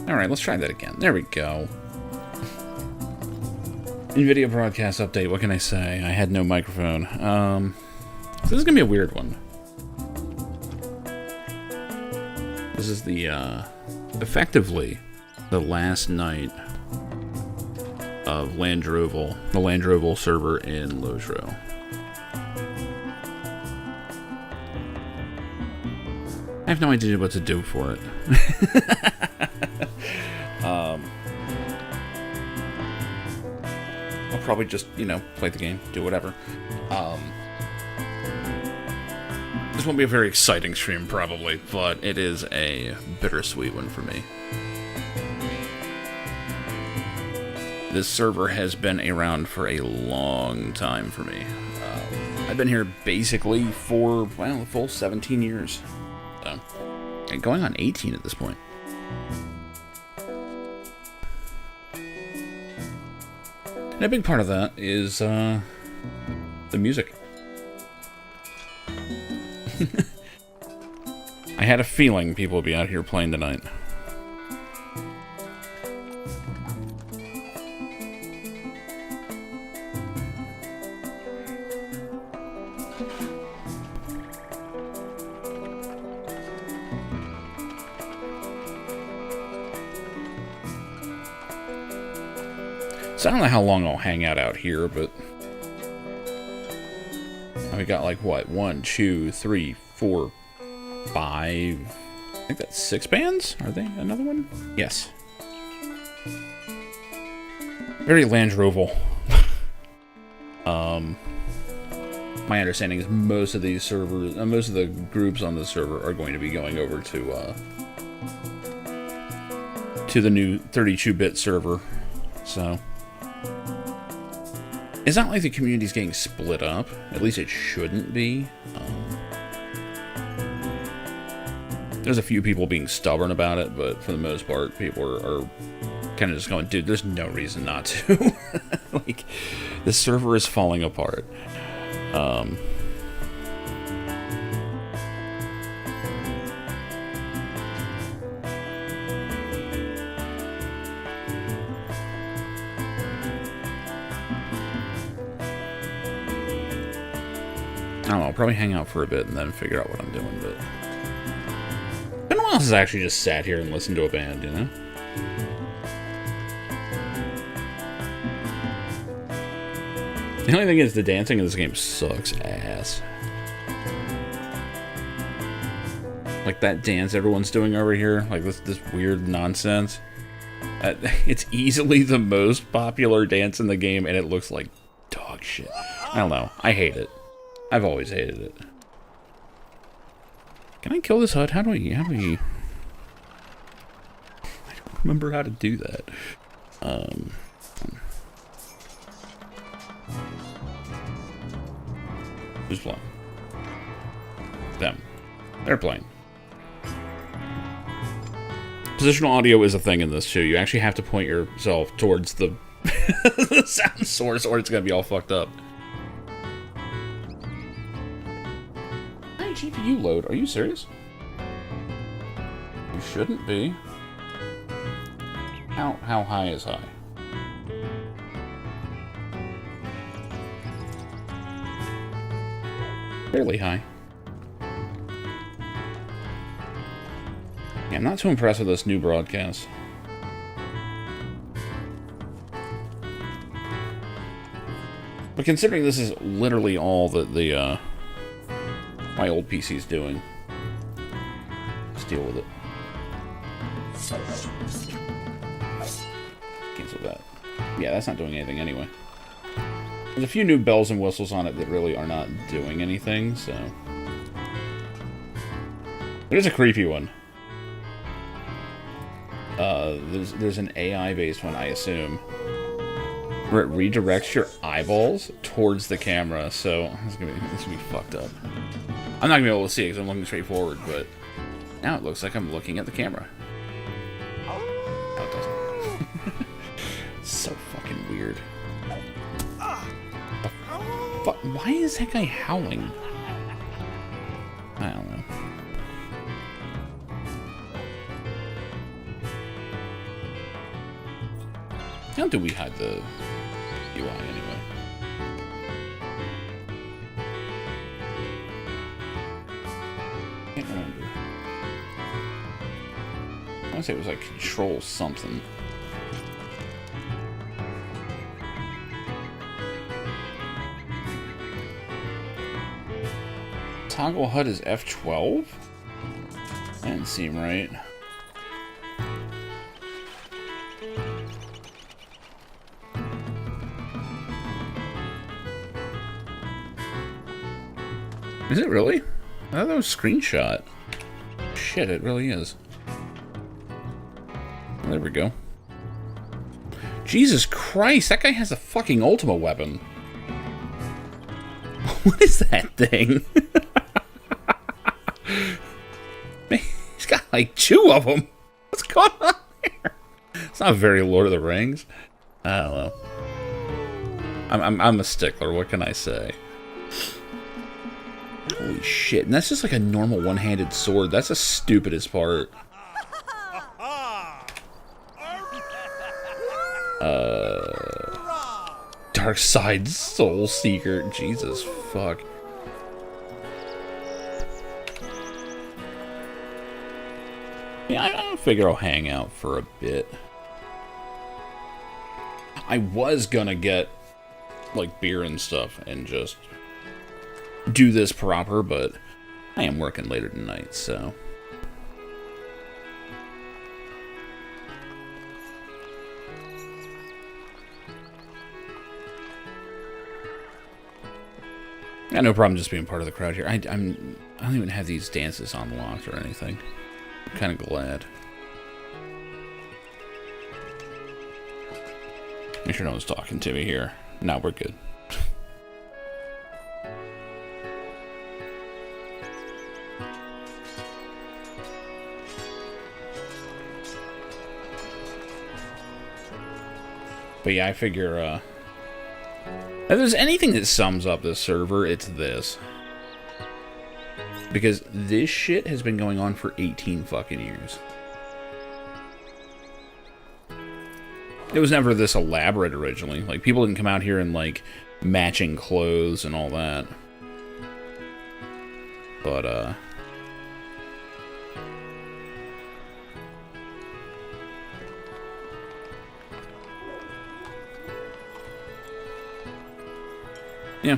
Alright, let's try that again. There we go. NVIDIA broadcast update, what can I say? I had no microphone. So this is gonna be a weird one. This is the, effectively, the last night of Landroval, the Landroval server in LotRO. I have no idea what to do for it. I'll probably just, you know, play the game, do whatever. This won't be a very exciting stream, probably, but it is a bittersweet one for me. This server has been around for a long time for me. I've been here basically for, well, a full 17 years. So, and going on 18 at this point. And a big part of that is the music. I had a feeling people would be out here playing tonight. So I don't know how long I'll hang out here, but we got like what? 1, 2, 3, 4, 5. I think that's 6 bands. Are they another one? Yes. Very Landroval. My understanding is most of these servers, most of the groups on the server are going to be going over to the new 32-bit server. So it's not like the community's getting split up. At least it shouldn't be. There's a few people being stubborn about it, but for the most part, people are kind of just going, dude, there's no reason not to. Like, the server is falling apart. I don't know, I'll probably hang out for a bit and then figure out what I'm doing, but it's been a while since I actually just sat here and listened to a band, you know? The only thing is the dancing in this game sucks ass. Like that dance everyone's doing over here, like this weird nonsense. It's easily the most popular dance in the game, and it looks like dog shit. I don't know. I hate it. I've always hated it. Can I kill this hut? How do we... I don't remember how to do that. Who's playing? Them. They're playing. Positional audio is a thing in this too. You actually have to point yourself towards the, the sound source or it's gonna be all fucked up. High GPU load. Are you serious? You shouldn't be. How high is high? Fairly high. Yeah, I'm not too impressed with this new broadcast. But considering this is literally all that my old PC's doing, let's deal with it. Cancel that. Yeah, that's not doing anything anyway. There's a few new bells and whistles on it that really are not doing anything, so... There's a creepy one. There's an AI-based one, I assume, where it redirects your eyeballs towards the camera, so this is gonna be fucked up. I'm not gonna be able to see it because I'm looking straight forward, but now it looks like I'm looking at the camera. Oh, it doesn't. So fucking weird. Why is that guy howling? I don't know. How do we hide the UI anyway? Can't remember. I want to say it was like control something. Toggle HUD is F12? That didn't seem right. Is it really? I thought that was a screenshot. Shit, it really is. Well, there we go. Jesus Christ, that guy has a fucking Ultima weapon. What is that thing? Man, he's got like 2 of them. What's going on here? It's not very Lord of the Rings. I don't know. I'm a stickler. What can I say? Holy shit! And that's just like a normal one-handed sword. That's the stupidest part. Dark Side Soul Seeker. Jesus fuck. Yeah, I figure I'll hang out for a bit. I was gonna get, like, beer and stuff and just do this proper, but I am working later tonight, so... I got no problem just being part of the crowd here. I don't even have these dances unlocked or anything. I'm kind of glad. Make sure no one's talking to me here. No, we're good. But yeah, I figure, if there's anything that sums up this server, it's this. Because this shit has been going on for 18 fucking years. It was never this elaborate originally. Like, people didn't come out here in, like, matching clothes and all that. But, yeah.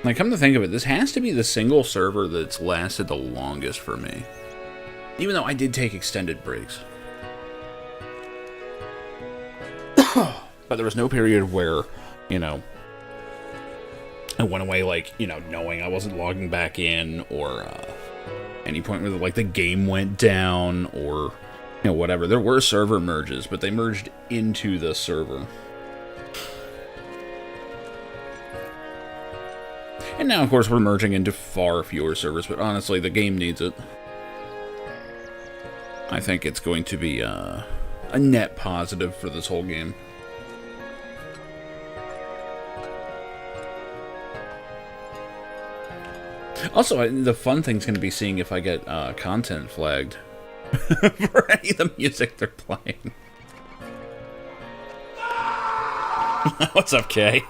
Like, come to think of it, this has to be the single server that's lasted the longest for me. Even though I did take extended breaks. But there was no period where, you know, I went away, like, you know, knowing I wasn't logging back in, or any point where, like, the game went down, or, you know, whatever. There were server merges, but they merged into the server. And now, of course, we're merging into far fewer servers, but honestly, the game needs it. I think it's going to be a net positive for this whole game. Also, the fun thing's going to be seeing if I get content flagged for any of the music they're playing. What's up, Kay?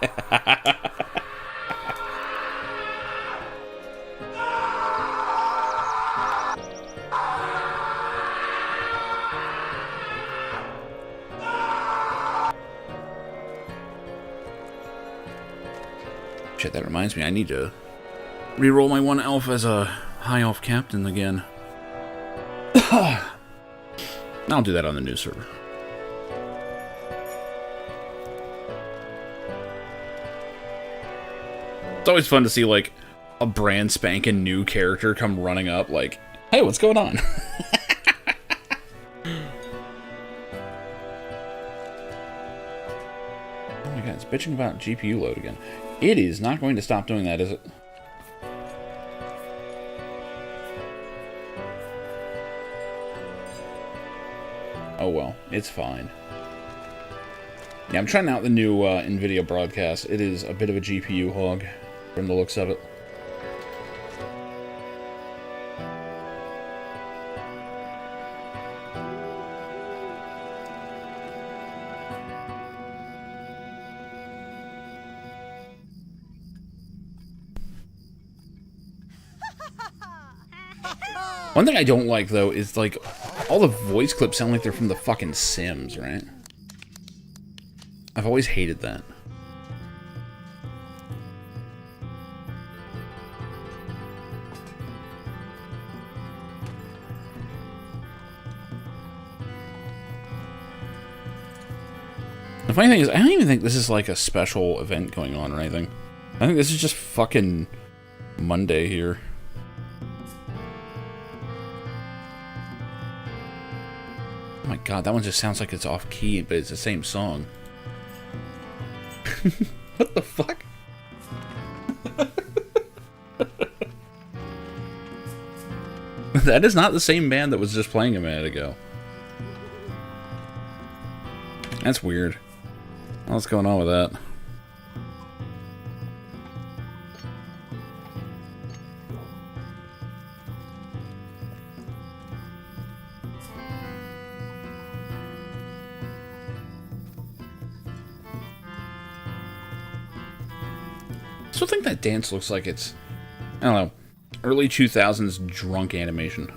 Shit, that reminds me, I need to reroll my 1 elf as a high elf captain again. I'll do that on the new server. It's always fun to see, like, a brand spanking new character come running up, like, hey, what's going on? Oh my god, it's bitching about GPU load again. It is not going to stop doing that, is it? Oh well, it's fine. Yeah, I'm trying out the new NVIDIA broadcast. It is a bit of a GPU hog, from the looks of it. One thing I don't like, though, is, like, all the voice clips sound like they're from the fucking Sims, right? I've always hated that. The funny thing is, I don't even think this is, like, a special event going on or anything. I think this is just fucking Monday here. Oh my god, that one just sounds like it's off key, but it's the same song. What the fuck? That is not the same band that was just playing a minute ago. That's weird. What's going on with that? I still think that dance looks like it's, I don't know, early 2000s drunk animation.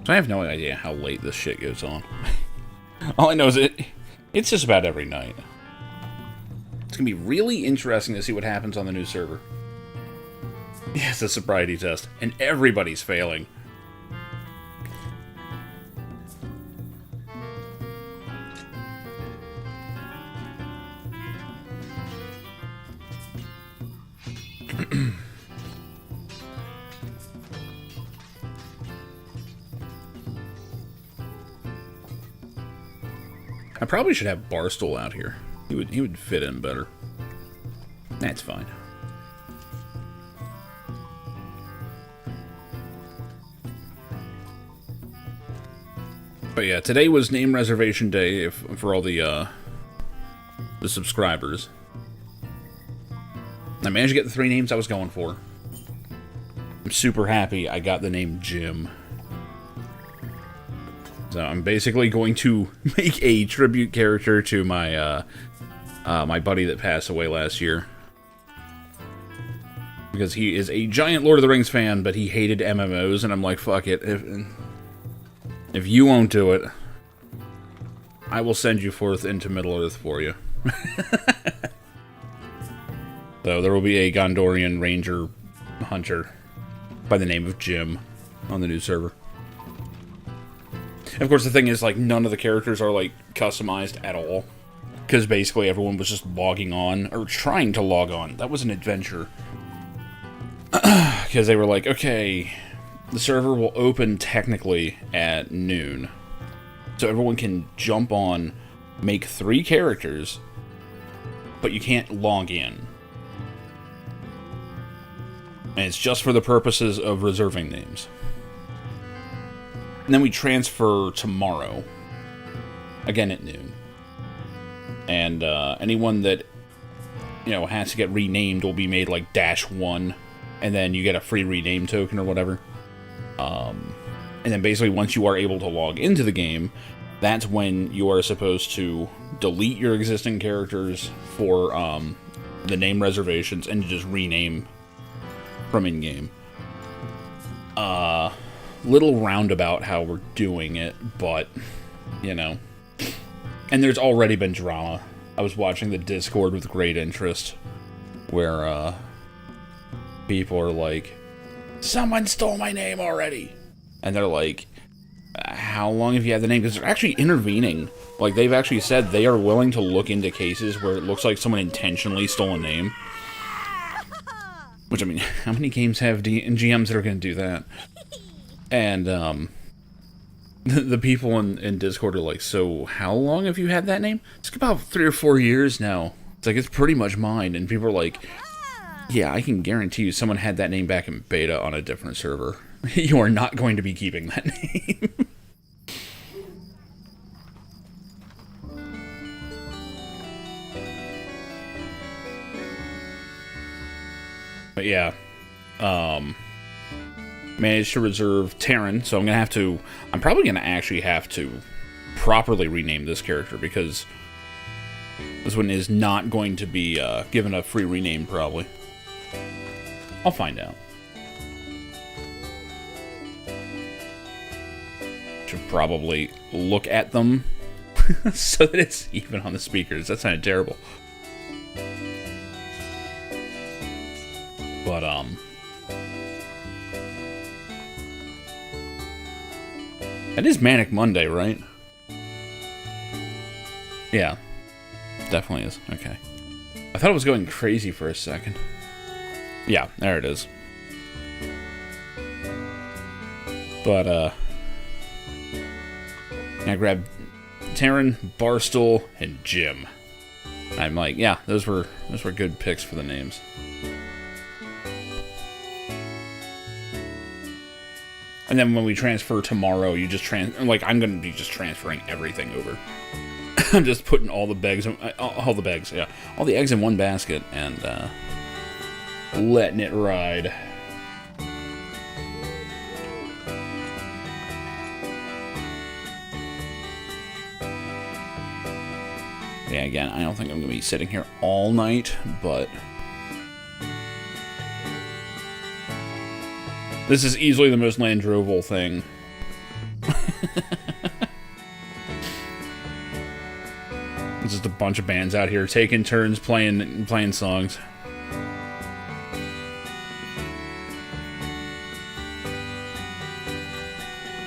So I have no idea how late this shit goes on. All I know is it's just about every night. It's gonna be really interesting to see what happens on the new server. Yeah, it's a sobriety test, and everybody's failing. I probably should have Barstool out here. He would fit in better. That's fine. But yeah, today was name reservation day for all the subscribers. I managed to get the 3 names I was going for. I'm super happy I got the name Jim. So I'm basically going to make a tribute character to my my buddy that passed away last year. Because he is a giant Lord of the Rings fan, but he hated MMOs, and I'm like, fuck it. If you won't do it, I will send you forth into Middle-earth for you. So there will be a Gondorian Ranger Hunter by the name of Jim on the new server. And of course, the thing is, like, none of the characters are, like, customized at all. Because basically everyone was just logging on, or trying to log on. That was an adventure. Because they were like, okay, the server will open technically at noon. So everyone can jump on, make 3 characters, but you can't log in. And it's just for the purposes of reserving names. And then we transfer tomorrow. Again at noon. And anyone that, you know, has to get renamed will be made like -1. And then you get a free rename token or whatever. And then basically once you are able to log into the game, that's when you are supposed to delete your existing characters for the name reservations and just rename from in-game. Little roundabout how we're doing it, but, you know. And there's already been drama. I was watching the Discord with great interest, where, people are like, someone stole my name already! And they're like, how long have you had the name? Because they're actually intervening. Like, they've actually said they are willing to look into cases where it looks like someone intentionally stole a name. Which, I mean, how many games have GMs that are going to do that? And, the people in Discord are like, so how long have you had that name? It's about 3 or 4 years now. It's like, it's pretty much mine. And people are like, yeah, I can guarantee you someone had that name back in beta on a different server. You are not going to be keeping that name. But yeah, managed to reserve Terran, so I'm probably gonna actually have to properly rename this character, because this one is not going to be given a free rename, probably. I'll find out. Should probably look at them so that it's even on the speakers. That sounded terrible. But, it is Manic Monday, right? Yeah. Definitely is. Okay. I thought it was going crazy for a second. Yeah, there it is. But, I grabbed Terran, Barstool, and Jim. I'm like, yeah, those were good picks for the names. And then when we transfer tomorrow, you just I'm gonna be just transferring everything over. I'm just putting all the eggs, all the eggs in one basket and letting it ride. Yeah, again, I don't think I'm gonna be sitting here all night, but this is easily the most Landroval thing It's just a bunch of bands out here taking turns playing songs.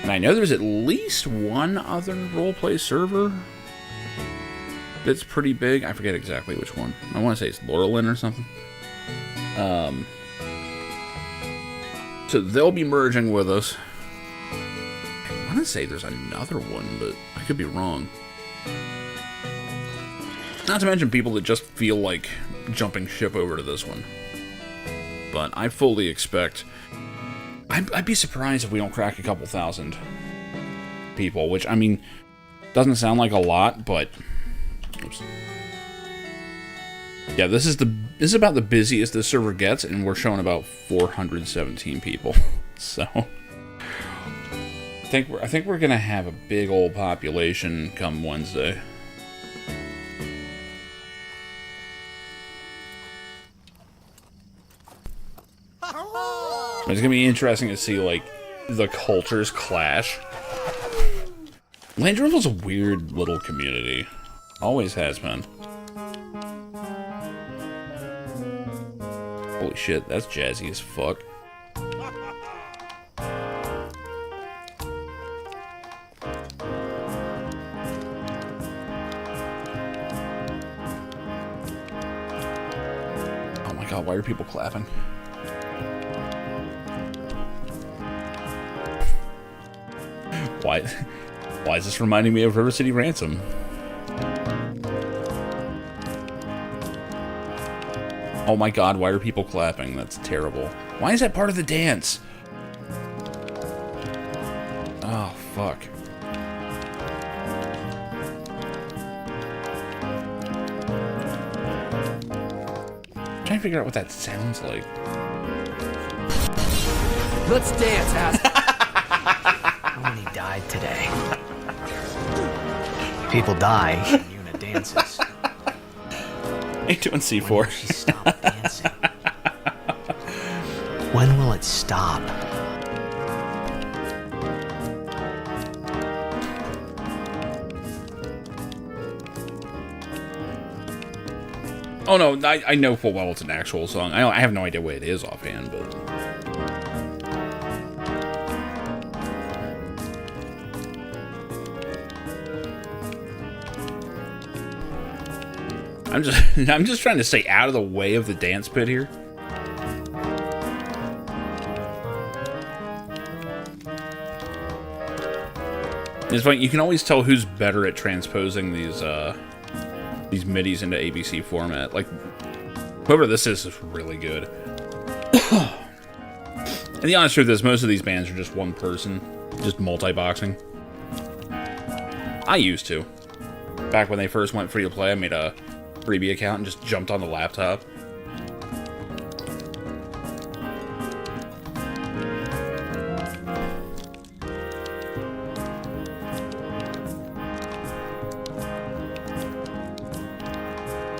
And I know there's at least one other roleplay server that's pretty big. I forget exactly which one. I want to say it's Laurelin or something. So they'll be merging with us. I want to say there's another one, but I could be wrong. Not to mention people that just feel like jumping ship over to this one. But I fully expect... I'd be surprised if we don't crack a couple thousand people, which, I mean, doesn't sound like a lot, but... Oops. Yeah, this is about the busiest this server gets, and we're showing about 417 people. So... I think we're gonna have a big old population come Wednesday. It's gonna be interesting to see, like, the cultures clash. Landroval's a weird little community. Always has been. Holy shit, that's jazzy as fuck. Oh my god, why are people clapping? Why is this reminding me of River City Ransom? Oh my god, why are people clapping? That's terrible. Why is that part of the dance? Oh, fuck. I'm trying to figure out what that sounds like. Let's dance, ass. He died today. People die when Yuna dances. How you doing, C4? When will she stop dancing? When will it stop? Oh no, I know full well it's an actual song. I have no idea what it is offhand, but... I'm just trying to stay out of the way of the dance pit here. It's funny, you can always tell who's better at transposing these MIDIs into ABC format. Like, whoever this is really good. And the honest truth is, most of these bands are just one person, just multi-boxing. I used to. Back when they first went free to play, I made a freebie account and just jumped on the laptop.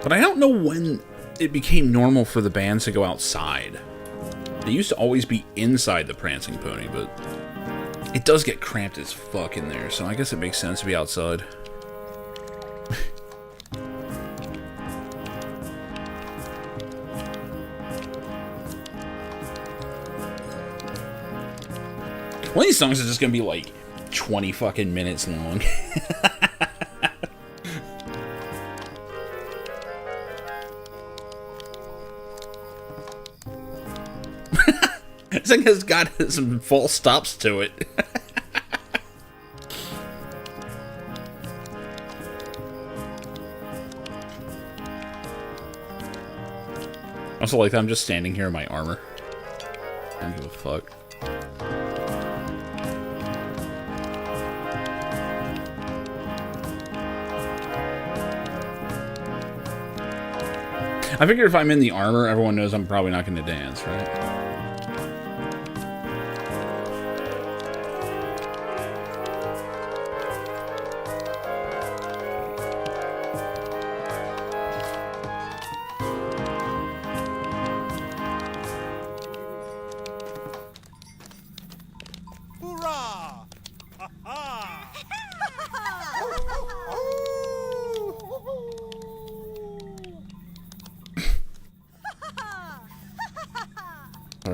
But I don't know when it became normal for the bands to go outside. They used to always be inside the Prancing Pony, but it does get cramped as fuck in there, so I guess it makes sense to be outside. One of these songs is just gonna be like 20 fucking minutes long. This thing has got some false stops to it. Also, like, I'm just standing here in my armor. I don't give a fuck. I figure if I'm in the armor, everyone knows I'm probably not going to dance, right? Are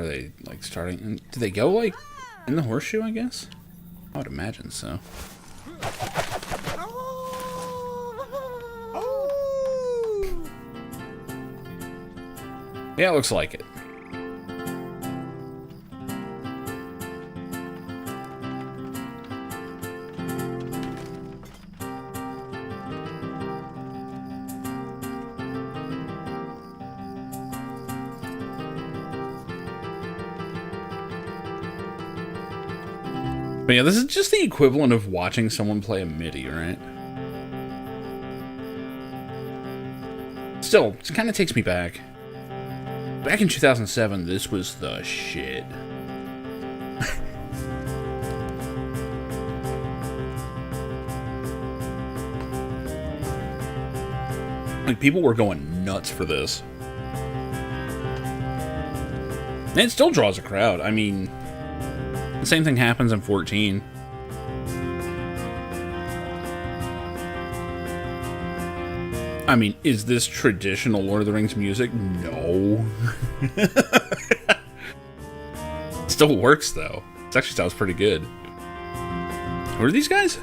they like starting? Do they go like in the horseshoe? I guess. I would imagine so. Yeah, it looks like it. But yeah, this is just the equivalent of watching someone play a MIDI, right? Still, it kind of takes me back. Back in 2007, this was the shit. Like, people were going nuts for this. And it still draws a crowd. I mean, the same thing happens in 14. I mean, is this traditional Lord of the Rings music? No. Still works, though. It actually sounds pretty good. Who are these guys?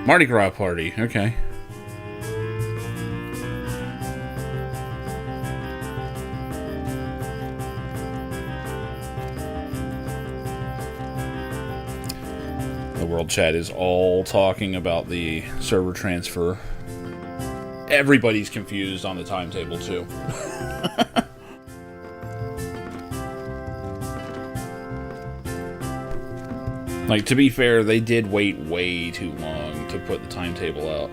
Mardi Gras party. Okay. The world chat is all talking about the server transfer. Everybody's confused on the timetable, too. Like, to be fair, they did wait way too long to put the timetable out.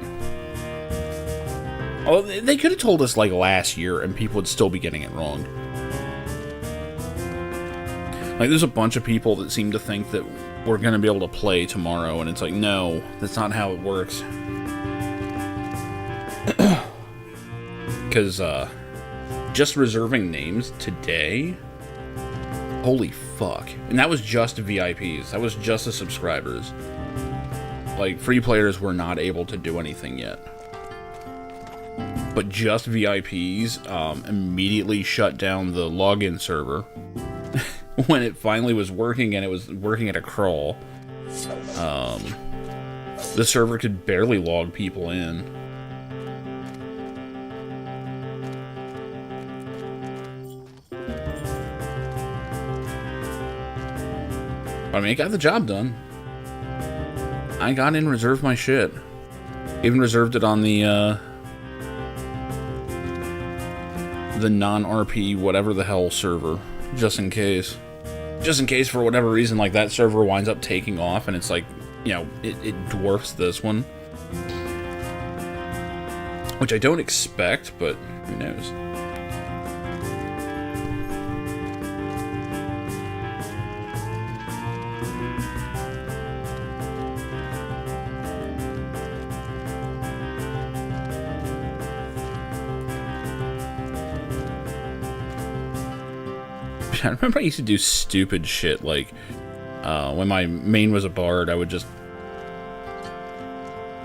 Oh, they could have told us, like, last year, and people would still be getting it wrong. Like, there's a bunch of people that seem to think that we're going to be able to play tomorrow, and it's like, no, that's not how it works. Because, just reserving names today... Holy fuck. And that was just VIPs. That was just the subscribers. Like, free players were not able to do anything yet. But just VIPs immediately shut down the login server when it finally was working, and it was working at a crawl. The server could barely log people in. I mean, it got the job done. I got in, reserved my shit. Even reserved it on the non-RP whatever the hell server, just in case. Just in case, for whatever reason, like, that server winds up taking off, and it's like, you know, it dwarfs this one. Which I don't expect, but who knows. I remember I used to do stupid shit, like, when my main was a bard, I would just,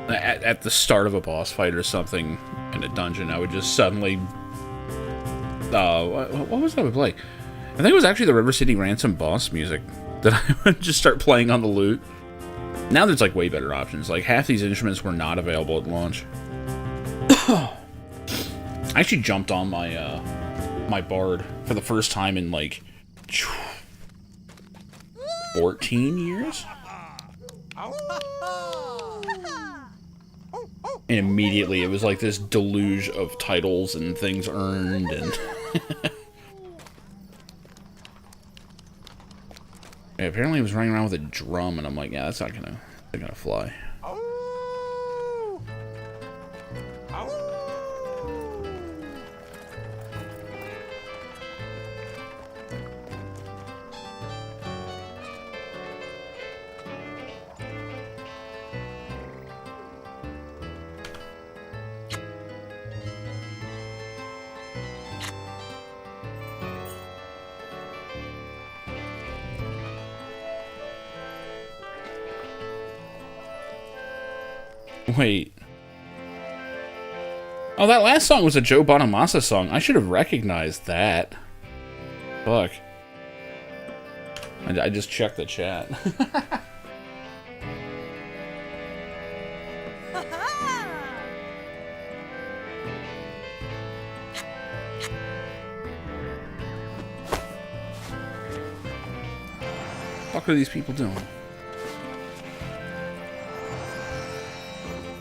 at the start of a boss fight or something in a dungeon, I would just suddenly, what was that I would play? I think it was actually the River City Ransom boss music that I would just start playing on the lute. Now there's, like, way better options. Like, half these instruments were not available at launch. I actually jumped on my, my bard for the first time in, like, 14 years? And immediately it was like this deluge of titles and things earned, and... Yeah, apparently he was running around with a drum, and I'm like, yeah, that's not gonna fly. Wait. Oh, that last song was a Joe Bonamassa song. I should have recognized that. Fuck. I just checked the chat. What are these people doing?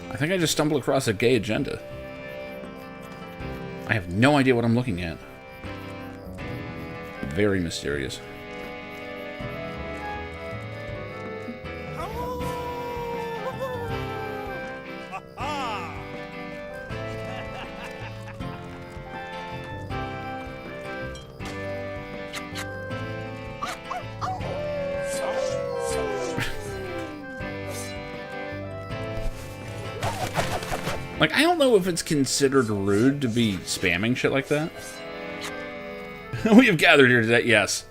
I think I just stumbled across a gay agenda. I have no idea what I'm looking at. Very mysterious. Like, I don't know if it's considered rude to be spamming shit like that. We have gathered here today, yes.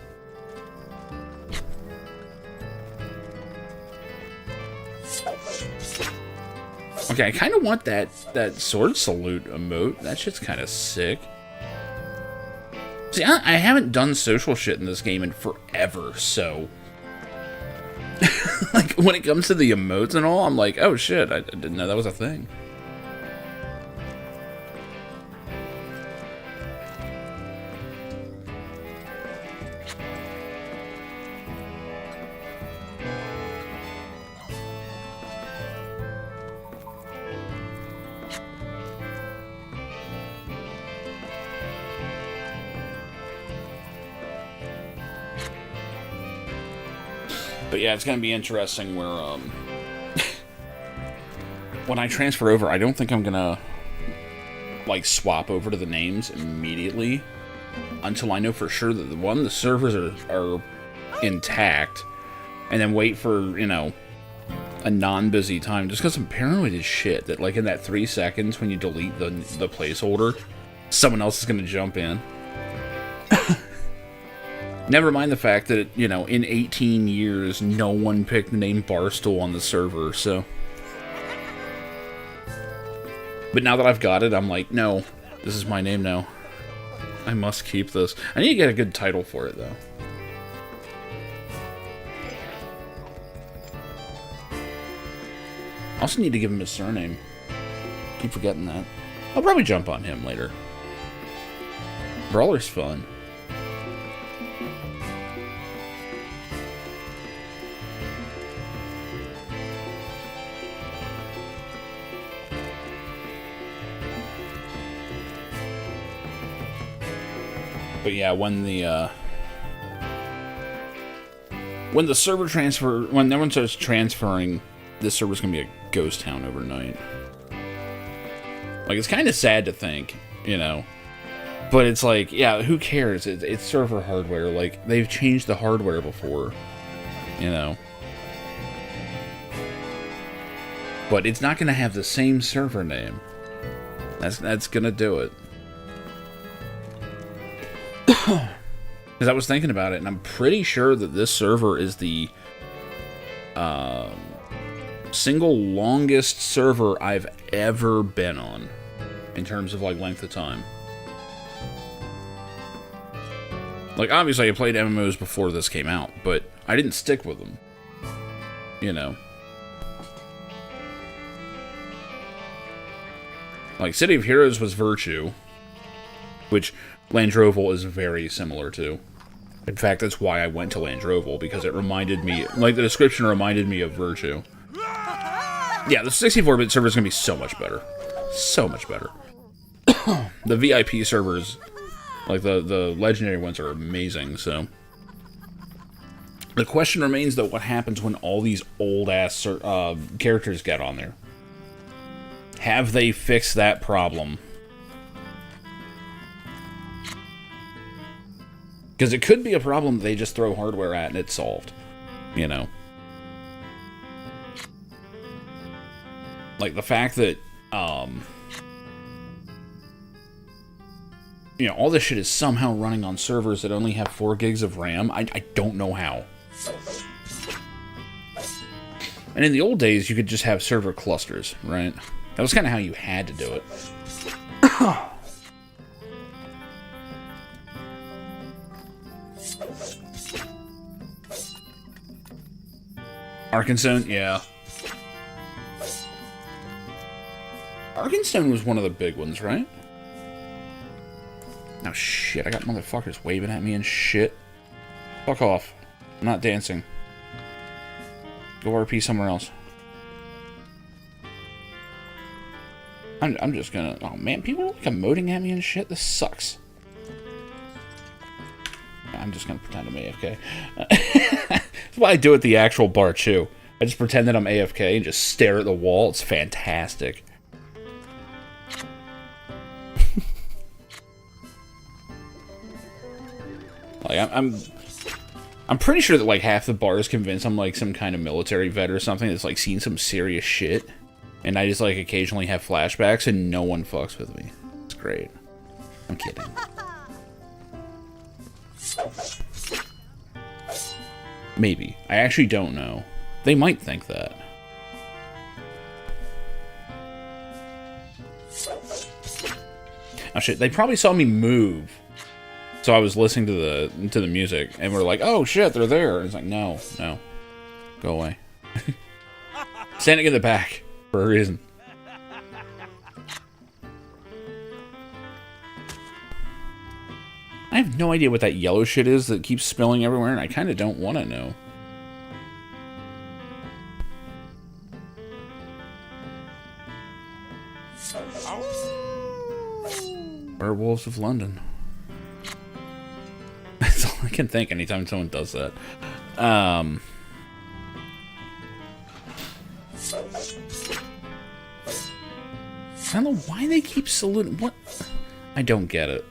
Okay, I kind of want that sword salute emote. That shit's kind of sick. See, I haven't done social shit in this game in forever, so... like, when it comes to the emotes and all, I'm like, oh shit, I didn't know that was a thing. But yeah, it's going to be interesting where, when I transfer over, I don't think I'm going to, like, swap over to the names immediately until I know for sure that, the servers are intact, and then wait for, you know, a non-busy time, just because I'm paranoid as shit that, like, in that 3 seconds when you delete the placeholder, someone else is going to jump in. Never mind the fact that, you know, in 18 years, no one picked the name Barstool on the server, so... But now that I've got it, I'm like, no, this is my name now. I must keep this. I need to get a good title for it, though. I also need to give him a surname. Keep forgetting that. I'll probably jump on him later. Brawler's fun. But yeah, when the server transfer, when everyone starts transferring, this server's gonna be a ghost town overnight. Like, it's kind of sad to think, you know, but it's like, yeah, who cares? It's server hardware. Like, they've changed the hardware before, you know. But it's not gonna have the same server name. That's gonna do it. Because I was thinking about it, and I'm pretty sure that this server is the single longest server I've ever been on, in terms of, like, length of time. Like, obviously I played MMOs before this came out, but I didn't stick with them. You know. Like, City of Heroes was Virtue, which Landroval is very similar to. In fact, that's why I went to Landroval, because it reminded me, like, the description reminded me of Virtue. Yeah, the 64-bit server is going to be so much better. So much better. The VIP servers, like the legendary ones, are amazing, so... The question remains, though, what happens when all these old-ass characters get on there? Have they fixed that problem? Because it could be a problem they just throw hardware at and it's solved. You know? Like, the fact that, you know, all this shit is somehow running on servers that only have 4 gigs of RAM, I don't know how. And in the old days, you could just have server clusters, right? That was kind of how you had to do it. Arkenstone? Yeah. Arkenstone was one of the big ones, right? Oh shit, I got motherfuckers waving at me and shit. Fuck off. I'm not dancing. Go RP somewhere else. I'm just gonna... Oh man, people are like emoting at me and shit. This sucks. I'm just gonna pretend I'm AFK. That's what I do at the actual bar too. I just pretend that I'm AFK and just stare at the wall. It's fantastic. Like I'm pretty sure that like half the bar is convinced I'm like some kind of military vet or something that's like seen some serious shit, and I just like occasionally have flashbacks and no one fucks with me. It's great. I'm kidding. Maybe. I actually don't know. They might think that. Oh shit, they probably saw me move. So I was listening to the music, and we're like, "Oh shit, they're there!" And it's like, "No, no, go away." Standing in the back for a reason. I have no idea what that yellow shit is that keeps spilling everywhere, and I kind of don't want to know. Werewolves of London. That's all I can think anytime someone does that. I don't know why they keep saluting. What? I don't get it.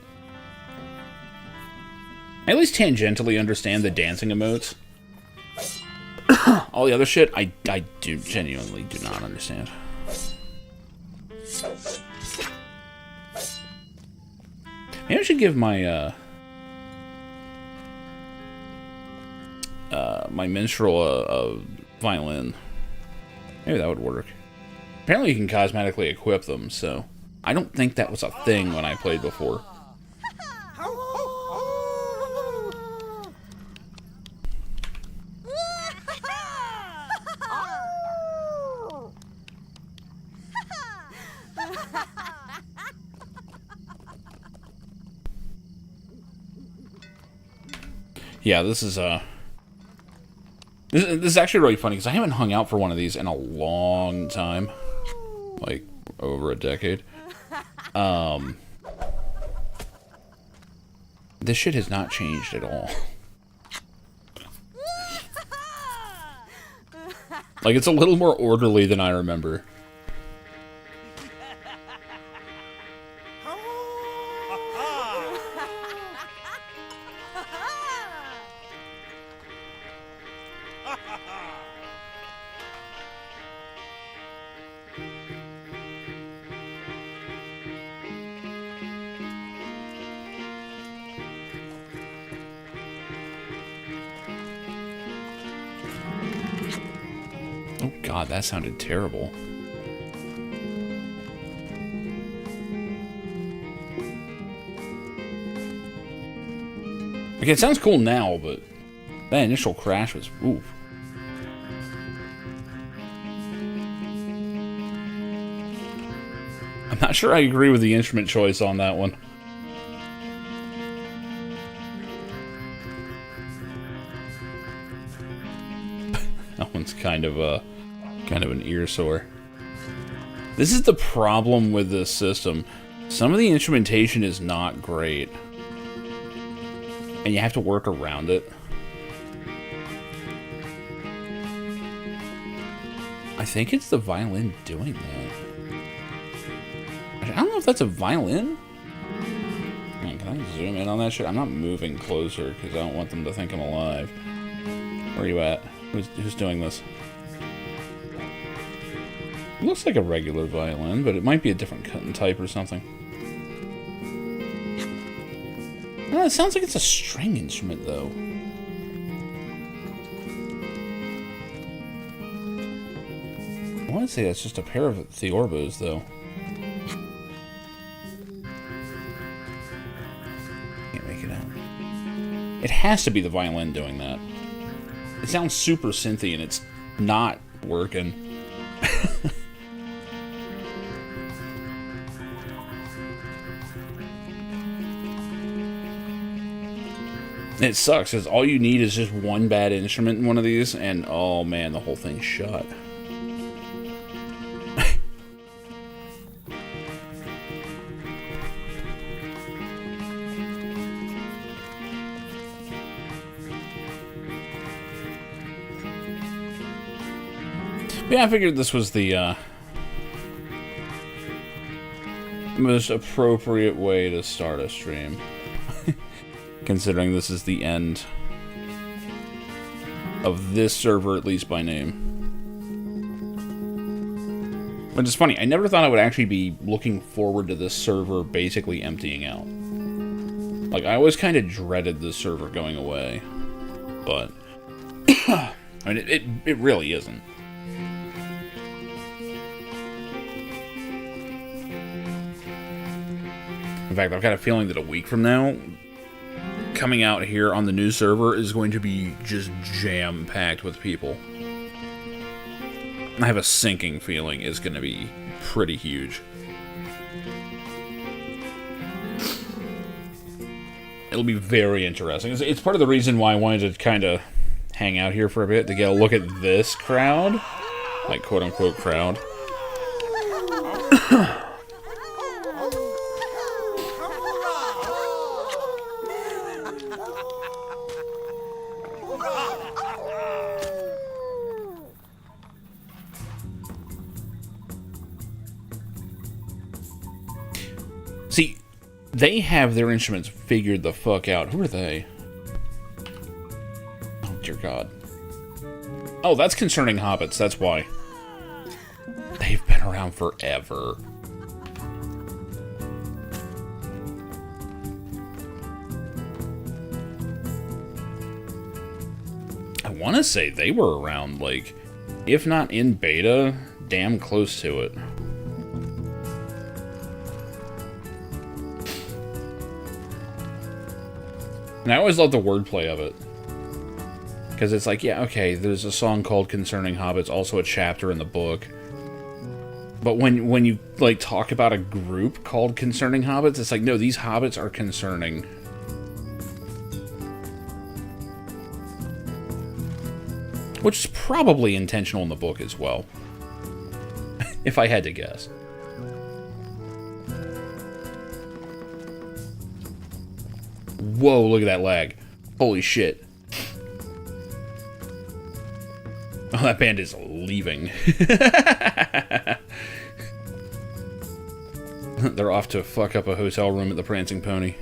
I at least tangentially understand the dancing emotes. All the other shit, I do genuinely do not understand. Maybe I should give my my minstrel a violin. Maybe that would work. Apparently you can cosmetically equip them, so I don't think that was a thing when I played before. Yeah, this is this is actually really funny because I haven't hung out for one of these in a long time, like over a decade. This shit has not changed at all. Like, it's a little more orderly than I remember. Oh god, that sounded terrible. Okay, it sounds cool now, but that initial crash was oof. I'm not sure I agree with the instrument choice on that one. That one's kind of an ear sore. This is the problem with this system. Some of the instrumentation is not great, and you have to work around it. I think it's the violin doing that. I don't know if that's a violin. Man, can I zoom in on that shit? I'm not moving closer because I don't want them to think I'm alive. Where are you at? Who's doing this? It looks like a regular violin, but it might be a different cut and type or something. Oh, it sounds like it's a string instrument, though. want to say that's just a pair of Theorbos, though. Can't make it out. It has to be the violin doing that. It sounds super synthy, and it's not working. It sucks, because all you need is just one bad instrument in one of these, and oh man, the whole thing's shut. Yeah, I figured this was the most appropriate way to start a stream. Considering this is the end of this server, at least by name. Which is funny, I never thought I would actually be looking forward to this server basically emptying out. Like, I always kind of dreaded this server going away. But, I mean, it really isn't. In fact, I've got a feeling that a week from now, coming out here on the new server is going to be just jam-packed with people. I have a sinking feeling it's going to be pretty huge. It'll be very interesting. It's part of the reason why I wanted to kind of hang out here for a bit, to get a look at this crowd. Like, quote-unquote crowd. See, they have their instruments figured the fuck out. Who are they? Oh, dear God. Oh, that's Concerning Hobbits, that's why. They've been around forever. I want to say they were around, like, if not in beta, damn close to it. And I always love the wordplay of it. Because it's like, yeah, okay, there's a song called Concerning Hobbits, also a chapter in the book. But when you, like, talk about a group called Concerning Hobbits, it's like, no, these hobbits are concerning. Which is probably intentional in the book as well. If I had to guess. Whoa, look at that lag. Holy shit. Oh, that band is leaving. They're off to fuck up a hotel room at the Prancing Pony.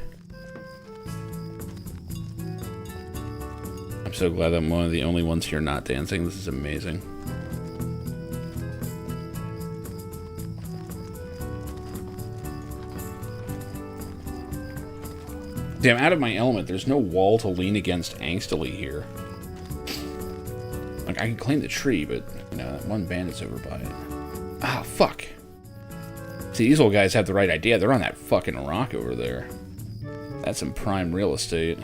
I'm so glad I'm one of the only ones here not dancing. This is amazing. Damn, out of my element. There's no wall to lean against angstily here. Like, I can claim the tree, but, you know, that one bandit's over by it. Ah, fuck. See, these old guys have the right idea. They're on that fucking rock over there. That's some prime real estate.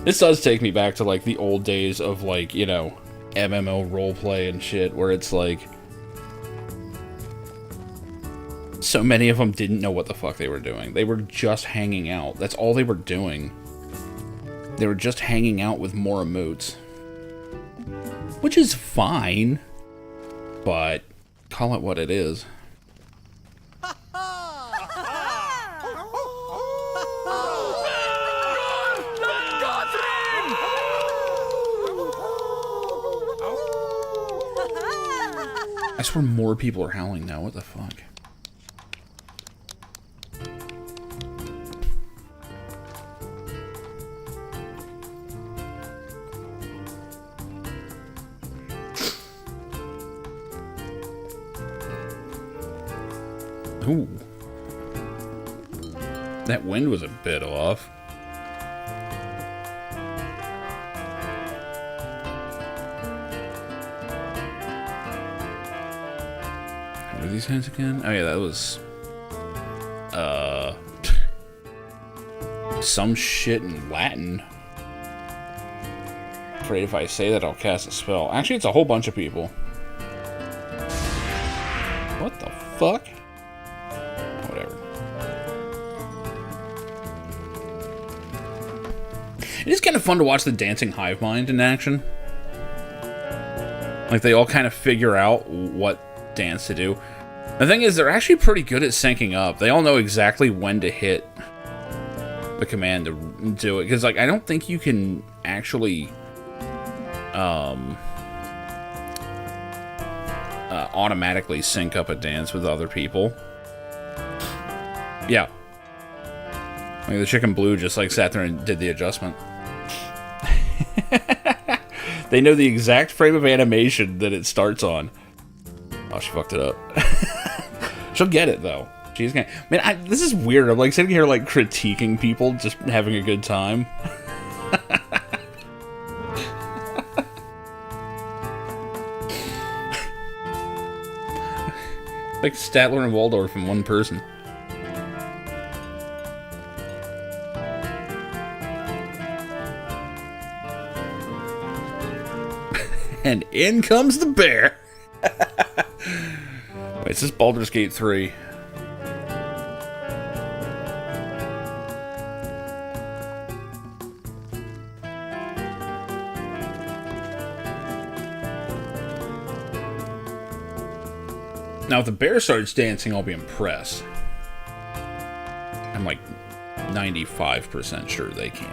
This does take me back to, like, the old days of, like, you know, MMO roleplay and shit, where it's like, so many of them didn't know what the fuck they were doing. They were just hanging out. That's all they were doing. They were just hanging out with more emotes. Which is fine. But call it what it is. I swear more people are howling now. What the fuck? Ooh. That wind was a bit off. these guys again? Oh yeah, that was some shit in Latin. Afraid if I say that I'll cast a spell. Actually, it's a whole bunch of people. What the fuck? Whatever. It is kind of fun to watch the dancing hive mind in action. Like, they all kind of figure out what dance to do. The thing is, they're actually pretty good at syncing up. They all know exactly when to hit the command to do it. Because, like, I don't think you can actually automatically sync up a dance with other people. Yeah. Like, the chicken blue just, like, sat there and did the adjustment. They know the exact frame of animation that it starts on. Oh, she fucked it up. She'll get it, though. She's gonna... Man, this is weird. I'm, like, sitting here, like, critiquing people just having a good time. Like Statler and Waldorf in one person. And in comes the bear. Wait, is this Baldur's Gate 3? Now, if the bear starts dancing, I'll be impressed. I'm like 95% sure they can.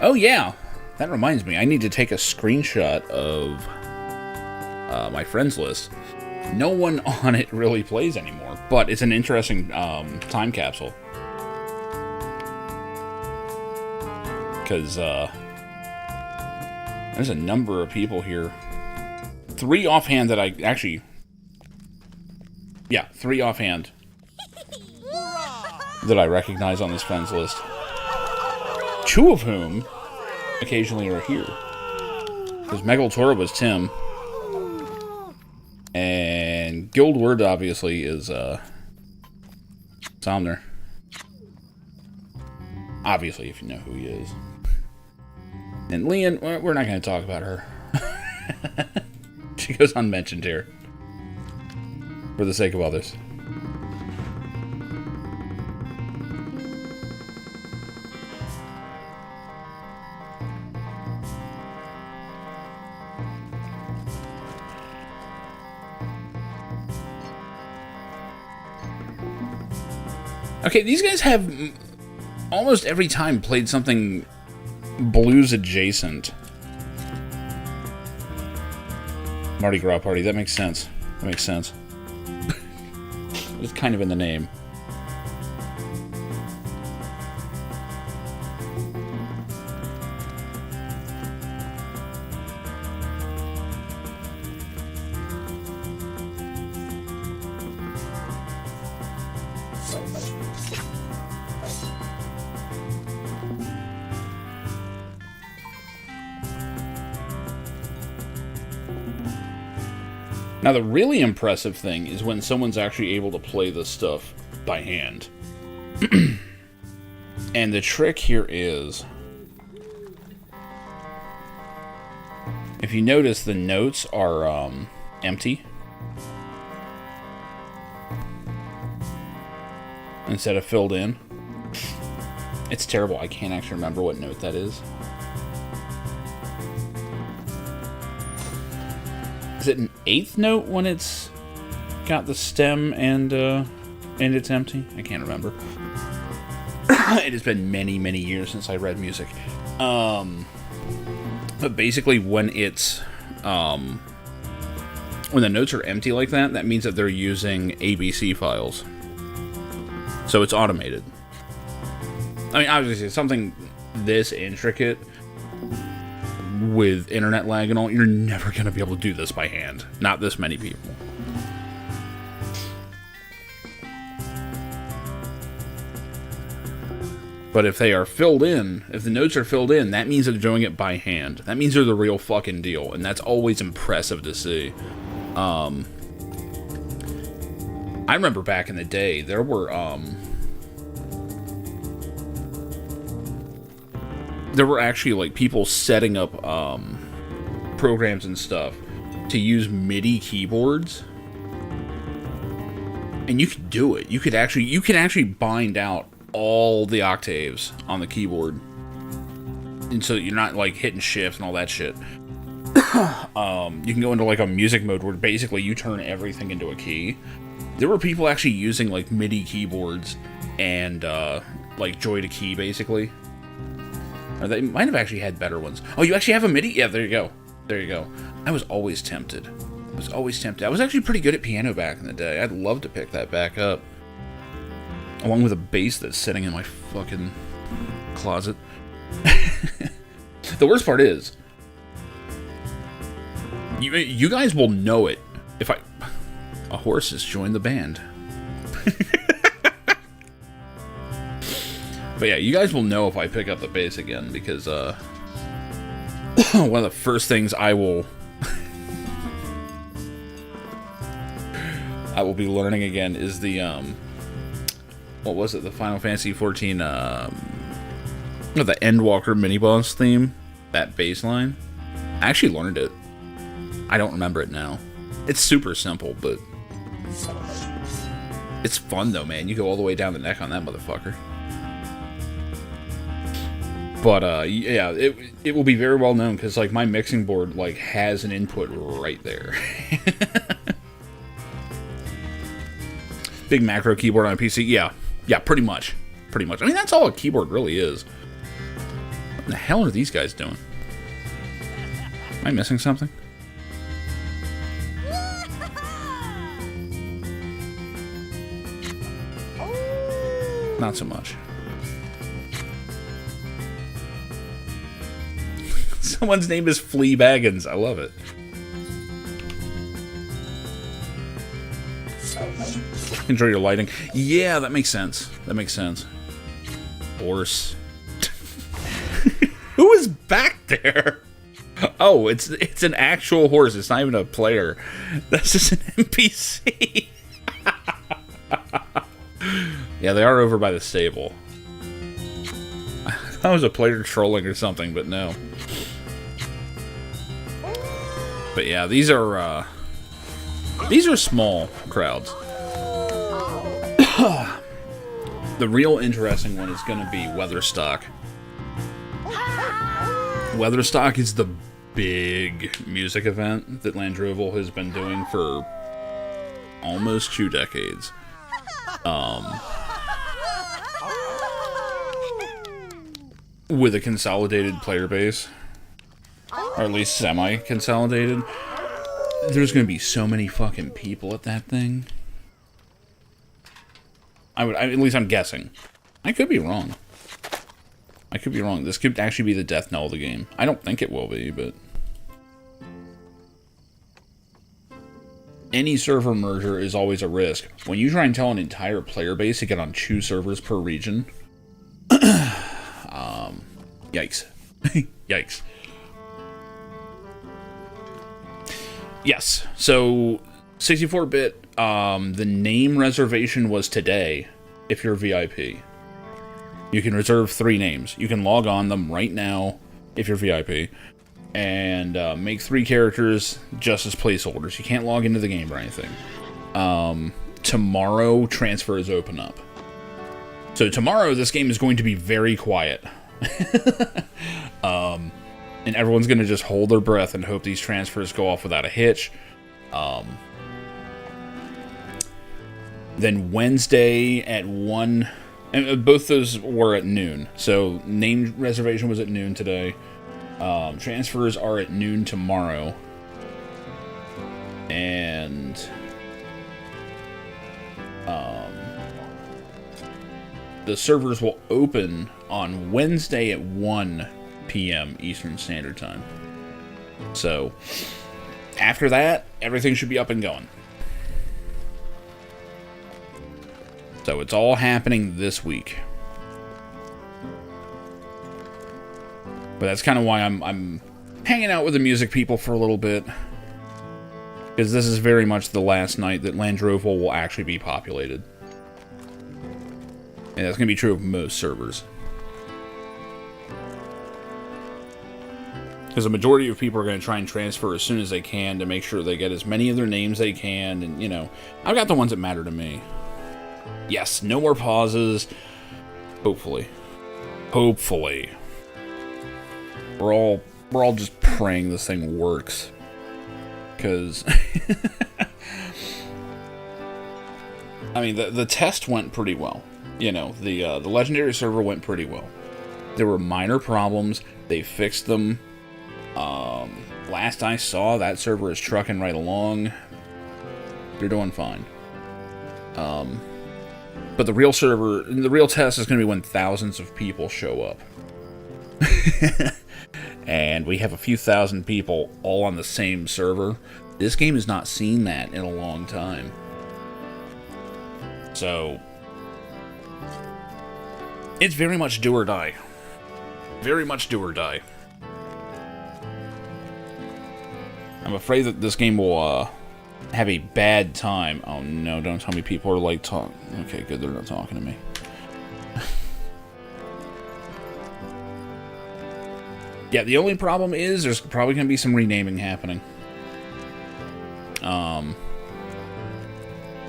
Oh yeah, that reminds me. I need to take a screenshot of my friends list. No one on it really plays anymore, but it's an interesting time capsule. Because there's a number of people here. 3 offhand that I actually... Yeah, 3 offhand that I recognize on this friends list. 2 of whom occasionally are here. Because Megaltora was Tim. And Guildward, obviously, is Somner. Obviously, if you know who he is. And Leon, we're not going to talk about her. She goes unmentioned here. For the sake of others. Okay, these guys have almost every time played something blues adjacent. Mardi Gras party, that makes sense. That makes sense. It's kind of in the name. Now, the really impressive thing is when someone's actually able to play this stuff by hand. And the trick here is, if you notice, the notes are empty instead of filled in. It's terrible. I can't actually remember what note that is. Is it an 8th note when it's got the stem and it's empty? I can't remember. It has been many, many years since I read music. But basically, when it's when the notes are empty like that, that means that they're using ABC files. So it's automated. I mean, obviously, something this intricate with internet lag and all, you're never going to be able to do this by hand. Not this many people. But if they are filled in, if the notes are filled in, that means they're doing it by hand. That means they're the real fucking deal, and that's always impressive to see. I remember back in the day, there were actually, like, people setting up, programs and stuff to use MIDI keyboards. And you could do it. You can actually bind out all the octaves on the keyboard, and so you're not like hitting shift and all that shit. You can go into like a music mode where basically you turn everything into a key. There were people actually using like MIDI keyboards and like joy to key basically. Or they might have actually had better ones. Oh, you actually have a MIDI? Yeah, there you go. There you go. I was always tempted. I was actually pretty good at piano back in the day. I'd love to pick that back up. Along with a bass that's sitting in my fucking closet. The worst part is, you guys will know it if a horse has joined the band. But yeah, you guys will know if I pick up the bass again, because one of the first things I will be learning again is the what was it? The Final Fantasy 14 the Endwalker mini-boss theme, that bass line. I actually learned it. I don't remember it now. It's super simple, but it's fun though, man. You go all the way down the neck on that motherfucker. But yeah, it will be very well known because like my mixing board like has an input right there. Big macro keyboard on a PC, yeah, pretty much. I mean, that's all a keyboard really is. What the hell are these guys doing? Am I missing something? Not so much. Someone's name is Flea Baggins. I love it. Enjoy your lighting. Yeah, that makes sense. Horse. Who is back there? Oh, it's an actual horse. It's not even a player. That's just an NPC. Yeah, they are over by the stable. I thought it was a player trolling or something, but no. But yeah, these are small crowds. The real interesting one is going to be Weatherstock. Weatherstock is the big music event that Landroval has been doing for almost 2 decades. With a consolidated player base, or at least semi-consolidated. There's going to be so many fucking people at that thing. At least I'm guessing. I could be wrong. This could actually be the death knell of the game. I don't think it will be, but any server merger is always a risk. When you try and tell an entire player base to get on 2 servers per region, yikes. Yikes. Yes, so 64-bit, the name reservation was today, if you're VIP. You can reserve 3 names. You can log on them right now, if you're VIP, and make 3 characters just as placeholders. You can't log into the game or anything. Tomorrow, transfers open up. So tomorrow, this game is going to be very quiet. And everyone's going to just hold their breath and hope these transfers go off without a hitch. Then Wednesday at 1... And both those were at noon. So name reservation was at noon today. Transfers are at noon tomorrow. And... the servers will open on Wednesday at 1 p.m. Eastern Standard Time. So, after that, everything should be up and going. So, it's all happening this week. But that's kind of why I'm hanging out with the music people for a little bit. Because this is very much the last night that Landroval will actually be populated. And that's going to be true of most servers. Because the majority of people are going to try and transfer as soon as they can to make sure they get as many of their names they can. And, you know, I've got the ones that matter to me. Yes, no more pauses. Hopefully. Hopefully. We're all just praying this thing works. Because... I mean, the test went pretty well. You know, the legendary server went pretty well. There were minor problems. They fixed them. Last I saw, that server is trucking right along. They're doing fine. But the real server, the real test is going to be when thousands of people show up. And we have a few thousand people all on the same server. This game has not seen that in a long time. So, it's very much do or die. Very much do or die. I'm afraid that this game will have a bad time. Oh no, don't tell me people are like talking. Okay, good, they're not talking to me. Yeah, the only problem is there's probably going to be some renaming happening. I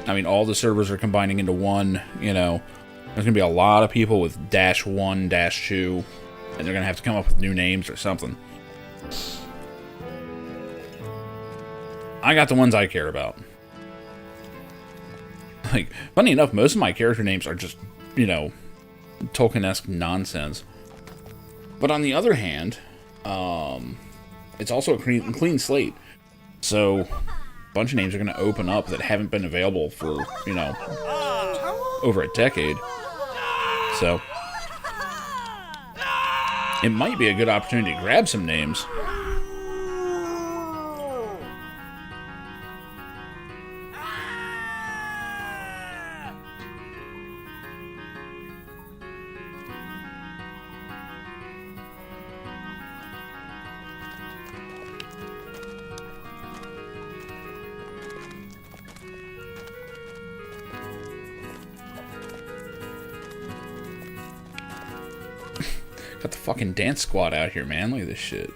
mean, all the servers are combining into one, you know. There's going to be a lot of people with -1, -2, and they're going to have to come up with new names or something. I got the ones I care about. Like, funny enough, most of my character names are just, you know, Tolkien-esque nonsense. But on the other hand, it's also a clean slate. So, a bunch of names are going to open up that haven't been available for, you know, over a decade. So, it might be a good opportunity to grab some names. Got the fucking dance squad out here, man. Look at this shit.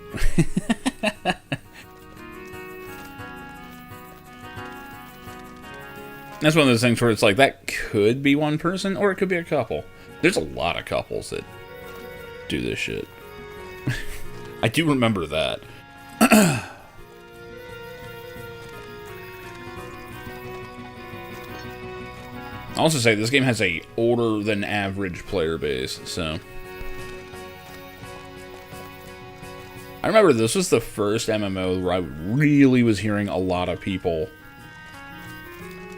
That's one of those things where it's like, that could be one person, or it could be a couple. There's a lot of couples that do this shit. I do remember that. I'll also say, this game has a older than average player base, so... I remember this was the first MMO where I really was hearing a lot of people,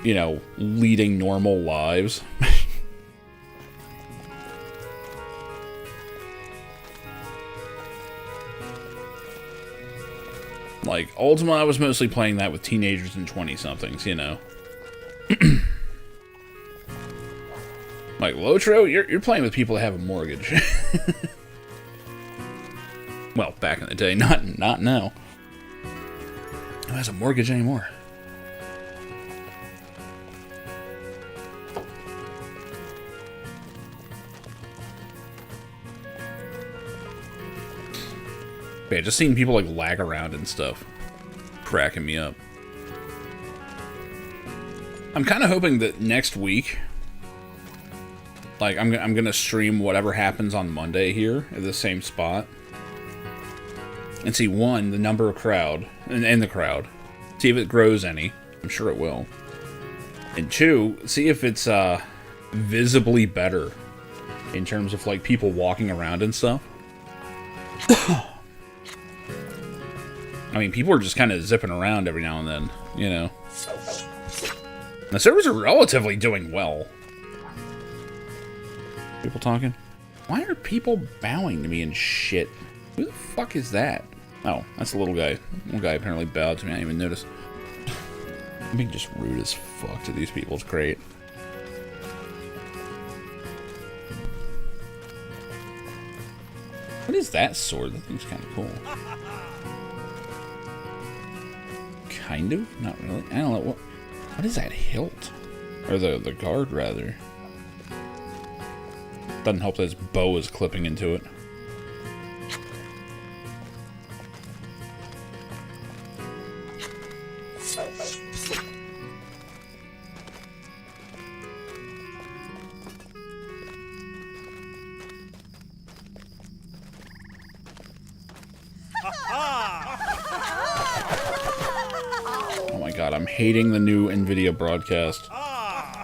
you know, leading normal lives. Like, Ultima, I was mostly playing that with teenagers and 20-somethings, you know. Like, LotRO, you're playing with people that have a mortgage. Well, back in the day, not now. Who has a mortgage anymore? But yeah, just seeing people like lag around and stuff, cracking me up. I'm kind of hoping that next week, like, I'm gonna stream whatever happens on Monday here at the same spot. And see, one, the number of crowd, and the crowd. See if it grows any. I'm sure it will. And two, see if it's visibly better in terms of, like, people walking around and stuff. I mean, people are just kind of zipping around every now and then, you know. The servers are relatively doing well. People talking? Why are people bowing to me and shit? Who the fuck is that? Oh, that's the little guy. Little guy apparently bowed to me. I didn't even notice. I'm being just rude as fuck to these people. It's great. What is that sword? That thing's kind of cool. Kind of? Not really. I don't know. What is that hilt? Or the guard, rather. Doesn't help that his bow is clipping into it. Oh my god, I'm hating the new NVIDIA broadcast.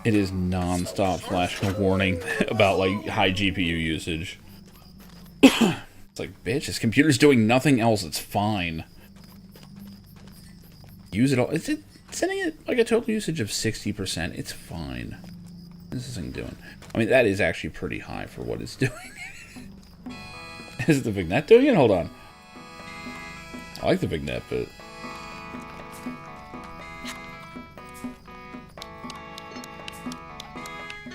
It is non-stop flashing a warning about, like, high GPU usage. It's like, bitch, this computer's doing nothing else, it's fine. Use it all. It's setting it, like, a total usage of 60%. It's fine. What's this thing doing? I mean, that is actually pretty high for what it's doing. Is the vignette doing it? Hold on. I like the vignette, but...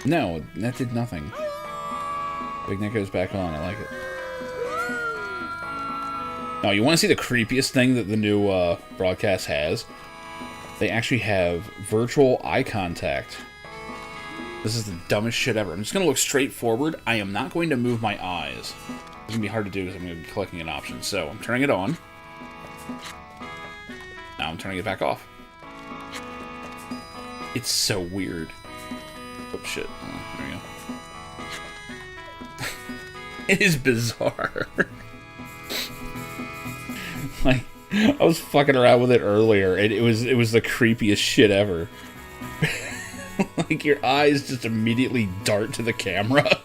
No, that did nothing. Vignette goes back on. I like it. Now, you want to see the creepiest thing that the new broadcast has? They actually have virtual eye contact. This is the dumbest shit ever. I'm just going to look straight forward. I am not going to move my eyes. It's going to be hard to do because I'm going to be clicking an option. So, I'm turning it on. Now I'm turning it back off. It's so weird. Oh, shit. Oh, there we go. It is bizarre. Like, I was fucking around with it earlier, and it was the creepiest shit ever. Like, your eyes just immediately dart to the camera.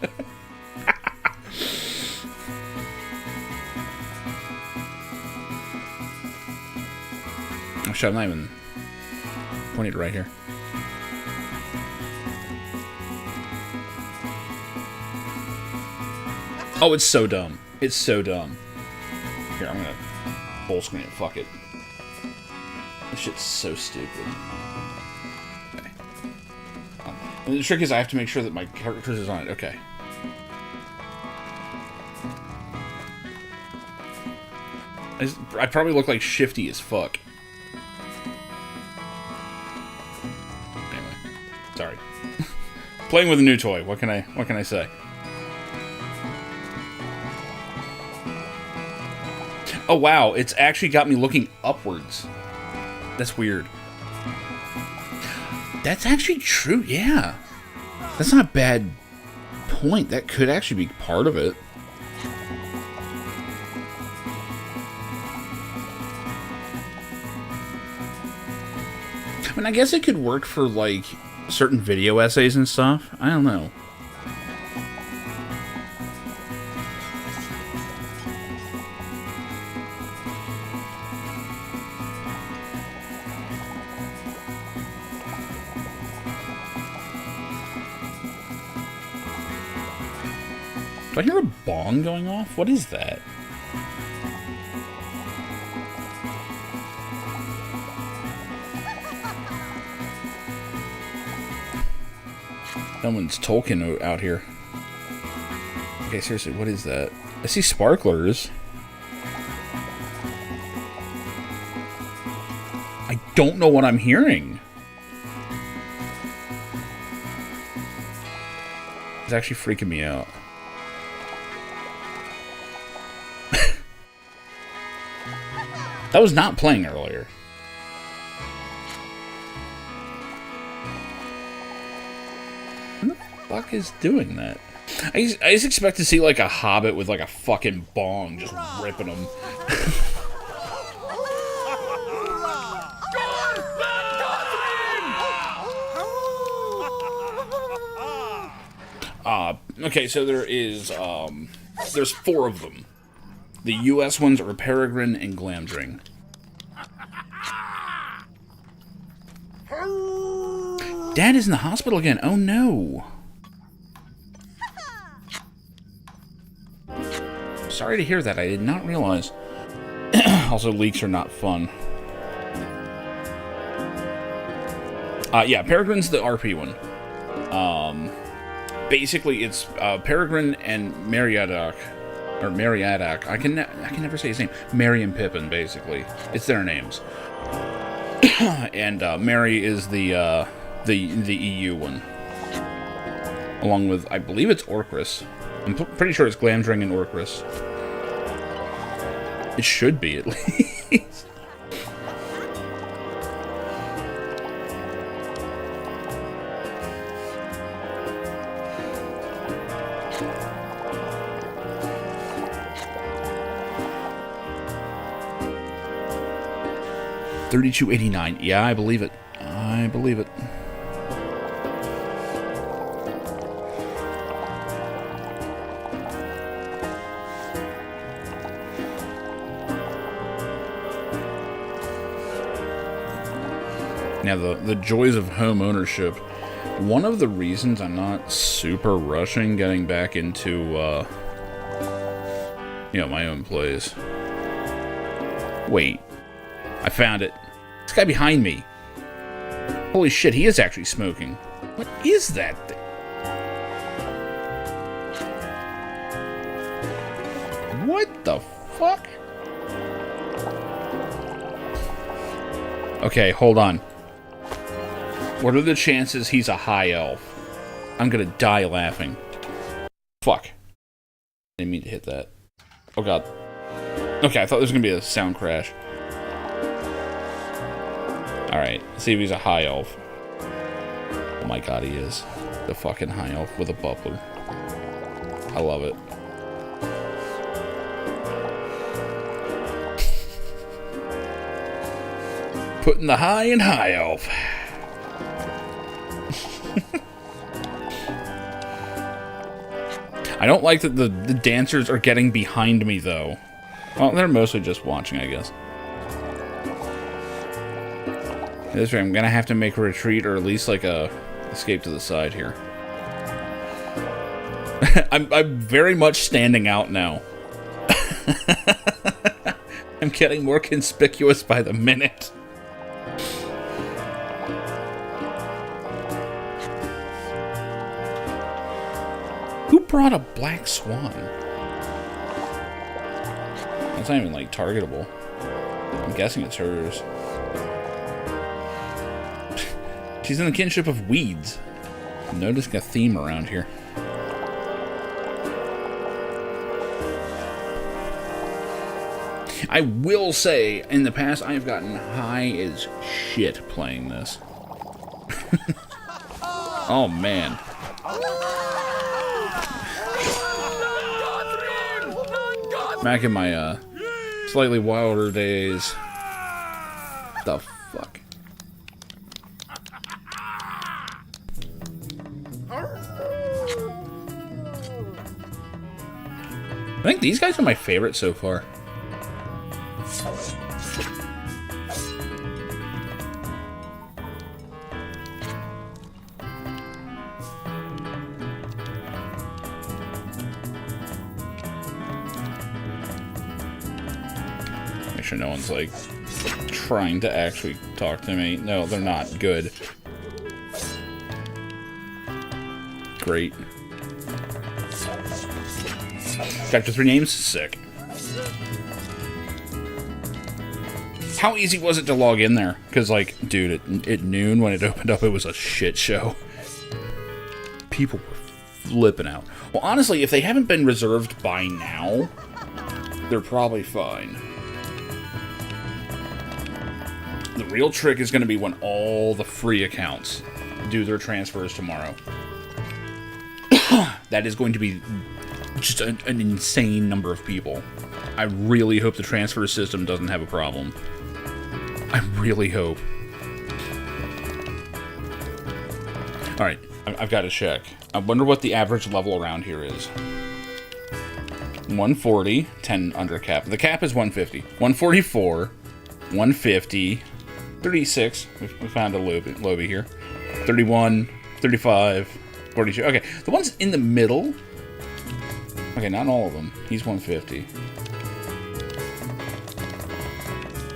Oh shit, I'm not even pointing it right here. Oh, it's so dumb. It's so dumb. Here, I'm gonna full screen it. Fuck it. This shit's so stupid. Okay. And the trick is I have to make sure that my character is on it. Okay. I probably look like shifty as fuck. Anyway, sorry. Playing with a new toy. What can I say? Oh wow, it's actually got me looking upwards. That's weird. That's actually true, yeah. That's not a bad point. That could actually be part of it. I mean, I guess it could work for, like, certain video essays and stuff. I don't know. Do I hear a bong going off? What is that? Someone's Tolkien out here. Okay, seriously, what is that? I see sparklers. I don't know what I'm hearing. It's actually freaking me out. That was not playing earlier. Who the fuck is doing that? I just expect to see like a hobbit with like a fucking bong just ripping them. Okay, so there's 4 of them. The U.S. ones are Peregrine and Glamdring. Dad is in the hospital again. Oh no. Sorry to hear that. I did not realize. Also, leaks are not fun. Yeah, Peregrine's the RP one. Basically, it's Peregrine and Meriadoc. or Mariadoc. I can never say his name. Merry and Pippin, basically. It's their names. And Merry is the EU one, along with, I believe it's Orcris. I'm pretty sure it's Glamdring and Orcris. It should be, at least. $32.89. Yeah, I believe it. I believe it. Now, the joys of home ownership. One of the reasons I'm not super rushing getting back into, my own place. Wait. I found it. This guy behind me. Holy shit, he is actually smoking. What is that thing? What the fuck? Okay, hold on. What are the chances he's a high elf? I'm gonna die laughing. Fuck. I didn't mean to hit that. Oh god. Okay, I thought there was gonna be a sound crash. Alright, see if he's a high elf. Oh my god, he is. The fucking high elf with a buckler. I love it. Putting the high in high elf. I don't like that the dancers are getting behind me, though. Well, they're mostly just watching, I guess. This way, I'm gonna have to make a retreat, or at least like a escape to the side here. I'm very much standing out now. I'm getting more conspicuous by the minute. Who brought a black swan? That's not even like targetable. I'm guessing it's hers. She's in the kinship of weeds. I'm noticing a theme around here. I will say, in the past, I have gotten high as shit playing this. Oh, man. Back in my, slightly wilder days. The fuck? I think these guys are my favorite so far. Make sure no one's like trying to actually talk to me. No, they're not. Good. Great. Chapter 3 names? Sick. How easy was it to log in there? Because, like, dude, at noon when it opened up, it was a shit show. People were flipping out. Well, honestly, if they haven't been reserved by now, they're probably fine. The real trick is going to be when all the free accounts do their transfers tomorrow. That is going to be just an insane number of people. I really hope the transfer system doesn't have a problem. I really hope. Alright, I've got to check. I wonder what the average level around here is. 140, 10 under cap. The cap is 150. 144, 150, 36. We found a lobby here. 31, 35, 42. Okay, the ones in the middle. Okay, not all of them. He's 150.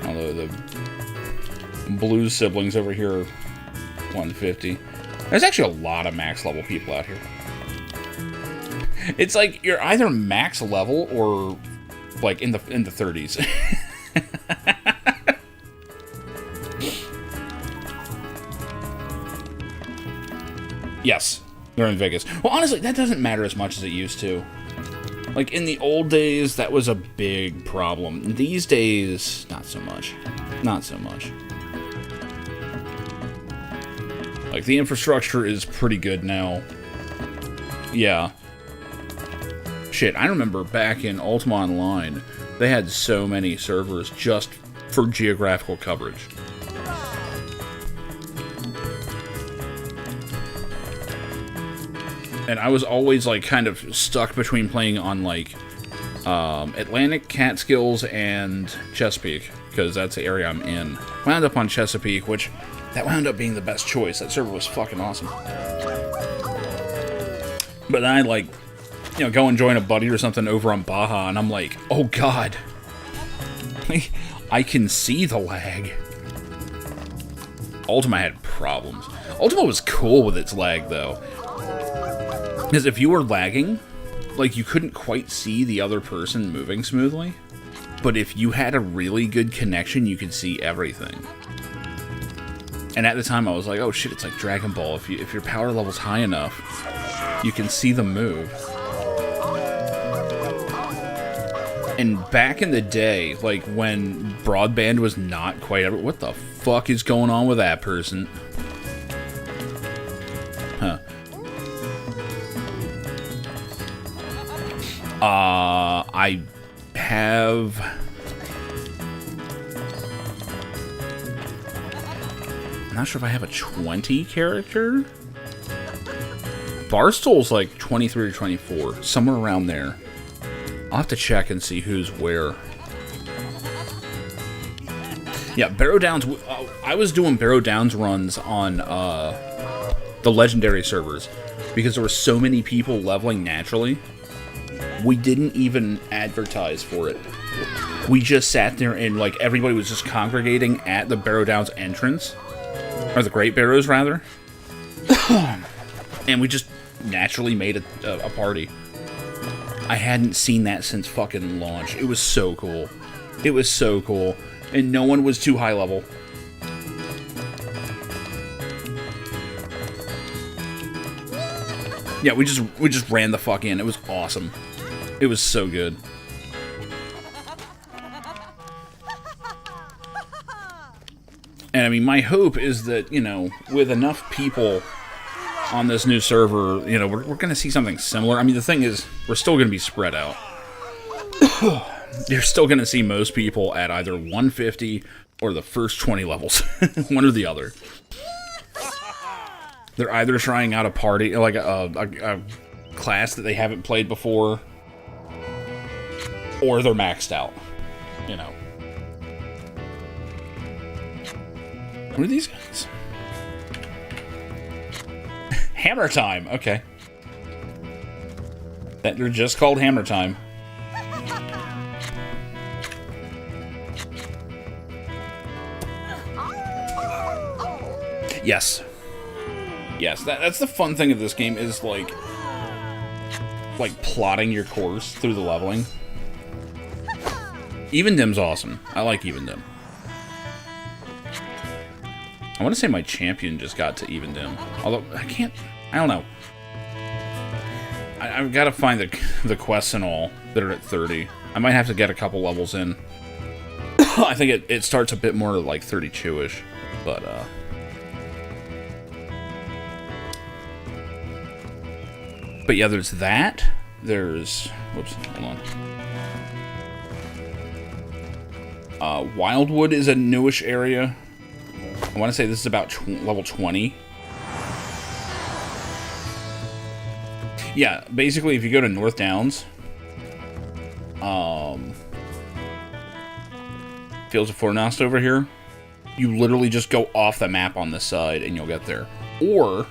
Although the blue siblings over here are 150. There's actually a lot of max level people out here. It's like you're either max level or like in the 30s. Yes, they're in Vegas. Well, honestly, that doesn't matter as much as it used to. Like, in the old days, that was a big problem. These days, not so much. Not so much. Like, the infrastructure is pretty good now. Yeah. Shit, I remember back in Ultima Online, they had so many servers just for geographical coverage. And I was always, like, kind of stuck between playing on, like, Atlantic, Catskills, and Chesapeake, because that's the area I'm in. Wound up on Chesapeake, which, that wound up being the best choice. That server was fucking awesome. But then I, like, you know, go and join a buddy or something over on Baja, and I'm like, oh god. I can see the lag. Ultima had problems. Ultima was cool with its lag, though. Because if you were lagging, like, you couldn't quite see the other person moving smoothly. But if you had a really good connection, you could see everything. And at the time, I was like, oh shit, it's like Dragon Ball. If your power level's high enough, you can see them move. And back in the day, like, when broadband was not quite ever... What the fuck is going on with that person? Huh. I have... I'm not sure if I have a 20 character. Barstool's like 23 or 24, somewhere around there. I'll have to check and see who's where. Yeah, Barrow Downs... I was doing Barrow Downs runs on the legendary servers because there were so many people leveling naturally. We didn't even advertise for it. We just sat there and, like, everybody was just congregating at the Barrow Downs entrance. Or the Great Barrows, rather. And we just naturally made a party. I hadn't seen that since fucking launch. It was so cool. It was so cool. And no one was too high level. Yeah, we just ran the fuck in. It was awesome. It was so good. And I mean, my hope is that, you know, with enough people on this new server, you know, we're going to see something similar. I mean, the thing is, we're still going to be spread out. You're still going to see most people at either 150 or the first 20 levels. One or the other. They're either trying out a party, like a class that they haven't played before, or they're maxed out, you know. What are these guys? Hammer Time, okay. They're just called Hammer Time. Yes. Yes, that's the fun thing of this game is, like plotting your course through the leveling. Evendim's awesome. I like Evendim. I want to say my champion just got to Evendim. Although, I don't know. I've got to find the quests and all that are at 30. I might have to get a couple levels in. I think it starts a bit more like 32-ish. But, But yeah, there's that. There's... Whoops, hold on. Wildwood is a newish area. I want to say this is about level 20. Yeah, basically, if you go to North Downs, Fields of Fornost over here, you literally just go off the map on this side and you'll get there. Or...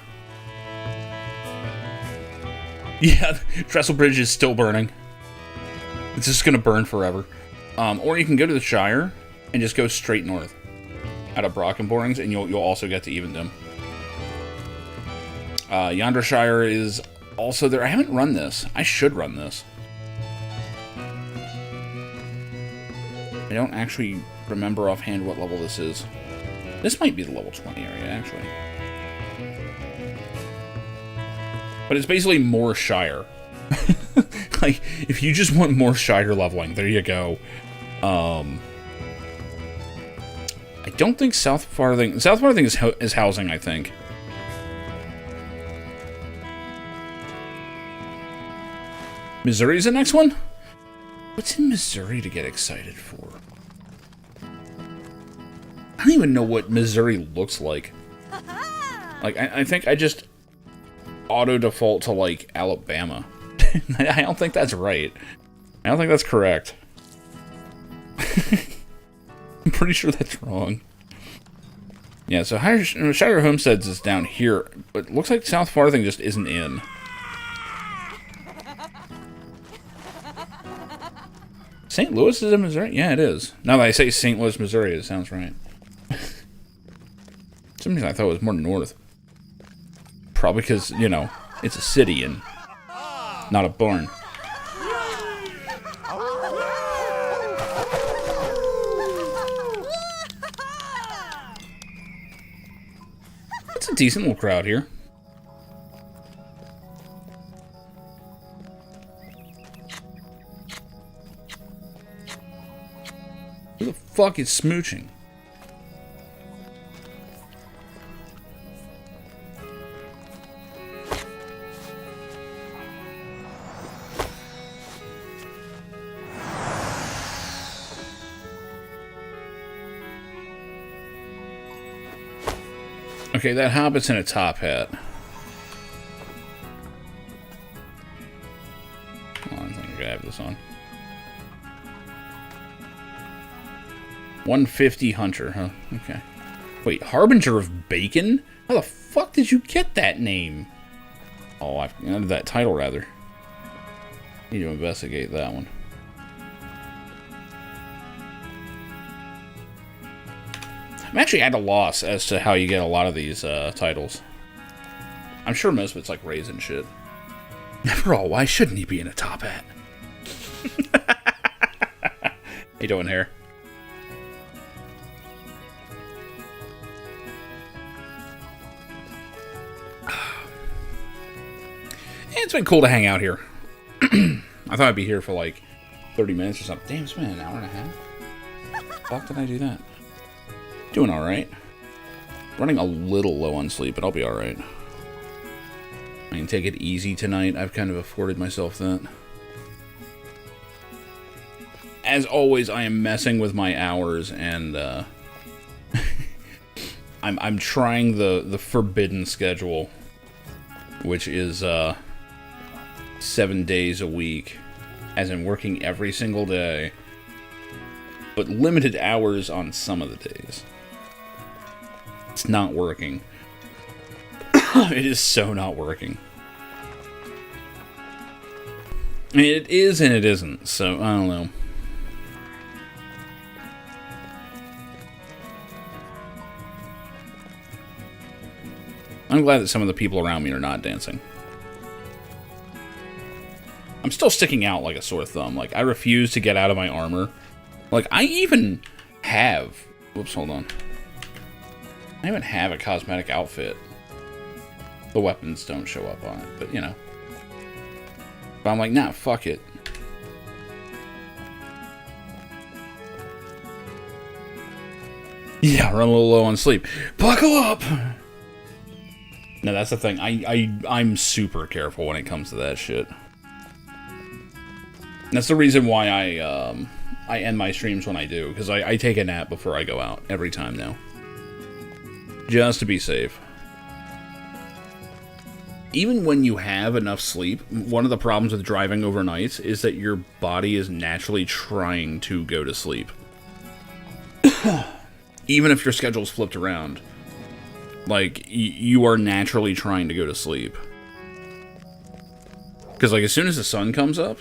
Yeah, Trestle Bridge is still burning. It's just gonna burn forever. Or you can go to the Shire and just go straight north out of Brockenborings, and you'll also get to Evendim. Yonder Shire is Also, I haven't run this. I should run this. I don't actually remember offhand what level this is. This might be the level 20 area, actually. But it's basically more Shire. Like, if you just want more Shire leveling, there you go. I don't think South Farthing is housing, I think. Missouri's the next one? What's in Missouri to get excited for? I don't even know what Missouri looks like. Like, I think I just auto-default to, like, Alabama. I don't think that's right. I don't think that's correct. I'm pretty sure that's wrong. Yeah, so Shire Homesteads is down here, but it looks like South Farthing just isn't in. St. Louis is in Missouri? Yeah, it is. Now that I say St. Louis, Missouri, it sounds right. For some reason I thought it was more north. Probably because, you know, it's a city and not a barn. It's a decent little crowd here. Who the fuck is smooching? Okay, that hobbit's in a top hat. Hold on, I think I gotta have this on. 150 Hunter, huh? Okay. Wait, Harbinger of Bacon? How the fuck did you get that name? Oh, that title, rather. Need to investigate that one. I'm actually at a loss as to how you get a lot of these titles. I'm sure most of it's like raisin shit. After all, why shouldn't he be in a top hat? How you doing here? It's been cool to hang out here. I thought I'd be here for like 30 minutes or something. Damn, it's been an hour and a half. Fuck did I do that? Doing alright. Running a little low on sleep, but I'll be alright. I can take it easy tonight. I've kind of afforded myself that. As always, I am messing with my hours, and I'm trying the forbidden schedule, which is 7 days a week, as in working every single day, but limited hours on some of the days. It's not working. It is so not working. I mean, it is and it isn't, so I don't know. I'm glad that some of the people around me are not dancing. I'm still sticking out like a sore thumb. Like, I refuse to get out of my armor. Like, I even have... Whoops, hold on. I even have a cosmetic outfit. The weapons don't show up on it, but, you know. But I'm like, nah, fuck it. Yeah, run a little low on sleep. Buckle up! No, that's the thing. I'm super careful when it comes to that shit. That's the reason why I end my streams when I do, because I take a nap before I go out every time now. Just to be safe. Even when you have enough sleep, one of the problems with driving overnight is that your body is naturally trying to go to sleep. Even if your schedule's flipped around. Like, you are naturally trying to go to sleep. Because, like, as soon as the sun comes up,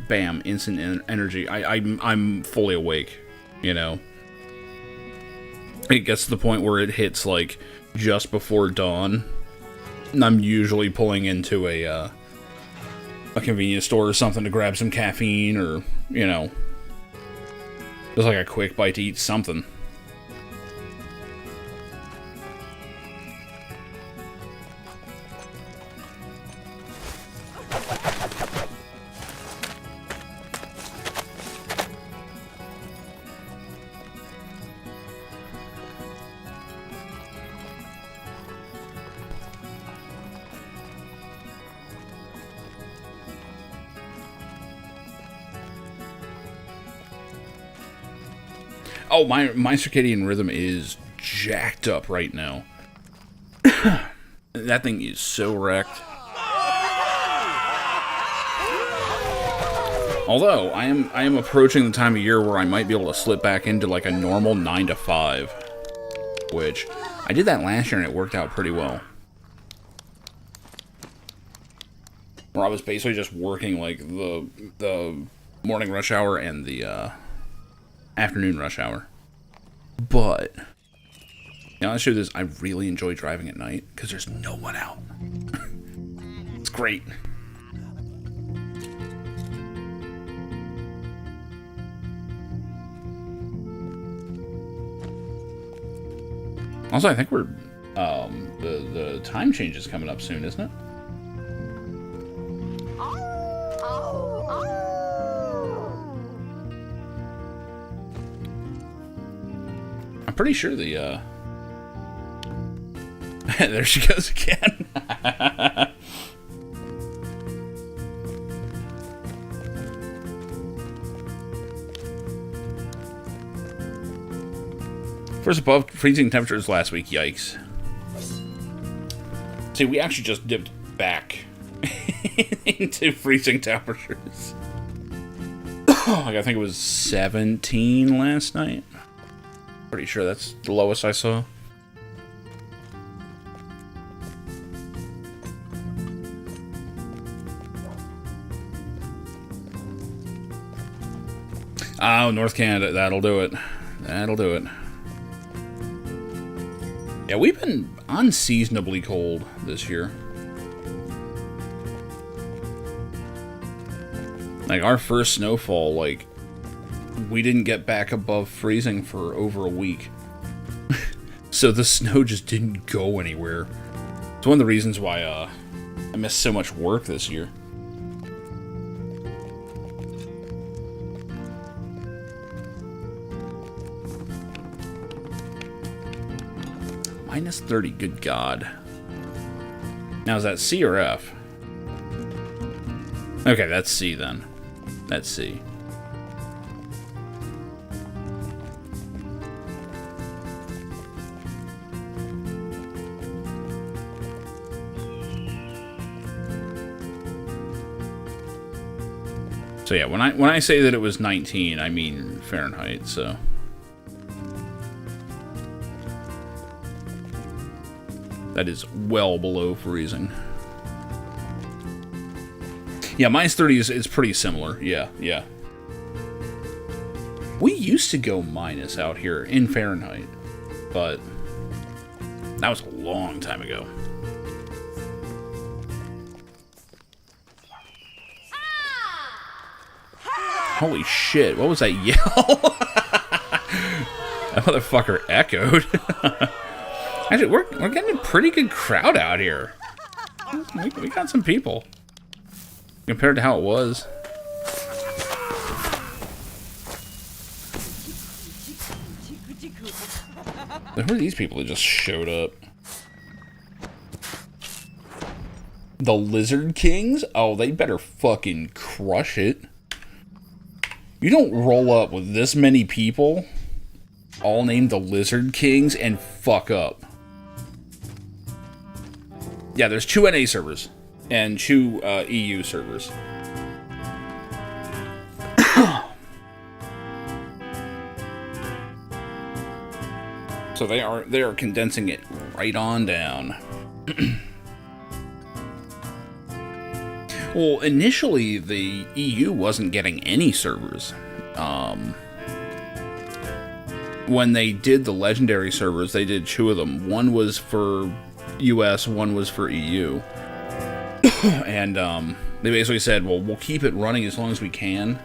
bam, instant energy. I'm fully awake, you know? It gets to the point where it hits, like, just before dawn. And I'm usually pulling into a a convenience store or something to grab some caffeine or, you know, just like a quick bite to eat something. Oh, my circadian rhythm is jacked up right now. That thing is so wrecked. Although, I am approaching the time of year where I might be able to slip back into like a normal 9 to 5. Which, I did that last year and it worked out pretty well. Where I was basically just working like the morning rush hour and the afternoon rush hour. But, you know, I'll show you this. I really enjoy driving at night because there's no one out. It's great. Also, I think we're the time change is coming up soon, isn't it? I'm pretty sure the there she goes again. First above freezing temperatures last week, yikes. See, we actually just dipped back into freezing temperatures. Like, I think it was 17 last night. Pretty sure that's the lowest I saw. Oh, North Canada, that'll do it. That'll do it. Yeah, we've been unseasonably cold this year. Like, our first snowfall, like, we didn't get back above freezing for over a week. So the snow just didn't go anywhere. It's one of the reasons why I missed so much work this year. Minus 30, good God. Now, is that C or F? Okay, that's C then. That's C. So yeah, when I say that it was 19, I mean Fahrenheit, so. That is well below freezing. Yeah, minus 30 is pretty similar. Yeah, yeah. We used to go minus out here in Fahrenheit, but that was a long time ago. Holy shit, what was that yell? That motherfucker echoed. Actually, we're getting a pretty good crowd out here. We got some people. Compared to how it was. Who are these people that just showed up? The Lizard Kings? Oh, they better fucking crush it. You don't roll up with this many people, all named the Lizard Kings, and fuck up. Yeah, there's 2 NA servers and 2 EU servers. So they are condensing it right on down. Well, initially the EU wasn't getting any servers. When they did the legendary servers, they did 2 of them. One was for US, one was for EU. And They basically said, well, we'll keep it running as long as we can.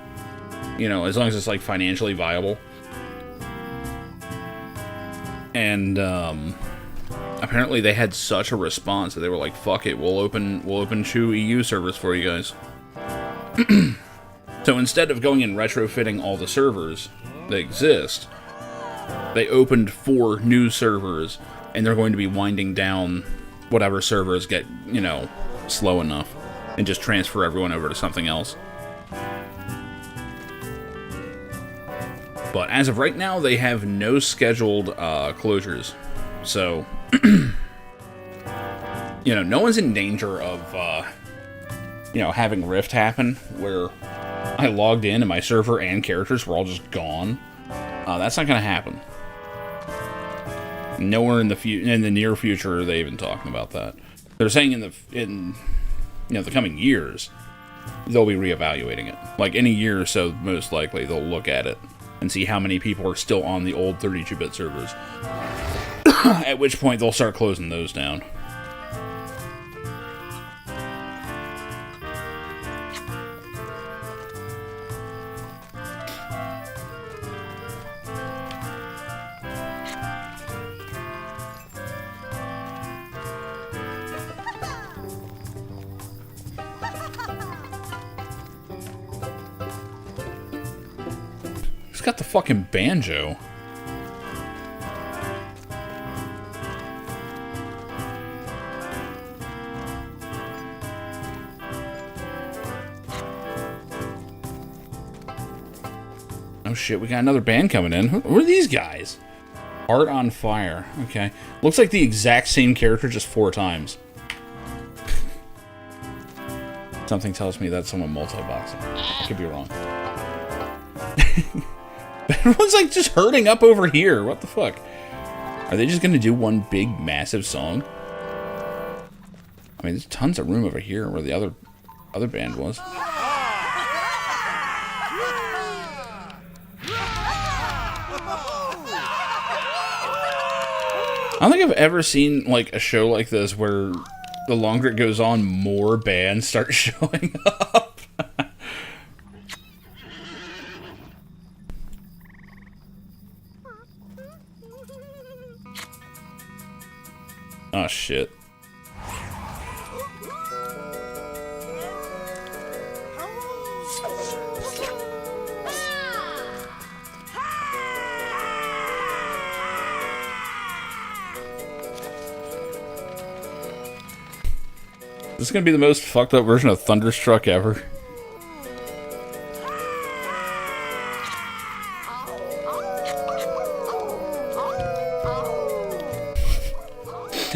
You know, as long as it's, like, financially viable. And, apparently they had such a response that they were like, fuck it, we'll open 2 EU servers for you guys. So instead of going and retrofitting all the servers that exist, they opened 4 new servers, and they're going to be winding down whatever servers get, you know, slow enough, and just transfer everyone over to something else. But as of right now, they have no scheduled closures. So, you know, no one's in danger of, you know, having Rift happen, where I logged in and my server and characters were all just gone. That's not going to happen. Nowhere in the near future are they even talking about that. They're saying in you know, the coming years, they'll be reevaluating it. Like, in a year or so, most likely, they'll look at it and see how many people are still on the old 32-bit servers. At which point, they'll start closing those down. He's got the fucking banjo. Oh shit, we got another band coming in. Who are these guys? Art on Fire. Okay. Looks like the exact same character, just 4 times. Something tells me that's someone multi-boxing. Could be wrong. Everyone's like just herding up over here. What the fuck? Are they just gonna do one big massive song? I mean, there's tons of room over here where the other band was. I don't think I've ever seen like a show like this where the longer it goes on, more bands start showing up. Oh shit. This is gonna be the most fucked up version of Thunderstruck ever.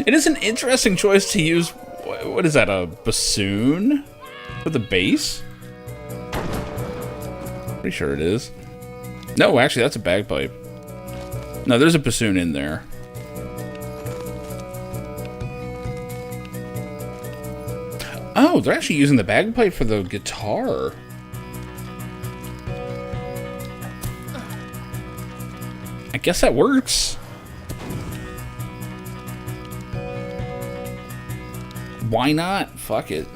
It is an interesting choice to use. What is that, a bassoon with a bass? Pretty sure it is. No, actually, that's a bagpipe. No, there's a bassoon in there. Oh, they're actually using the bagpipe for the guitar. I guess that works. Why not? Fuck it.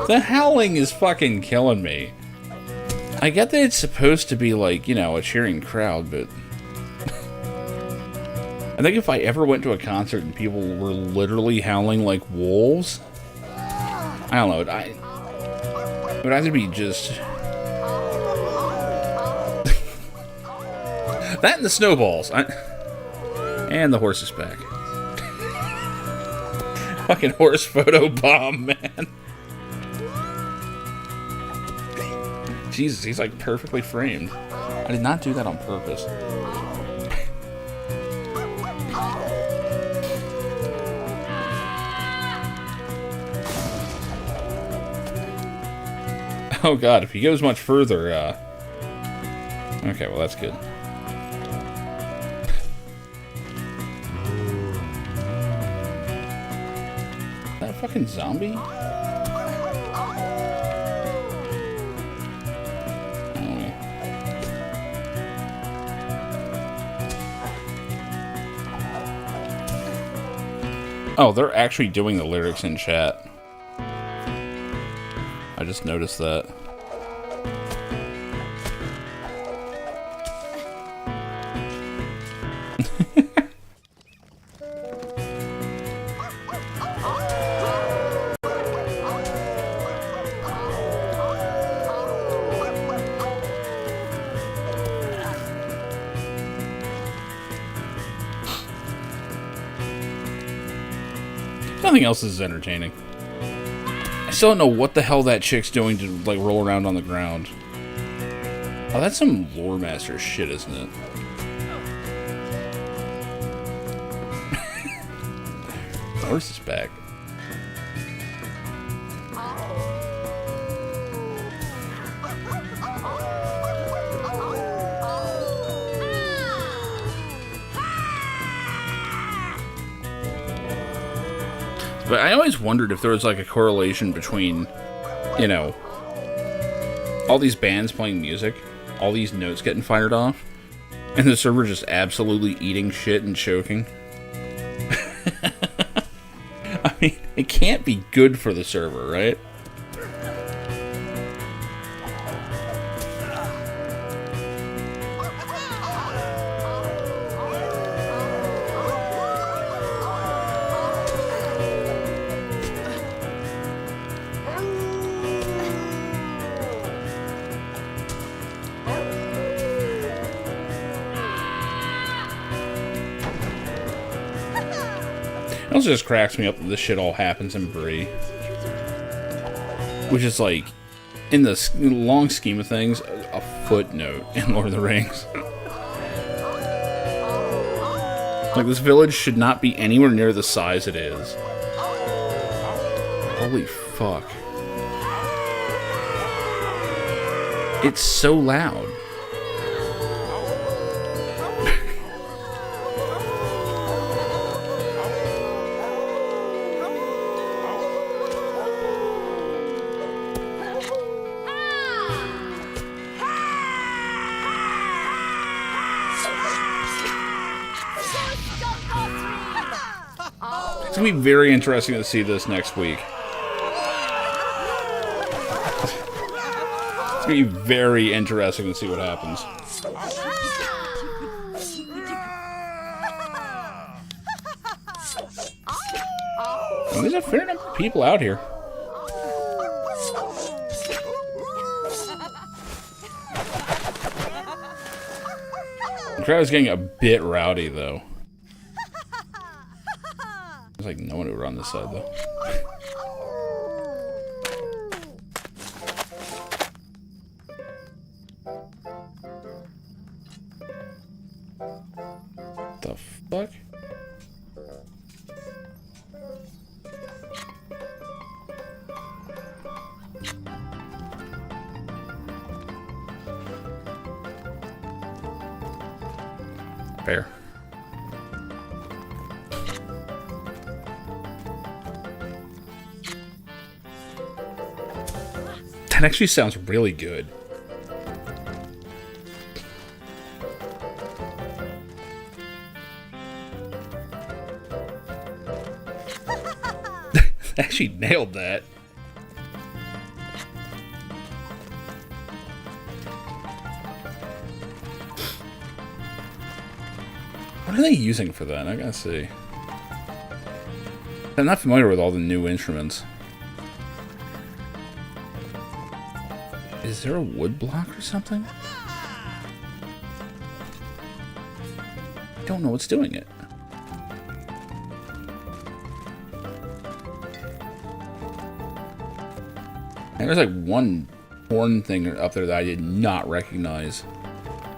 The howling is fucking killing me. I get that it's supposed to be like, you know, a cheering crowd, but I think if I ever went to a concert and people were literally howling like wolves, I don't know, it would either be just that and the snowballs, and the horse is back. Fucking horse photo bomb, man. Jesus, he's like perfectly framed. I did not do that on purpose. Oh god, if he goes much further, okay, well that's good. Is that a fucking zombie? Oh, they're actually doing the lyrics in chat. I just noticed that. Nothing else is entertaining. I still don't know what the hell that chick's doing to, like, roll around on the ground. Oh, that's some lore master shit, isn't it? The horse is back. But I always wondered if there was, like, a correlation between, you know, all these bands playing music, all these notes getting fired off, and the server just absolutely eating shit and choking. I mean, it can't be good for the server, right? It also just cracks me up that this shit all happens in Bree. Which is like, in the long scheme of things, a footnote in Lord of the Rings. Like, this village should not be anywhere near the size it is. Holy fuck. It's so loud. It's going to be very interesting to see this next week. It's going to be very interesting to see what happens. And there's a fair number of people out here. The crowd is getting a bit rowdy, though. There's like no one over on this side, though. The fuck? Fair. That actually sounds really good. Actually nailed that. What are they using for that? I gotta see. I'm not familiar with all the new instruments. Is there a wood block or something? I don't know what's doing it. And there's like one horn thing up there that I did not recognize.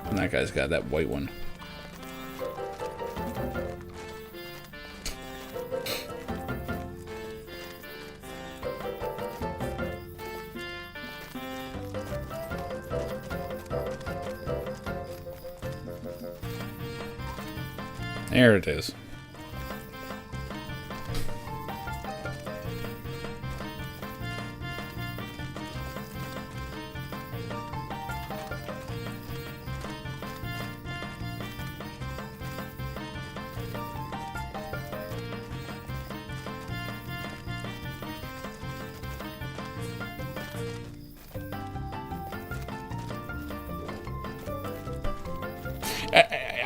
And that guy's got that white one. There it is.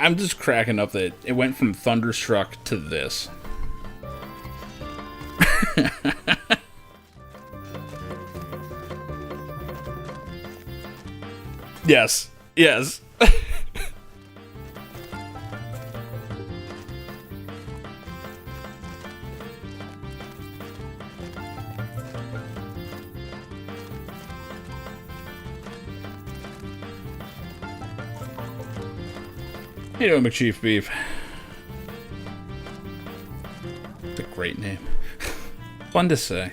I'm just cracking up that it went from Thunderstruck to this. Yes. Yes. How you doing, McChief Beef? It's a great name. Fun to say.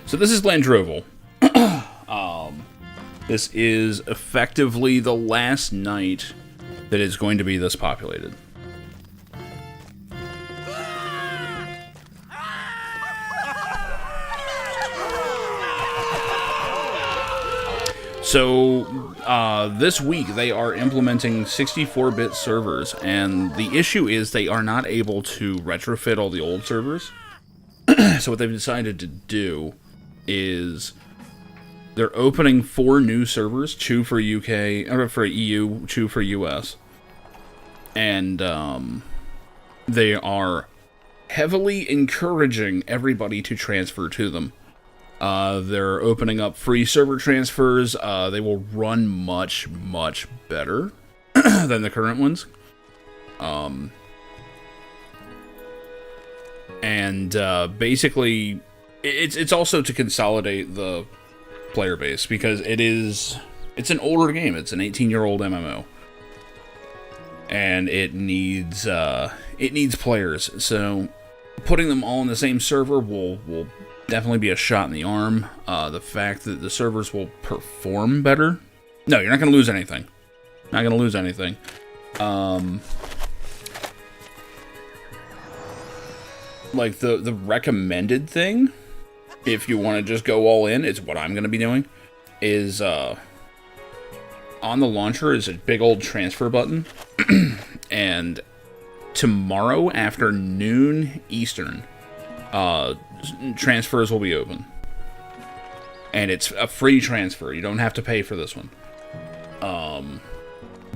So this is Landroval. This is effectively the last night that it's going to be this populated. So, this week they are implementing 64-bit servers, and the issue is they are not able to retrofit all the old servers. So what they've decided to do is they're opening 4 new servers, 2 for UK, or for EU, 2 for US. And, they are heavily encouraging everybody to transfer to them. They're opening up free server transfers. They will run much, much better than the current ones. Basically, it's also to consolidate the player base, because it's an older game. It's an 18-year-old MMO. And it needs players. So putting them all in the same server will definitely be a shot in the arm. The fact that the servers will perform better. No, you're not going to lose anything. Not going to lose anything. Like the recommended thing, if you want to just go all in, it's what I'm going to be doing, is on the launcher is a big old transfer button. And tomorrow afternoon Eastern, transfers will be open. And it's a free transfer. You don't have to pay for this one.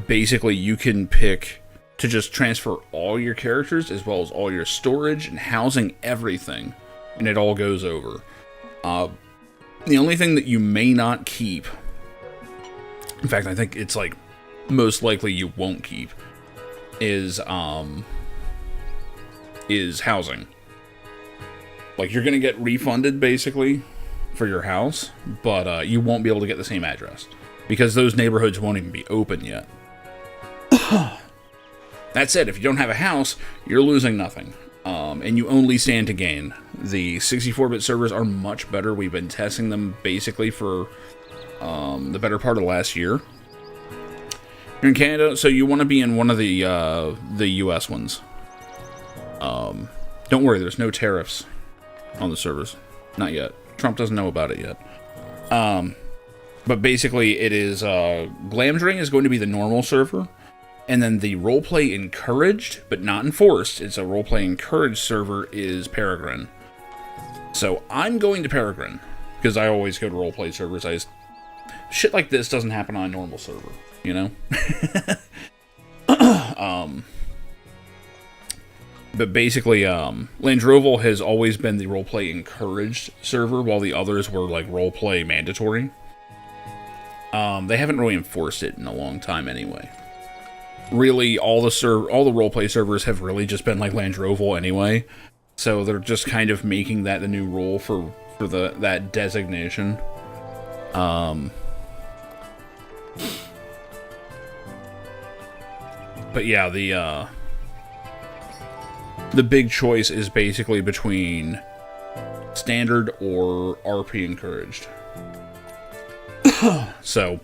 Basically, you can pick to just transfer all your characters, as well as all your storage and housing, everything. And it all goes over. The only thing that you may not keep, in fact, I think it's like most likely you won't keep, is housing. Like, you're gonna get refunded basically for your house, but you won't be able to get the same address because those neighborhoods won't even be open yet. That said, if you don't have a house, you're losing nothing. And you only stand to gain. The 64-bit servers are much better. We've been testing them basically for the better part of last year. You're in Canada, so you want to be in one of the US ones. Don't worry, there's no tariffs on the servers. Not yet. Trump doesn't know about it yet. But basically, it is Glamdring is going to be the normal server. And then the roleplay encouraged, but not enforced, it's a roleplay encouraged server, is Peregrine. So I'm going to Peregrine, because I always go to roleplay servers. Shit like this doesn't happen on a normal server, you know? But basically, Landroval has always been the roleplay encouraged server, while the others were like roleplay mandatory. They haven't really enforced it in a long time anyway. Really, all the roleplay servers have really just been like Landroval anyway, so they're just kind of making that the new rule for that designation. But yeah, the big choice is basically between standard or RP encouraged. So,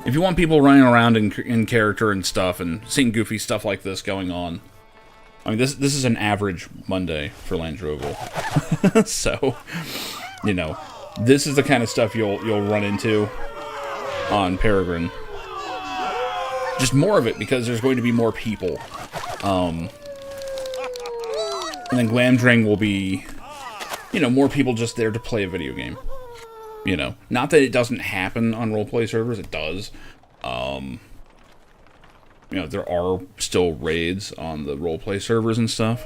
if you want people running around in character and stuff and seeing goofy stuff like this going on, I mean, this is an average Monday for Landroval. So, you know, this is the kind of stuff you'll run into on Peregrine. Just more of it, because there's going to be more people. And then Glamdring will be, you know, more people just there to play a video game. You know, not that it doesn't happen on roleplay servers, it does. You know, there are still raids on the roleplay servers and stuff.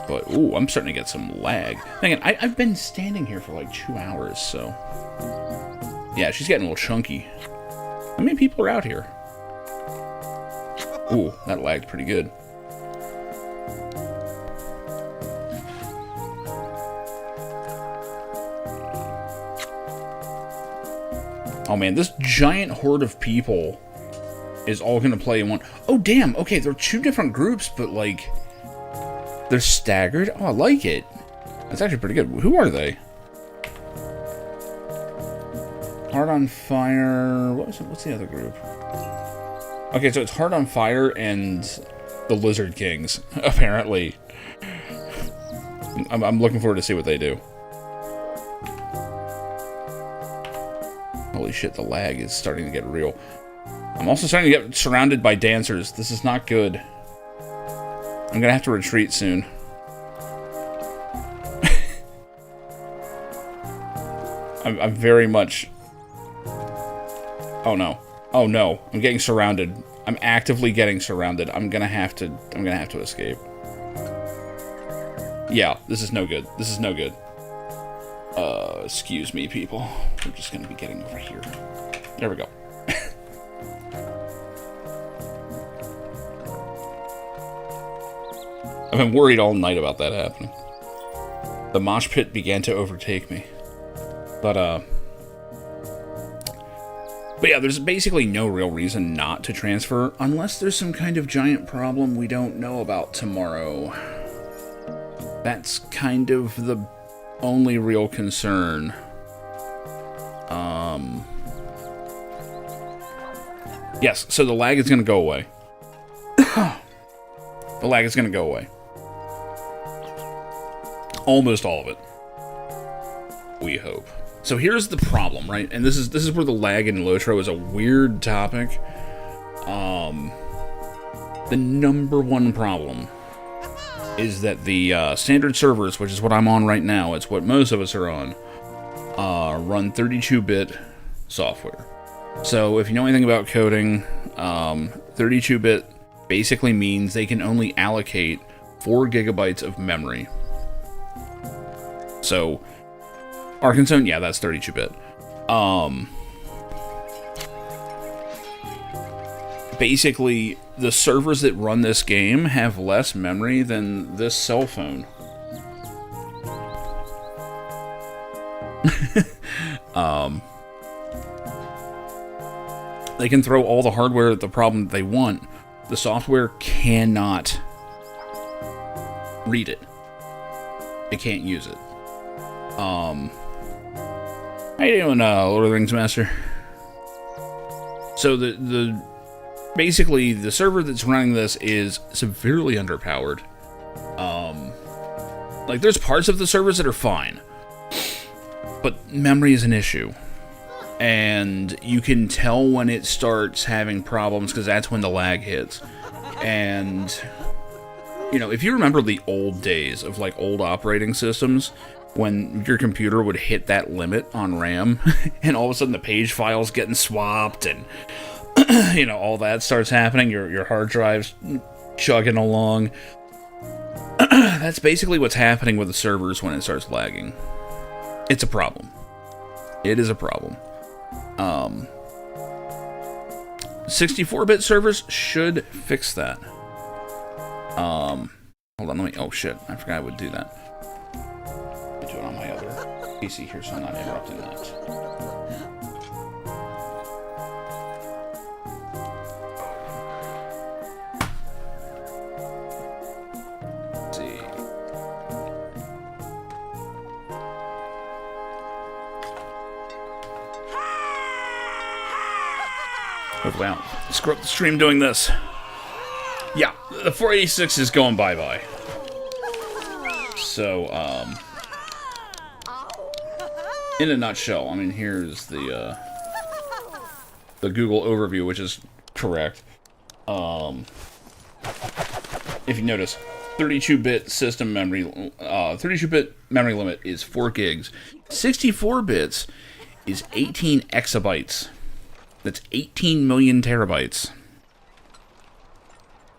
But, ooh, I'm starting to get some lag. Again, I've been standing here for like 2 hours, so... Yeah, she's getting a little chunky. How many people are out here? Ooh, that lagged pretty good. Oh man, this giant horde of people is all gonna play in one. Oh damn, okay, they're 2 different groups, but like... They're staggered? Oh, I like it. That's actually pretty good. Who are they? Heart on Fire... What's the other group? Okay, so it's Heart on Fire and the Lizard Kings, apparently. I'm looking forward to see what they do. Holy shit, the lag is starting to get real. I'm also starting to get surrounded by dancers. This is not good. I'm gonna have to retreat soon. I'm very much... Oh no. Oh no. I'm getting surrounded. I'm actively getting surrounded. I'm gonna have to escape. Yeah, this is no good. This is no good. Excuse me, people. We're just gonna be getting over here. There we go. I've been worried all night about that happening. The mosh pit began to overtake me. But yeah, there's basically no real reason not to transfer unless there's some kind of giant problem we don't know about tomorrow. That's kind of the only real concern. Yes, so the lag is going to go away. The lag is going to go away. Almost all of it. We hope. So here's the problem, right? And this is where the lag in LotRO is a weird topic. The number one problem is that the standard servers, which is what I'm on right now, it's what most of us are on, run 32-bit software. So if you know anything about coding, 32-bit basically means they can only allocate 4 gigabytes of memory. So, Arkansas, yeah, that's 32-bit. Basically, the servers that run this game have less memory than this cell phone. They can throw all the hardware at the problem that they want. The software cannot read it. It can't use it. How you doing, Lord of the Rings Master? So basically the server that's running this is severely underpowered. Like there's parts of the servers that are fine, but memory is an issue. And you can tell when it starts having problems because that's when the lag hits. And you know, if you remember the old days of like old operating systems, when your computer would hit that limit on RAM, and all of a sudden the page file's getting swapped, and you know, all that starts happening, your hard drive's chugging along. That's basically what's happening with the servers when it starts lagging. It's a problem. It is a problem. 64-bit servers should fix that. Hold on, let me... Oh, shit. I forgot I would do that. I'll do it on my other PC here, so I'm not interrupting that. Let's see. Hopefully I don't screw up the stream doing this. Yeah, the 486 is going bye-bye. So, in a nutshell, I mean, here's the Google overview, which is correct. If you notice, 32-bit system memory, 32-bit memory limit is 4 gigs. 64 bits is 18 exabytes. That's 18 million terabytes.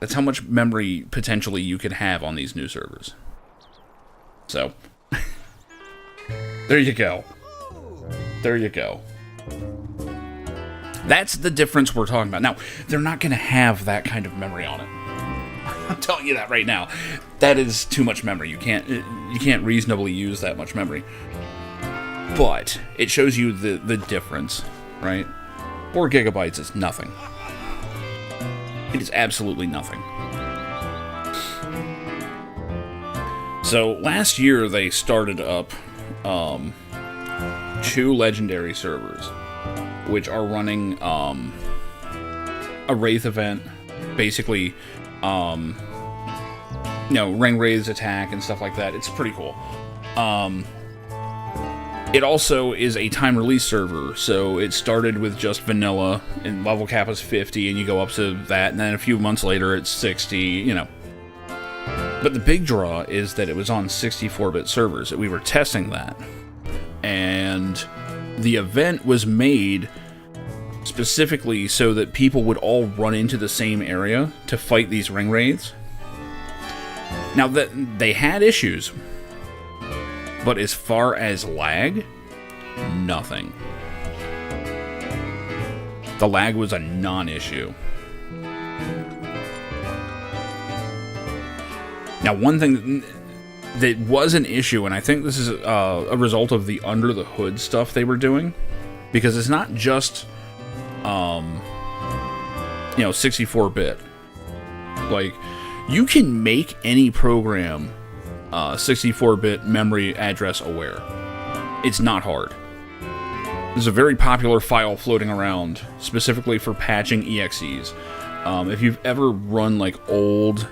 That's how much memory potentially you could have on these new servers. So, there you go. There you go. That's the difference we're talking about. Now, they're not going to have that kind of memory on it. I'm telling you that right now. That is too much memory. You can't reasonably use that much memory. But it shows you the difference, right? 4 gigabytes is nothing. It is absolutely nothing. So last year they started up 2 legendary servers, which are running a Wraith event, basically, ring Wraith's attack and stuff like that. It's pretty cool. It also is a time release server, so it started with just vanilla, and level cap is 50, and you go up to that, and then a few months later it's 60, But the big draw is that it was on 64-bit servers. We were testing that, and the event was made specifically so that people would all run into the same area to fight these ring wraiths. Now, that they had issues, but as far as lag, nothing. The lag was a non-issue. Now, one thing that was an issue, and I think this is a result of the under-the-hood stuff they were doing, because it's not just, 64-bit. Like, you can make any program 64-bit memory address aware. It's not hard. There's a very popular file floating around, specifically for patching EXEs. If you've ever run, old,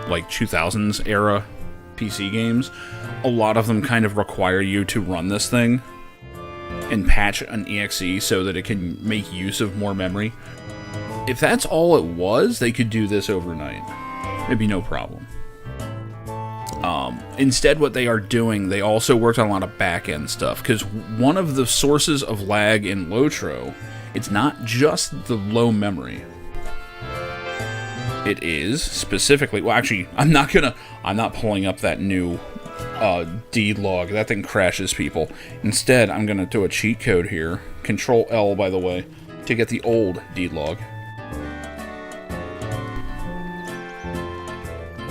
2000s era PC games, a lot of them kind of require you to run this thing and patch an EXE so that it can make use of more memory. If that's all it was, they could do this overnight. It'd be no problem. Instead, what they are doing, they also worked on a lot of back-end stuff, because one of the sources of lag in LotRO, it's not just the low memory. It is specifically, well, actually, I'm not pulling up that new D log. That thing crashes people. Instead, I'm gonna do a cheat code here. Control L, by the way, to get the old D log.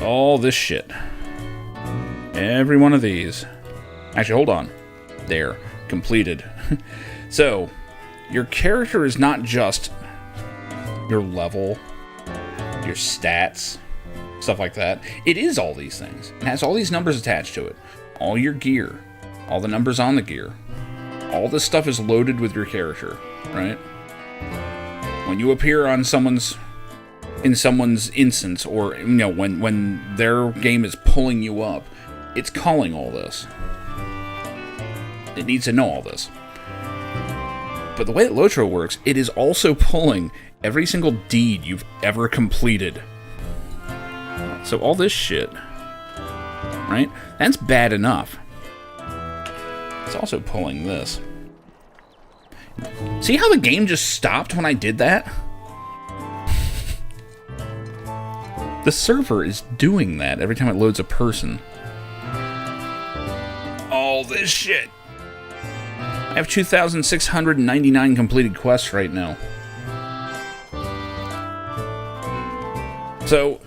All this shit. Every one of these. Actually, hold on. There. Completed. So, your character is not just your level, your stats, stuff like that. It is all these things. It has all these numbers attached to it. All your gear. All the numbers on the gear. All this stuff is loaded with your character, right? When you appear on someone's instance, or when their game is pulling you up, it's calling all this. It needs to know all this. But the way that LotRO works, it is also pulling every single deed you've ever completed. So all this shit, right? That's bad enough. It's also pulling this. See how the game just stopped when I did that? The server is doing that every time it loads a person. All this shit. I have 2,699 completed quests right now. So,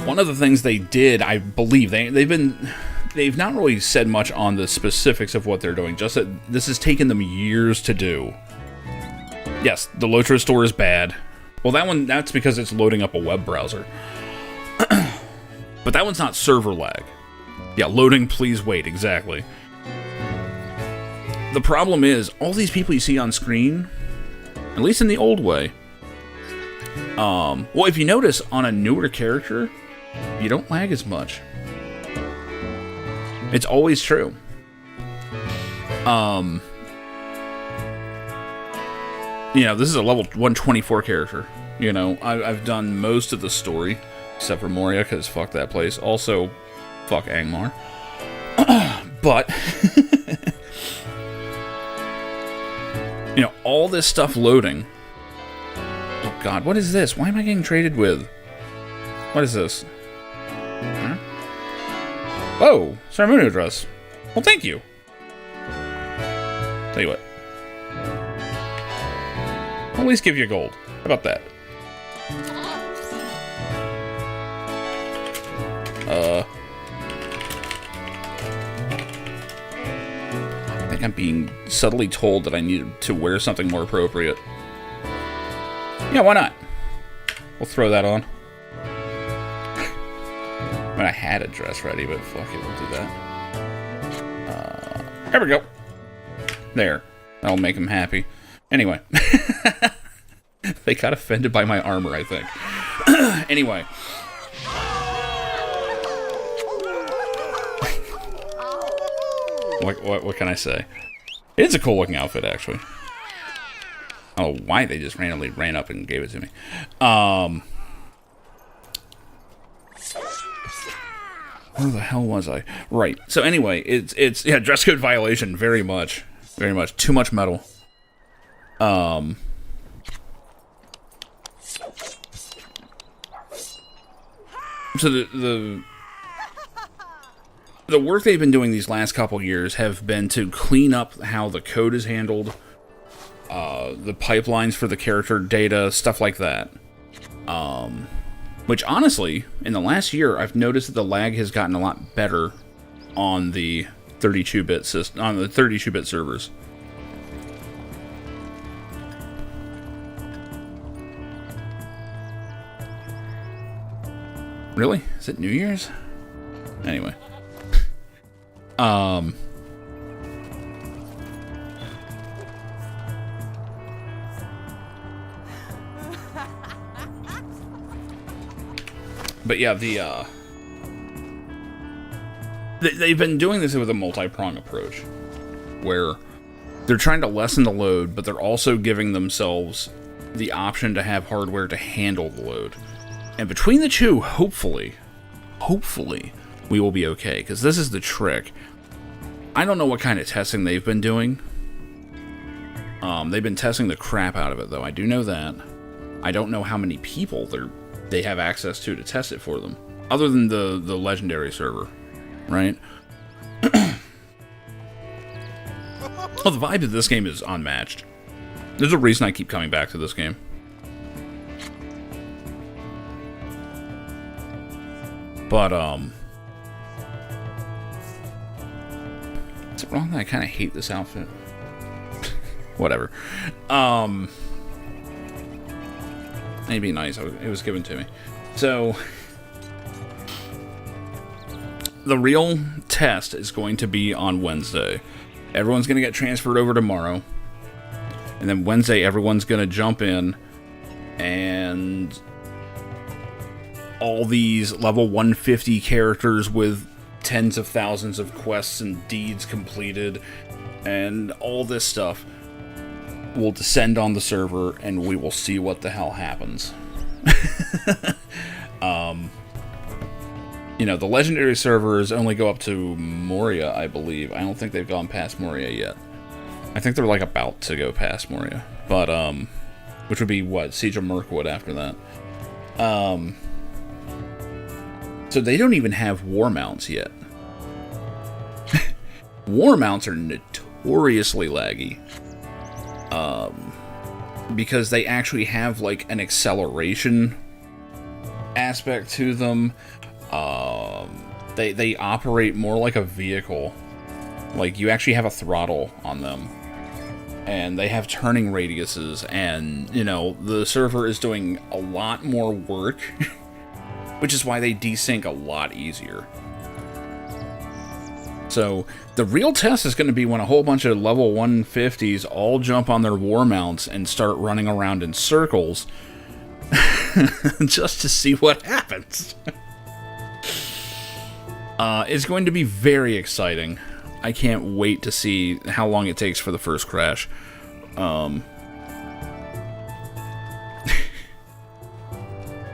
one of the things they did, I believe, they've not really said much on the specifics of what they're doing, just that this has taken them years to do. Yes, the LotRO store is bad. Well, that's because it's loading up a web browser. But that one's not server lag. Yeah, loading, please wait, exactly. The problem is, all these people you see on screen, at least in the old way, well, if you notice, on a newer character, you don't lag as much. It's always true. This is a level 124 character. You know, I've done most of the story, except for Moria, because fuck that place. Also, fuck Angmar. But, you know, all this stuff loading. Oh god, what is this? Why am I getting traded with? What is this? Huh? Oh, ceremonial dress. Well, thank you. Tell you what. I'll at least give you gold. How about that? I think I'm being subtly told that I need to wear something more appropriate. Yeah, why not? We'll throw that on. I mean, I had a dress ready, but fuck it, we'll do that. There we go. There. That'll make him happy. Anyway. They got offended by my armor, I think. Anyway. What can I say? It's a cool looking outfit, actually. I don't know why they just randomly ran up and gave it to me. Who the hell was I? Right. So anyway, it's yeah, dress code violation, very much. Very much. Too much metal. So the work they've been doing these last couple years have been to clean up how the code is handled, the pipelines for the character data, stuff like that. Which honestly, in the last year, I've noticed that the lag has gotten a lot better on the 32-bit system, on the 32-bit servers. Really? Is it New Year's? Anyway. But yeah, they've been doing this with a multi-prong approach, where they're trying to lessen the load, but they're also giving themselves the option to have hardware to handle the load. And between the two, hopefully, we will be okay, because this is the trick. I don't know what kind of testing they've been doing. They've been testing the crap out of it, though. I do know that. I don't know how many people they have access to test it for them, other than the legendary server, right? Well, the vibe of this game is unmatched. There's a reason I keep coming back to this game. But, is it wrong that I kind of hate this outfit? Whatever. It'd be nice. It was given to me. So, the real test is going to be on Wednesday. Everyone's going to get transferred over tomorrow. And then Wednesday, everyone's going to jump in. And all these level 150 characters with tens of thousands of quests and deeds completed and all this stuff will descend on the server, and we will see what the hell happens. You know, the legendary servers only go up to Moria, I believe. I don't think they've gone past Moria yet. I think they're like about to go past Moria, but which would be what, Siege of Mirkwood after that. So they don't even have war mounts yet. War mounts are notoriously laggy. Because they actually have like an acceleration aspect to them. They operate more like a vehicle. Like you actually have a throttle on them. And they have turning radiuses, and you know, the server is doing a lot more work. Which is why they desync a lot easier. So, the real test is going to be when a whole bunch of level 150s all jump on their war mounts and start running around in circles. Just to see what happens. It's going to be very exciting. I can't wait to see how long it takes for the first crash.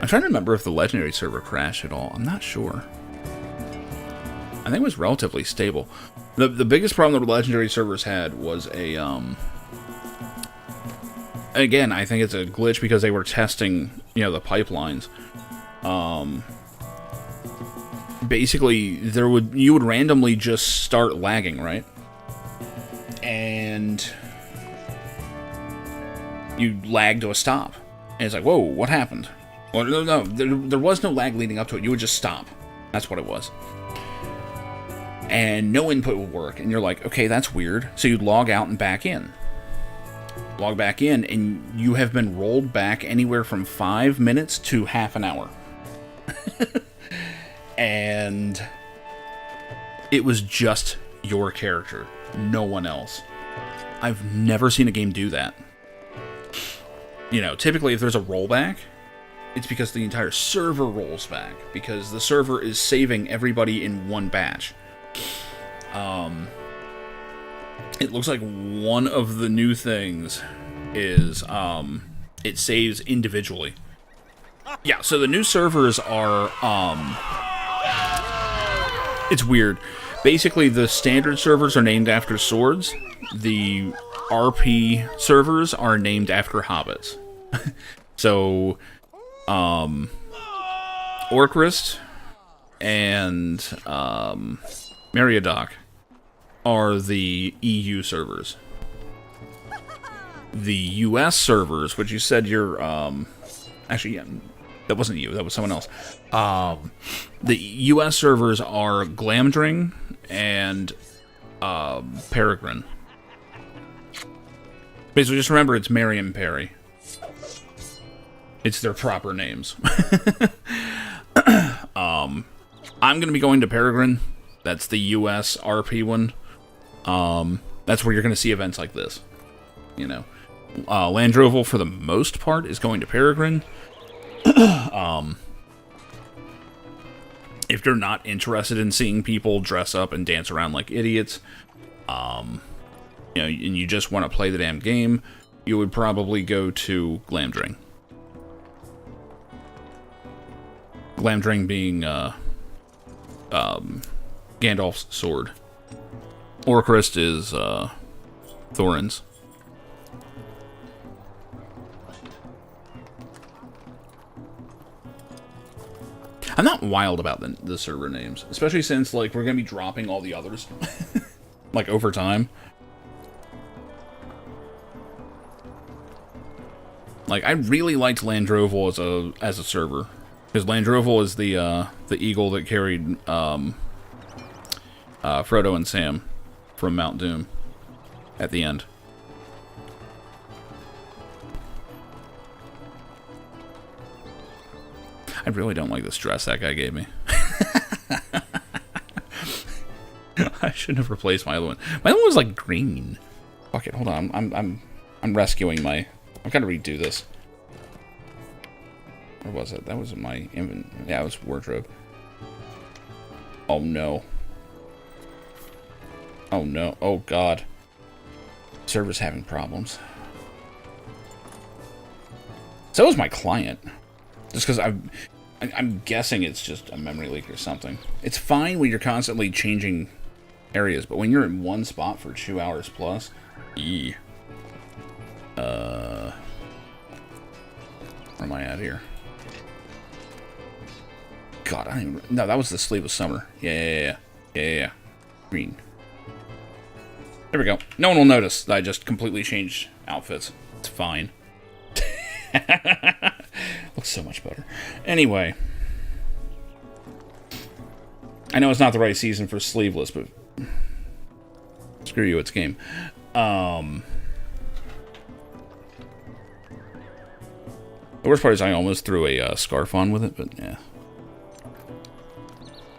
I'm trying to remember if the legendary server crashed at all. I'm not sure. I think it was relatively stable. The biggest problem that the legendary servers had was a again, I think it's a glitch because they were testing, you know, the pipelines. Basically, you would randomly just start lagging, right? And you lag to a stop. And it's like, whoa, what happened? Well, no, there was no lag leading up to it. You would just stop. That's what it was. And no input would work. And you're like, okay, that's weird. So you'd log out and back in. Log back in, and you have been rolled back anywhere from 5 minutes to half an hour. And it was just your character, no one else. I've never seen a game do that. You know, typically if there's a rollback, it's because the entire server rolls back, because the server is saving everybody in one batch. It looks like one of the new things is it saves individually. Yeah, so the new servers are it's weird. Basically, the standard servers are named after swords. The RP servers are named after hobbits. So, Orcrist and Meriadoc are the EU servers. The US servers, which you said you're, actually, yeah, that wasn't you, that was someone else. The US servers are Glamdring and Peregrine. Basically, just remember it's Mary and Perry. It's their proper names. I'm going to be going to Peregrine. That's the US RP one. That's where you're going to see events like this. You know, Landroval, for the most part, is going to Peregrine. If you're not interested in seeing people dress up and dance around like idiots, you know, and you just want to play the damn game, you would probably go to Glamdring. Glamdring being Gandalf's sword. Orcrist is Thorin's. I'm not wild about the server names, especially since, like, we're going to be dropping all the others, like, over time. Like, I really liked Landroval as a server, because Landroval is the eagle that carried Frodo and Sam from Mount Doom at the end. I really don't like this dress that guy gave me. I shouldn't have replaced my other one. My other one was like green. Fuck it, hold on. I'm rescuing my. I've got to redo this. Where was it? That was my yeah, it was wardrobe. Oh no. Oh no. Oh god. Server's having problems. So is my client. Just because I'm guessing it's just a memory leak or something. It's fine when you're constantly changing areas, but when you're in one spot for 2 hours plus, where am I at here? God, I don't even... No, that was the Sleeveless Summer. Yeah. Green. There we go. No one will notice that I just completely changed outfits. It's fine. Looks so much better. Anyway. I know it's not the right season for sleeveless, but... Screw you, it's game. The worst part is I almost threw a scarf on with it, but yeah.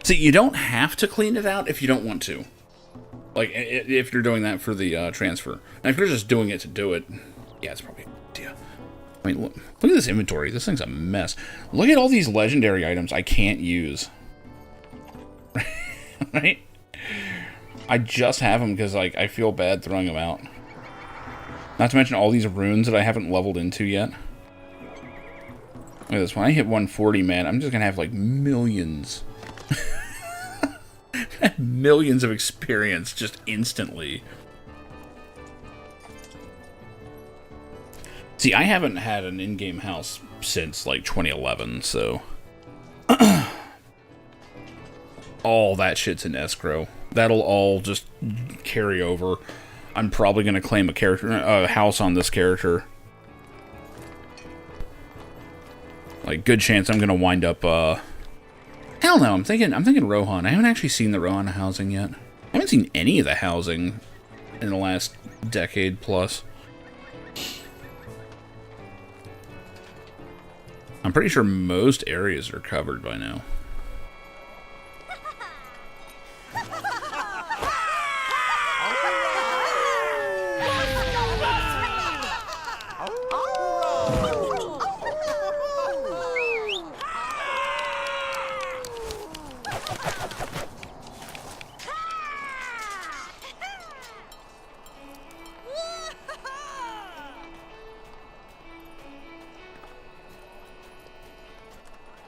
See, you don't have to clean it out if you don't want to. Like, if you're doing that for the transfer. Now, if you're just doing it to do it, yeah, it's probably a good idea. I mean, look at this inventory. This thing's a mess. Look at all these legendary items I can't use. Right? I just have them because, like, I feel bad throwing them out. Not to mention all these runes that I haven't leveled into yet. Look at this. When I hit 140, man, I'm just gonna have like millions. Millions of experience just instantly. See, I haven't had an in-game house since like 2011, so all that shit's in escrow. That'll all just carry over. I'm probably gonna claim a house on this character. Like, good chance I'm gonna wind up. Hell no, I'm thinking Rohan. I haven't actually seen the Rohan housing yet. I haven't seen any of the housing in the last decade plus. I'm pretty sure most areas are covered by now.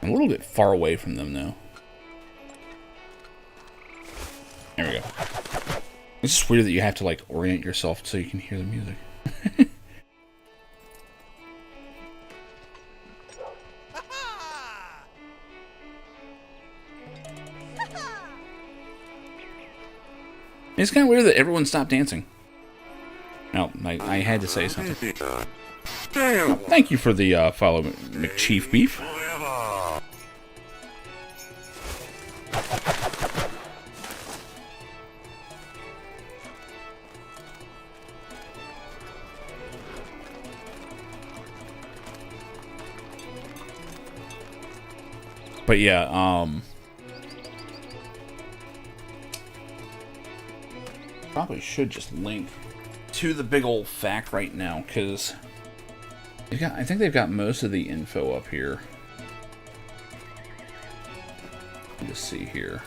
I'm a little bit far away from them, though. There we go. It's just weird that you have to, like, orient yourself so you can hear the music. It's kind of weird that everyone stopped dancing. No, I had to say something. Oh, thank you for the follow, McChief Beef. But yeah, probably should just link to the big old fact right now, because I think they've got most of the info up here. Let's see here.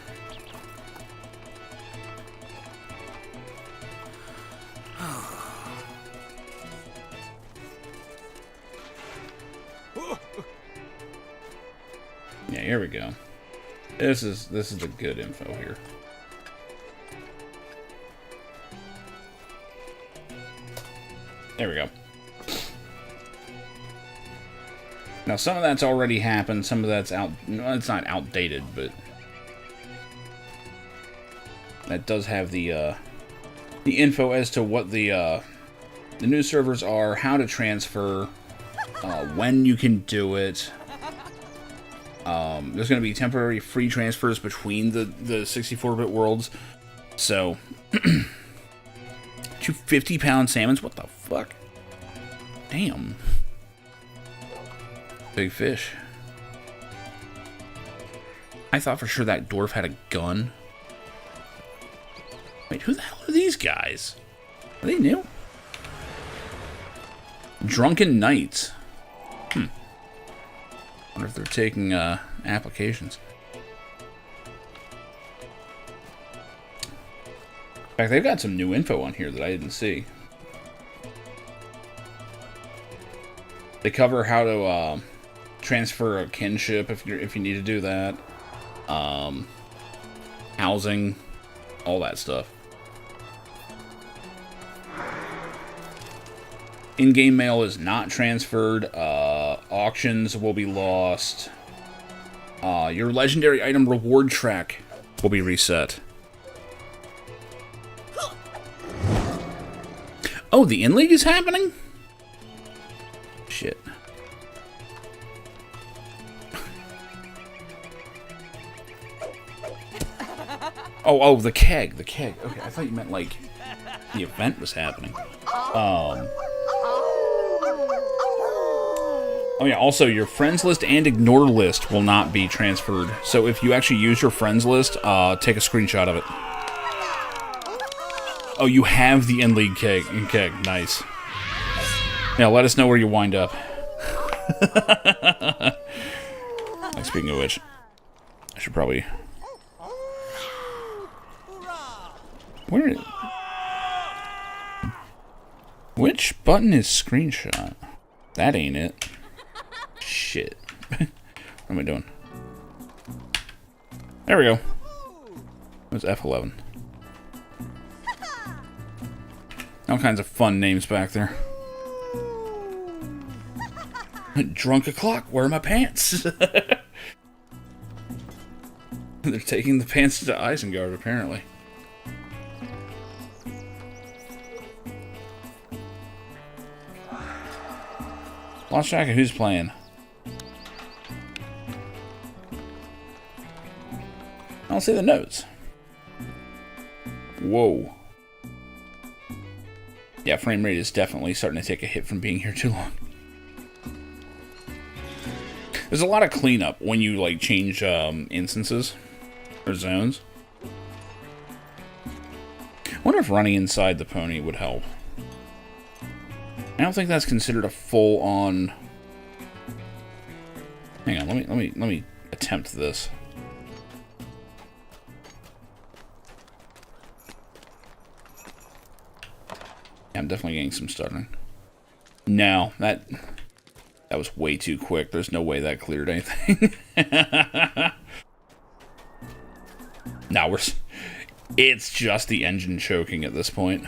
Yeah, here we go. This is the good info here. There we go. Now some of that's already happened, some of that's it's not outdated, but that does have the info as to what the new servers are, how to transfer, when you can do it. There's going to be temporary free transfers between the 64-bit worlds. So, 2 50-pound salmons? What the fuck? Damn. Big fish. I thought for sure that dwarf had a gun. Wait, who the hell are these guys? Are they new? Drunken Knights. Wonder if they're taking applications. In fact, they've got some new info on here that I didn't see. They cover how to transfer a kinship if you need to do that. Housing, all that stuff. In-game mail is not transferred. Auctions will be lost. Your legendary item reward track will be reset. Oh, the in-league is happening? Shit. Oh, the keg. The keg. Okay, I thought you meant, like, the event was happening. Oh yeah, also your friends list and ignore list will not be transferred. So if you actually use your friends list, take a screenshot of it. Oh, you have the in-league keg. Nice. Yeah, let us know where you wind up. Like, speaking of which, I should probably... Which button is screenshot? That ain't it. Shit. What am I doing? There we go. It was F11. All kinds of fun names back there. Drunk o'clock, where are my pants? They're taking the pants to Isengard, apparently. Lost track of who's playing. I don't see the notes. Whoa. Yeah, frame rate is definitely starting to take a hit from being here too long. There's a lot of cleanup when you, like, change instances or zones. I wonder if running inside the pony would help. I don't think that's considered a full-on... Hang on, let me attempt this. Yeah, I'm definitely getting some stuttering. No, that was way too quick. There's no way that cleared anything. No, it's just the engine choking at this point.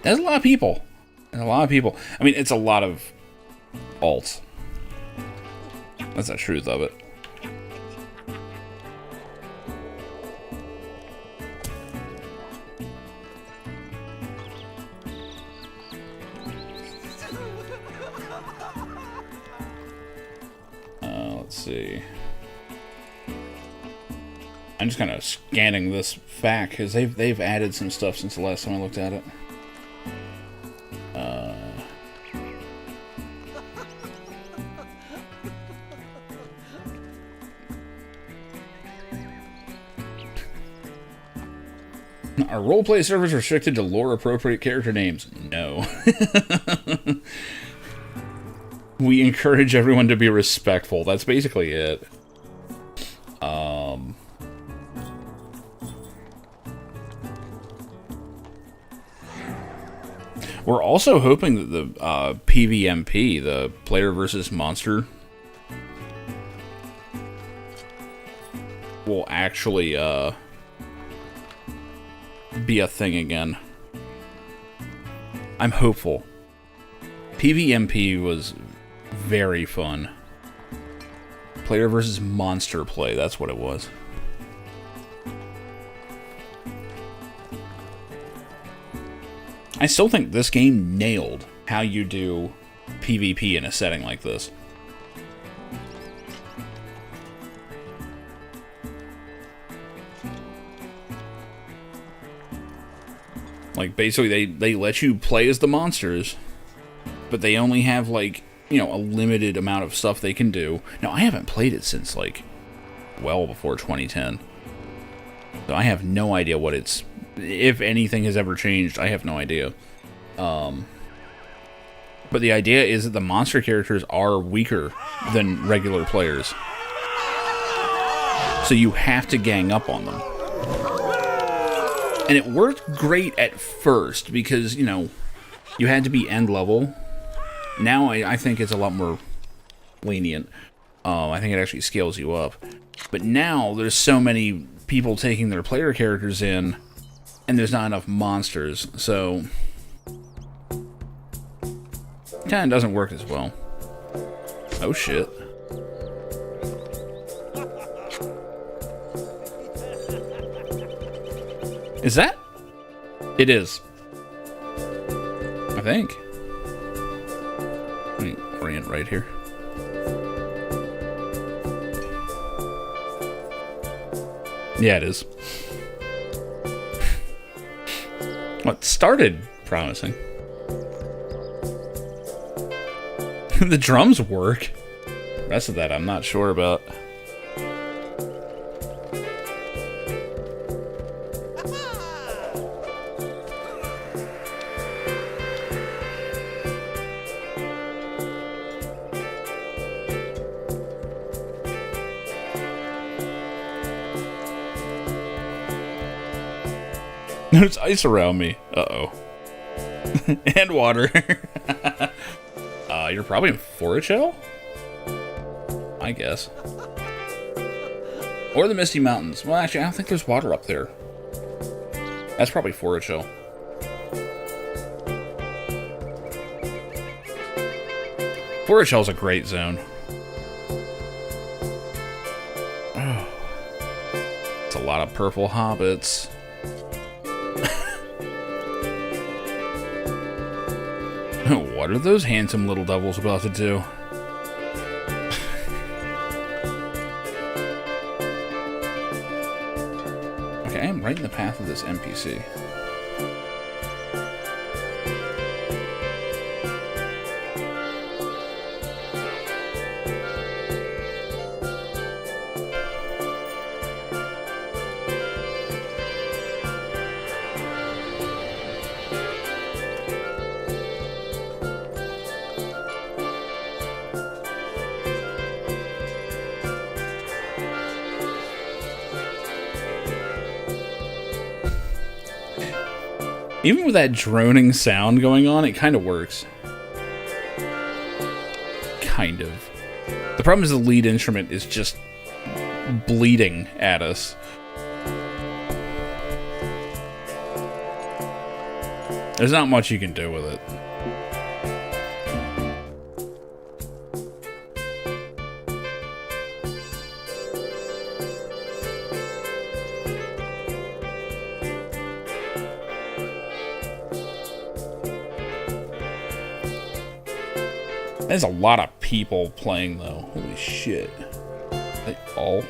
There's a lot of people. There's a lot of people. I mean, it's a lot of alts. That's the truth of it. Let's see. I'm just kind of scanning this fact because they've added some stuff since the last time I looked at it. Are roleplay servers restricted to lore-appropriate character names? No. We encourage everyone to be respectful. That's basically it. We're also hoping that the PvMP, the player versus monster, will actually be a thing again. I'm hopeful. PvMP was very fun. Player versus monster play, that's what it was. I still think this game nailed how you do PvP in a setting like this. Like, basically, they let you play as the monsters, but they only have, like, you know, a limited amount of stuff they can do. Now, I haven't played it since, like, well before 2010. So I have no idea what it's... If anything has ever changed, I have no idea. But the idea is that the monster characters are weaker than regular players. So you have to gang up on them. And it worked great at first because, you know, you had to be end level. Now I think it's a lot more lenient. I think it actually scales you up. But now there's so many people taking their player characters in, and there's not enough monsters, so it kind of doesn't work as well. Oh shit. Is that? It is. I think. Let me orient right here. Yeah, it is. What started promising. The drums work. The rest of that I'm not sure about. There's ice around me. Uh-oh. And water. You're probably in Forage Hill? I guess. Or the Misty Mountains. Well, actually, I don't think there's water up there. That's probably Forage Hill. Forage Hill's a great zone. Oh. It's a lot of purple hobbits. What are those handsome little devils about to do? Okay, I am right in the path of this NPC. Even with that droning sound going on, it kind of works. Kind of. The problem is the lead instrument is just bleeding at us. There's not much you can do with it. There's a lot of people playing, though. Holy shit. They all...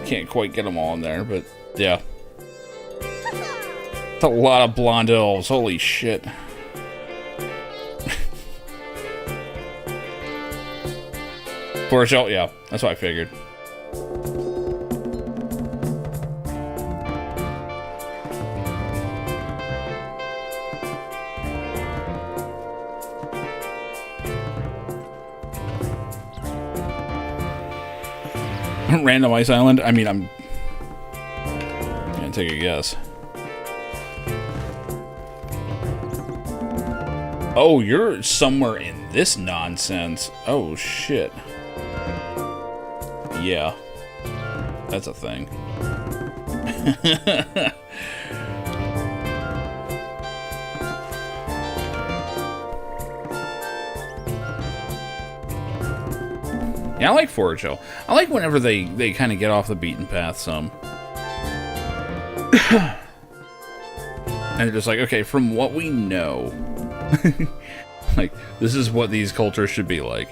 Can't quite get them all in there, but yeah. It's a lot of blonde elves. Holy shit. For a show, yeah. That's what I figured. Random Ice Island? I mean, I'm gonna take a guess. Oh, you're somewhere in this nonsense. Oh, shit. Yeah. That's a thing. Yeah, I like Forage Hill. I like whenever they kind of get off the beaten path some. And they're just like, okay, from what we know, like, this is what these cultures should be like.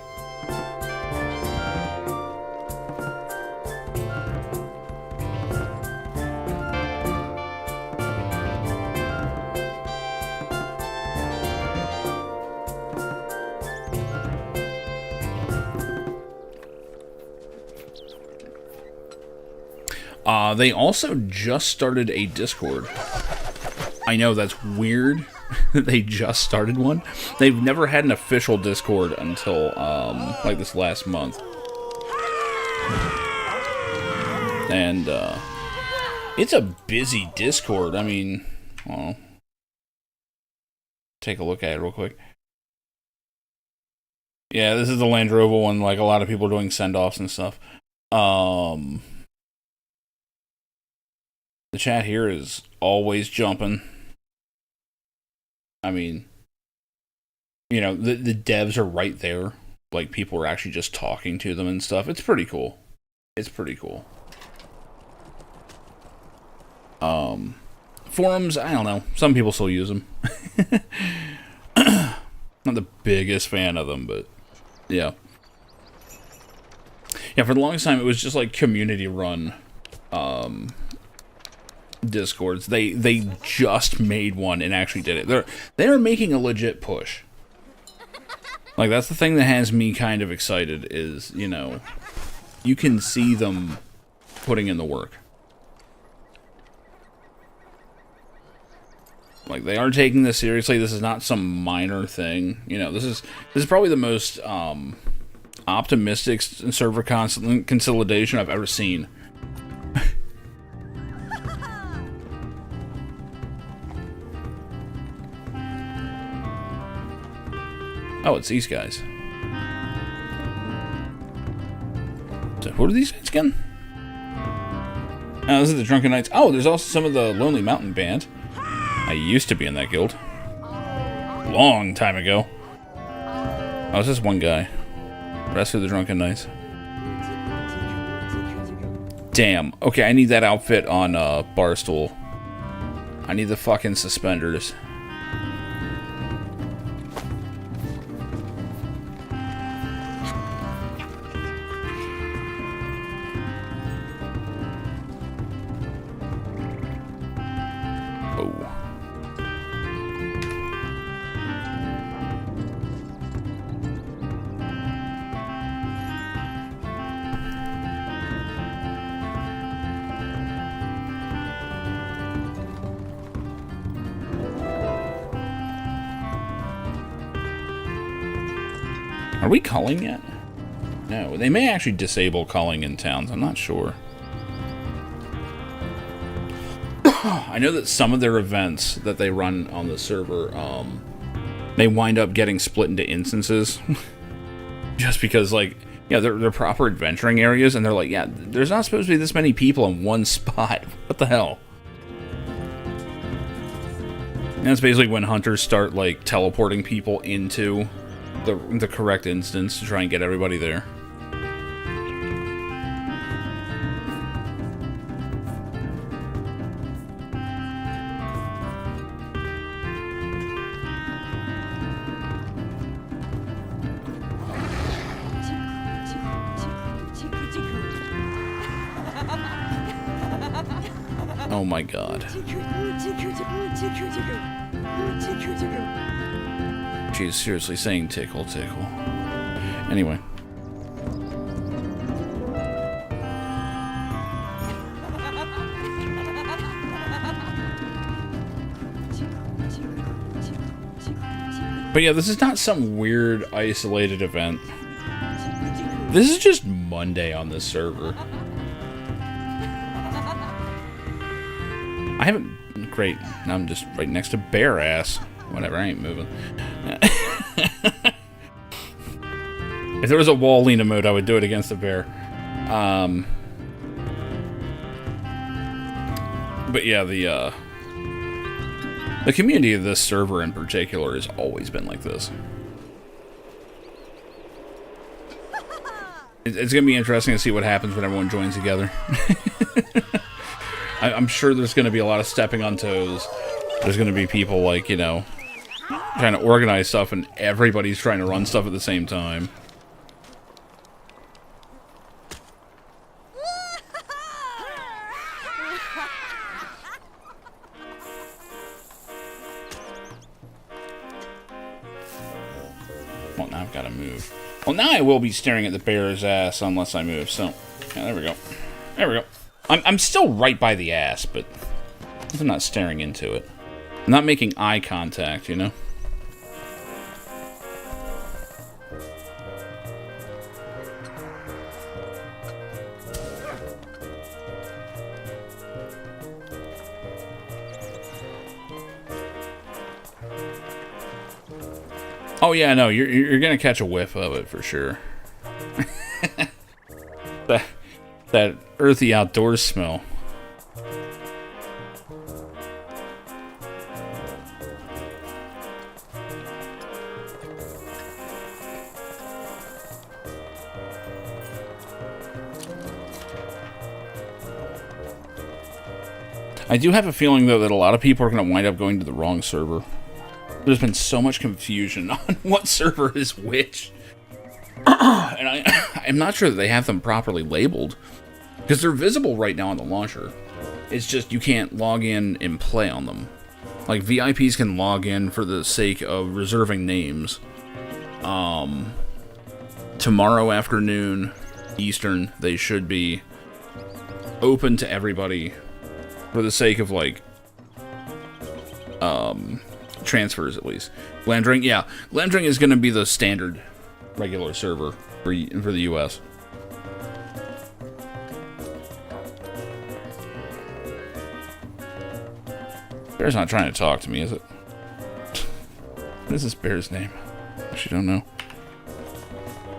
They also just started a Discord. I know, that's weird. They just started one. They've never had an official Discord until, like this last month. And, it's a busy Discord. I mean, well, take a look at it real quick. Yeah, this is the Landroval one. Like, a lot of people are doing send-offs and stuff. The chat here is always jumping. I mean, you know, the devs are right there. Like, people are actually just talking to them and stuff. It's pretty cool. It's pretty cool. Forums, I don't know. Some people still use them. Not the biggest fan of them, but yeah. Yeah, for the longest time, it was just like community run Discords. They just made one and actually did it. They're making a legit push. Like, that's the thing that has me kind of excited is, you know, you can see them putting in the work. Like, they are taking this seriously. This is not some minor thing. You know, this is probably the most optimistic server consolidation I've ever seen. Oh, it's these guys. So, who are these guys again? Oh, this is the Drunken Knights. Oh, there's also some of the Lonely Mountain Band. I used to be in that guild. Long time ago. Oh, it's just one guy. Rest of the Drunken Knights. Damn. Okay, I need that outfit on Barstool. I need the fucking suspenders. Oh. Are we calling yet? No, they may actually disable calling in towns. I'm not sure. I know that some of their events that they run on the server, they wind up getting split into instances. Just because, like, yeah, they're proper adventuring areas, and they're like, yeah, there's not supposed to be this many people in one spot. What the hell? And that's basically when hunters start, like, teleporting people into the correct instance to try and get everybody there. Oh my god. She's seriously saying tickle, tickle. Anyway. But yeah, this is not some weird isolated event. This is just Monday on this server. I haven't... Great. Now I'm just right next to Bear Ass. Whatever, I ain't moving. If there was a wall lean emote, I would do it against the bear. But yeah, the community of this server in particular has always been like this. It's going to be interesting to see what happens when everyone joins together. I'm sure there's going to be a lot of stepping on toes. There's going to be people, like, you know, trying to organize stuff, and everybody's trying to run stuff at the same time. Well, now I've got to move. Well, now I will be staring at the bear's ass unless I move, so... Yeah, there we go. There we go. I'm still right by the ass, but I'm not staring into it. I'm not making eye contact, you know? Oh yeah, no, you're gonna catch a whiff of it for sure. that earthy outdoors smell. I do have a feeling, though, that a lot of people are going to wind up going to the wrong server. There's been so much confusion on what server is which. And I'm not sure that they have them properly labeled. Because they're visible right now on the launcher. It's just you can't log in and play on them. Like, VIPs can log in for the sake of reserving names. Tomorrow afternoon, Eastern, they should be open to everybody for the sake of, like, transfers, at least. Landring, yeah. Landring is going to be the standard regular server for the US. Bear's not trying to talk to me, is it? What is this bear's name? Actually, don't know.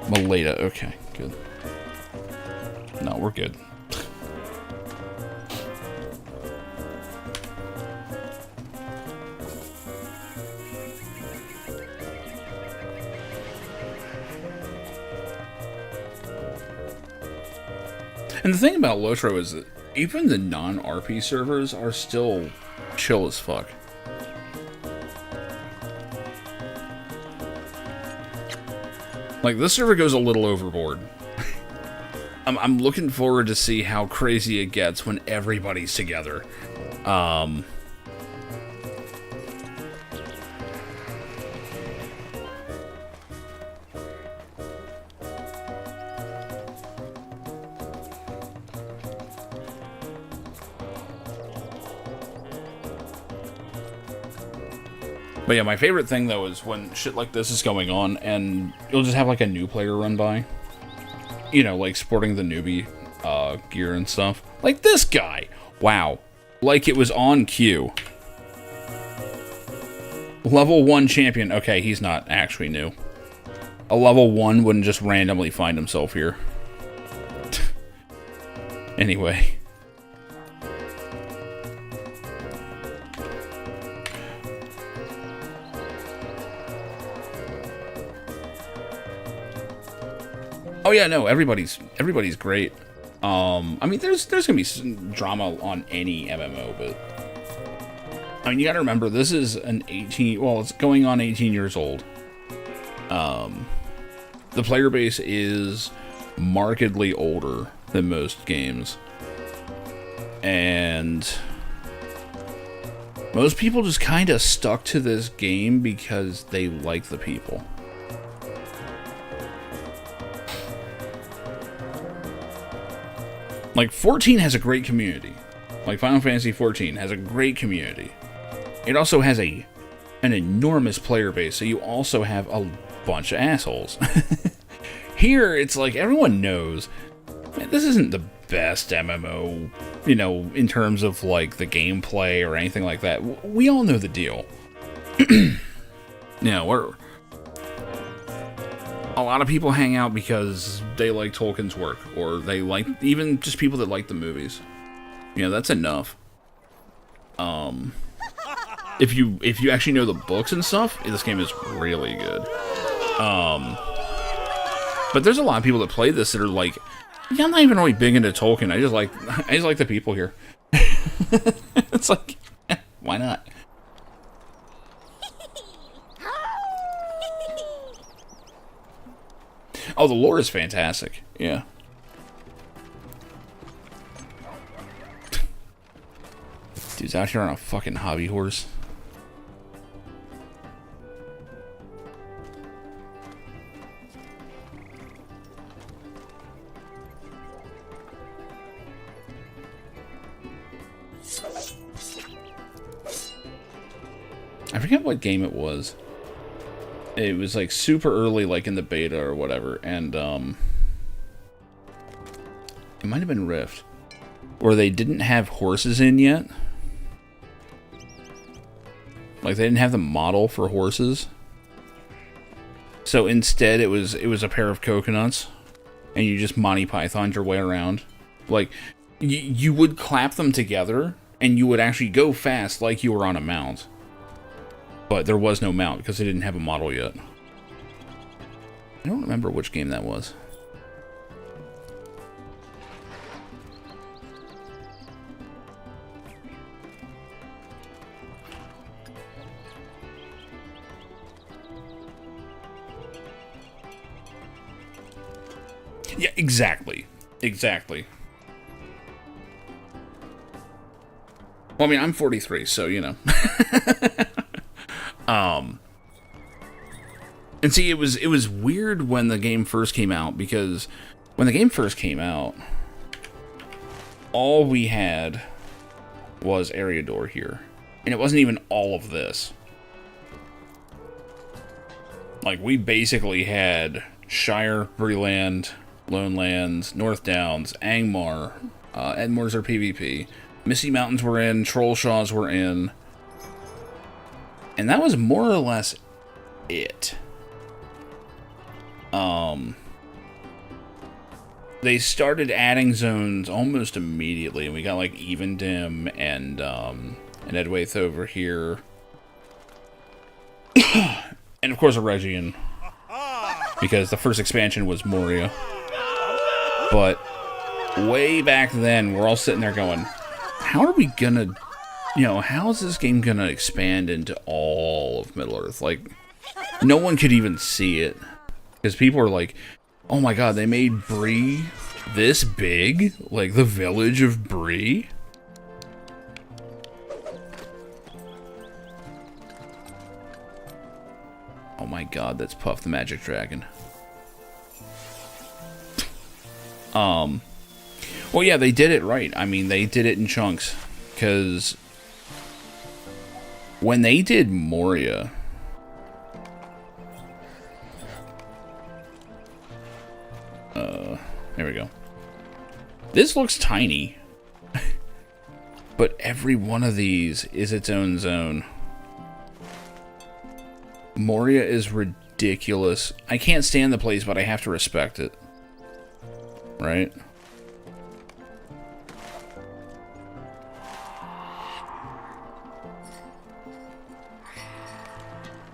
Maleta, okay, good. No, we're good. And the thing about LotRO is that even the non-RP servers are still chill as fuck. Like, this server goes a little overboard. I'm looking forward to see how crazy it gets when everybody's together. But yeah, my favorite thing, though, is when shit like this is going on, and you'll just have, like, a new player run by. You know, like, sporting the newbie gear and stuff. Like this guy! Wow. Like it was on cue. Level 1 champion. Okay, he's not actually new. A level 1 wouldn't just randomly find himself here. Anyway. Oh yeah, no, everybody's great. I mean, there's gonna be some drama on any MMO, but I mean, you gotta remember this is an 18. Well, it's going on 18 years old. The player base is markedly older than most games, and most people just kind of stuck to this game because they like the people. Like, 14 has a great community. Like, Final Fantasy 14 has a great community. It also has an enormous player base, so you also have a bunch of assholes. Here, it's like, everyone knows, man, this isn't the best MMO, you know, in terms of, like, the gameplay or anything like that. We all know the deal. You know, a lot of people hang out because they like Tolkien's work, or they like, even just people that like the movies. You know, that's enough. If you actually know the books and stuff, this game is really good. But there's a lot of people that play this that are like, yeah, I'm not even really big into Tolkien. I just like the people here. It's like, why not? Oh, the lore is fantastic. Yeah. Dude's out here on a fucking hobby horse. I forget what game it was. It was like super early, like in the beta or whatever, and it might have been Rift, where they didn't have horses in yet. Like, they didn't have the model for horses. So instead it was a pair of coconuts, and you just Monty Pythoned your way around. Like, you would clap them together, and you would actually go fast like you were on a mount. But there was no mount because they didn't have a model yet. I don't remember which game that was. Yeah, exactly. Exactly. Well, I mean, I'm 43, so, you know. And see, it was weird when the game first came out, because when the game first came out, all we had was Eriador here. And it wasn't even all of this. Like, we basically had Shire, Breland, Lone Lands, North Downs, Angmar, Edmore's our PvP, Misty Mountains were in, Trollshaws were in, and that was more or less it. they started adding zones almost immediately, and we got like Even Dim and Edwaith over here. And of course a Region, because the first expansion was Moria. But way back then, we're all sitting there going, how are we gonna, how is this game gonna expand into all of Middle-earth? Like, no one could even see it. Because people are like, oh my god, they made Bree this big? Like, the village of Bree? Oh my god, that's Puff the Magic Dragon. Well, yeah, they did it right. I mean, they did it in chunks. Because when they did Moria, there we go. This looks tiny. But every one of these is its own zone. Moria is ridiculous. I can't stand the place, but I have to respect it. Right?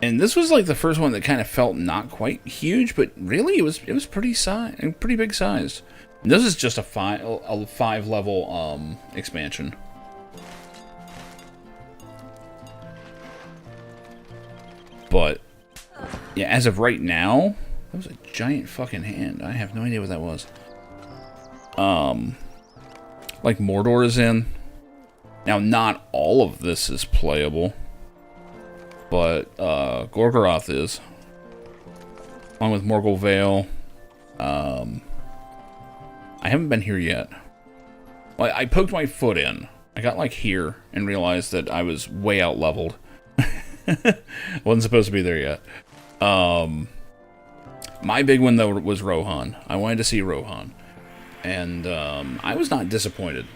And this was like the first one that kind of felt not quite huge, but really it was pretty big sized. And this is just a five level expansion. But yeah, as of right now, that was a giant fucking hand. I have no idea what that was. Like Mordor is in. Now, not all of this is playable, but Gorgoroth is, along with Morgul Vale. I haven't been here yet. Well, I poked my foot in. I got like here and realized that I was way out leveled. Wasn't supposed to be there yet. My big one though was Rohan. I wanted to see Rohan, and I was not disappointed.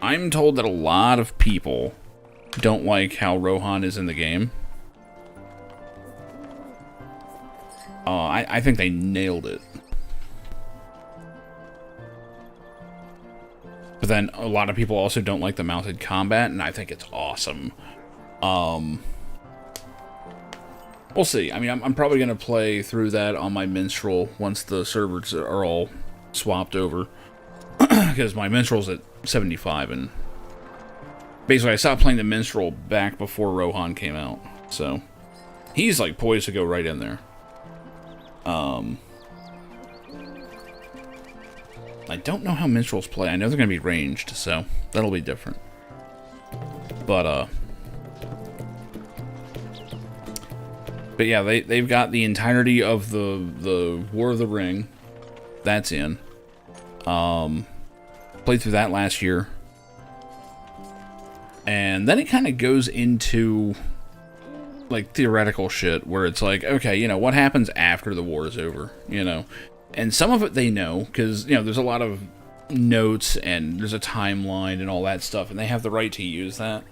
I'm told that a lot of people don't like how Rohan is in the game. I think they nailed it. But then a lot of people also don't like the mounted combat, and I think it's awesome. We'll see. I mean, I'm probably going to play through that on my Minstrel once the servers are all swapped over. Because my Minstrel's at 75, and basically I stopped playing the Minstrel back before Rohan came out. So, he's like poised to go right in there. I don't know how Minstrels play. I know they're going to be ranged, so that'll be different. But yeah, they've got the entirety of the War of the Ring. That's in. Played through that last year. And then it kind of goes into like theoretical shit where it's like, okay, what happens after the war is over, And some of it they know, because, there's a lot of notes and there's a timeline and all that stuff, and they have the right to use that.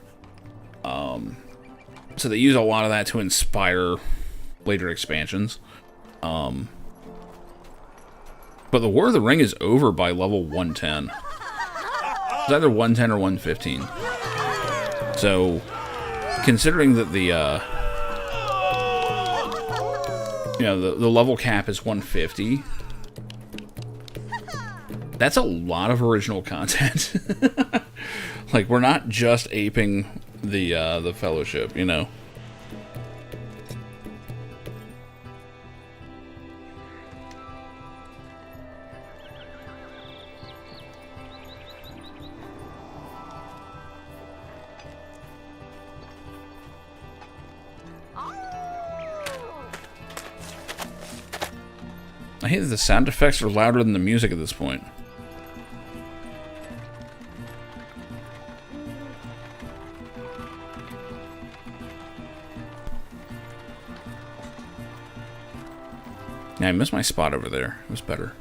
So they use a lot of that to inspire later expansions. But the War of the Ring is over by level 110. It's either 110 or 115. So, considering that the level cap is 150, that's a lot of original content. Like, we're not just aping the Fellowship, I hate that the sound effects are louder than the music at this point. Yeah, I missed my spot over there. It was better.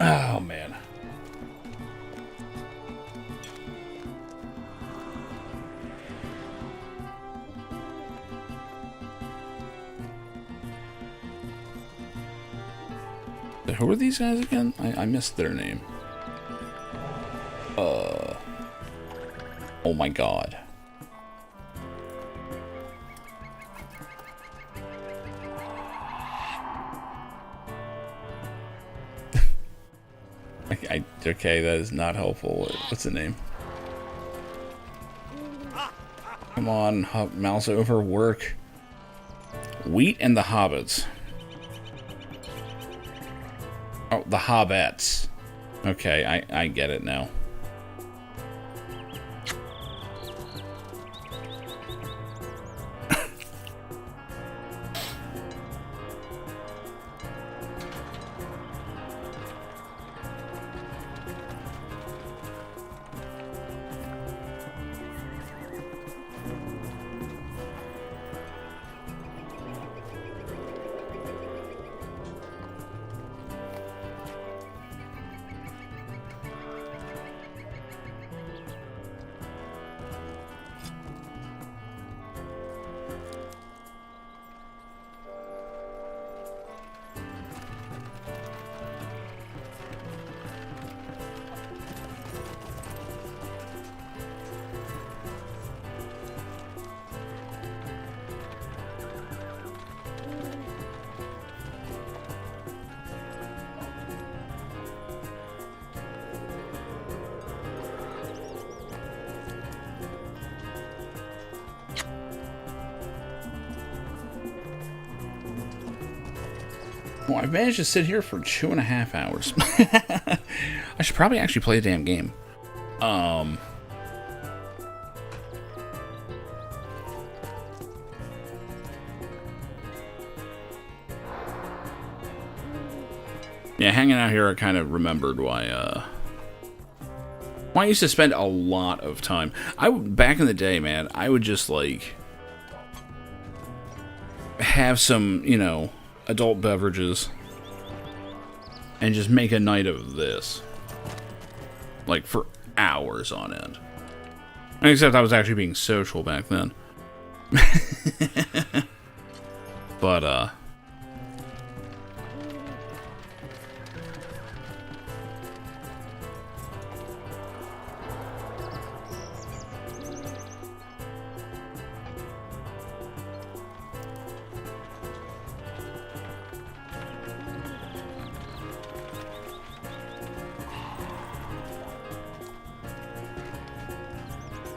Oh, man. Who who are these guys again? I missed their name. Oh my god. Okay, that is not helpful. What's the name? Come on, mouse over, work. Wheat and the Hobbits. Oh, the Hobbits. Okay, I get it now. Well, I've managed to sit here for 2.5 hours. I should probably actually play a damn game. Yeah, hanging out here, I kind of remembered why I used to spend a lot of time. Back in the day, man, I would just, like, have some, you know, adult beverages and just make a night of this. Like, for hours on end. Except I was actually being social back then. But,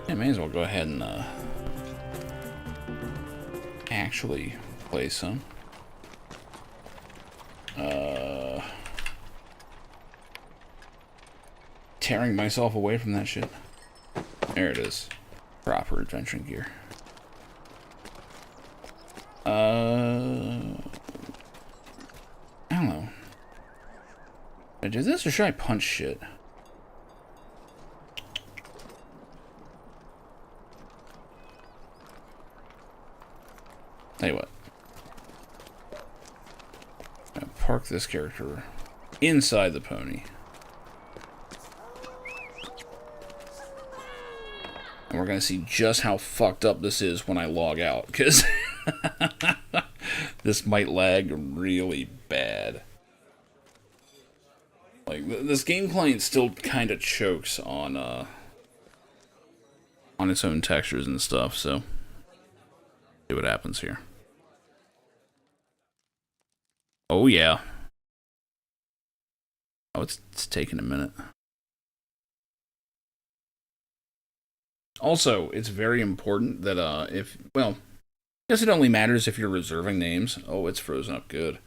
I may as well go ahead and actually play some. Tearing myself away from that shit. There it is. Proper adventuring gear. I don't know. Should I do this or should I punch shit? Tell you what. I'm gonna park this character inside the pony. And we're gonna see just how fucked up this is when I log out, because this might lag really bad. Like, this game client still kind of chokes on its own textures and stuff, so see what happens here. Oh yeah. Oh, it's taking a minute. Also, it's very important that well, I guess it only matters if you're reserving names. Oh, it's frozen up good.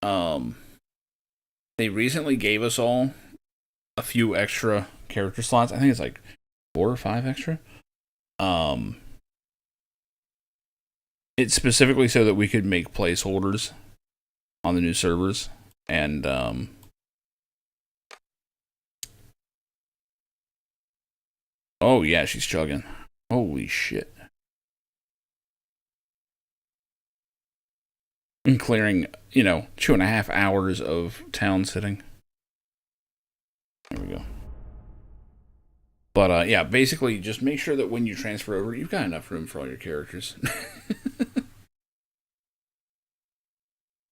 They recently gave us all a few extra character slots. I think it's like 4 or 5 extra. It's specifically so that we could make placeholders on the new servers, and oh yeah, she's chugging. Holy shit. And clearing, 2.5 hours of town sitting. There we go. But yeah, basically just make sure that when you transfer over, you've got enough room for all your characters.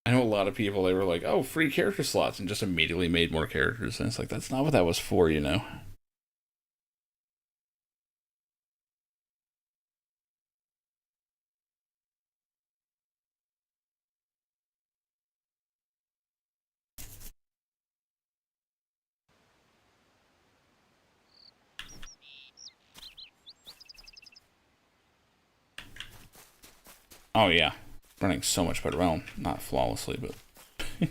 I know a lot lot of people, they were like, oh, free character slots, and just immediately made more characters. And it's like, that's not what that was for, you know? Oh, yeah. Running so much better. Well, not flawlessly, but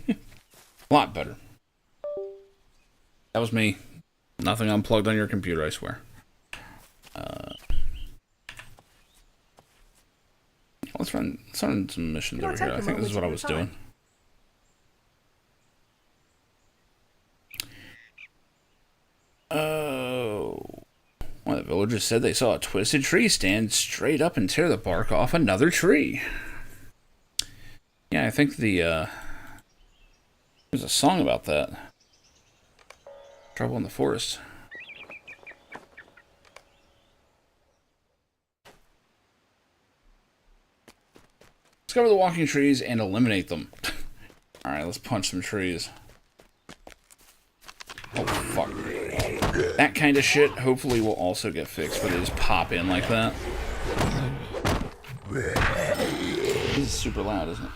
a lot better. That was me. Nothing unplugged on your computer, I swear. Let's run some missions over here. I think this is what I was doing. Oh. One of the villagers said they saw a twisted tree stand straight up and tear the bark off another tree. Yeah, I think there's a song about that. Trouble in the Forest. Discover the walking trees and eliminate them. Alright, let's punch some trees. Oh, fuck. That kind of shit hopefully will also get fixed, but they just pop in like that. This is super loud, isn't it?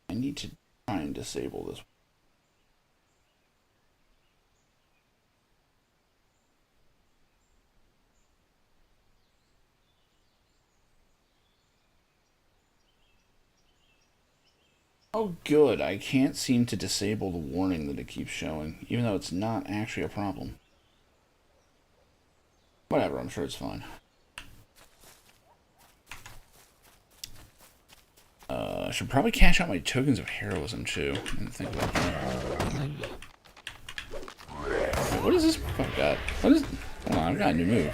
I need to try and disable this. Oh, good. I can't seem to disable the warning that it keeps showing, even though it's not actually a problem. Whatever, I'm sure it's fine. I should probably cash out my tokens of heroism, too. I didn't think about that. Wait, what is this fuck got? What is... Hold on, I've got a new move.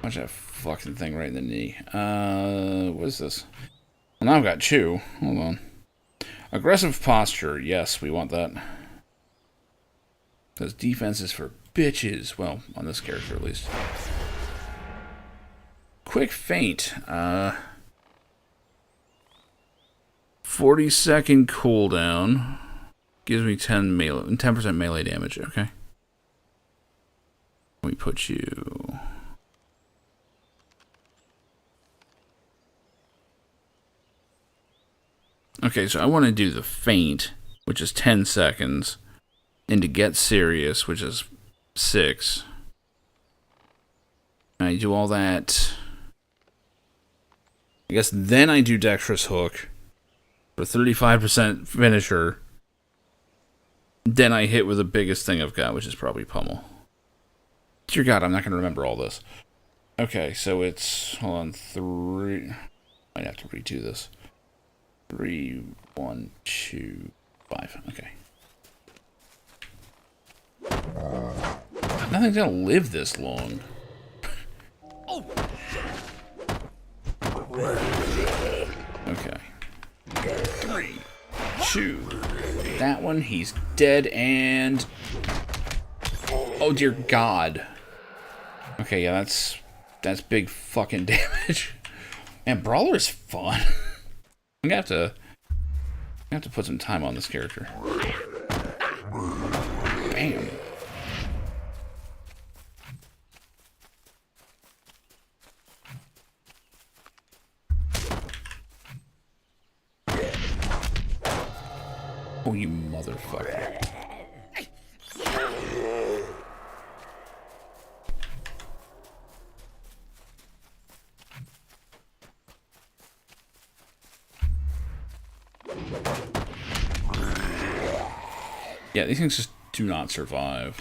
Punch that fucking thing right in the knee. What is this? Well, now I've got Chew. Hold on. Aggressive posture. Yes, we want that. Because defense is for bitches. Well, on this character at least. Quick feint. 40-second cooldown. Gives me 10% melee damage. Okay. Let me put you... Okay, so I want to do the feint, which is 10 seconds, and to get serious, which is 6. And I do all that. I guess then I do dexterous hook for 35% finisher. Then I hit with the biggest thing I've got, which is probably pummel. Dear God, I'm not going to remember all this. Okay, so it's, hold on, 3. Might have to redo this. 3, 1, 2, 5. Okay. Nothing's gonna live this long. Okay. 3, 2. That one, he's dead, and... Oh dear God. Okay, yeah, that's big fucking damage. And Brawler is fun. I'm gonna have to put some time on this character. Bam. Oh, you motherfucker. Yeah, these things just do not survive.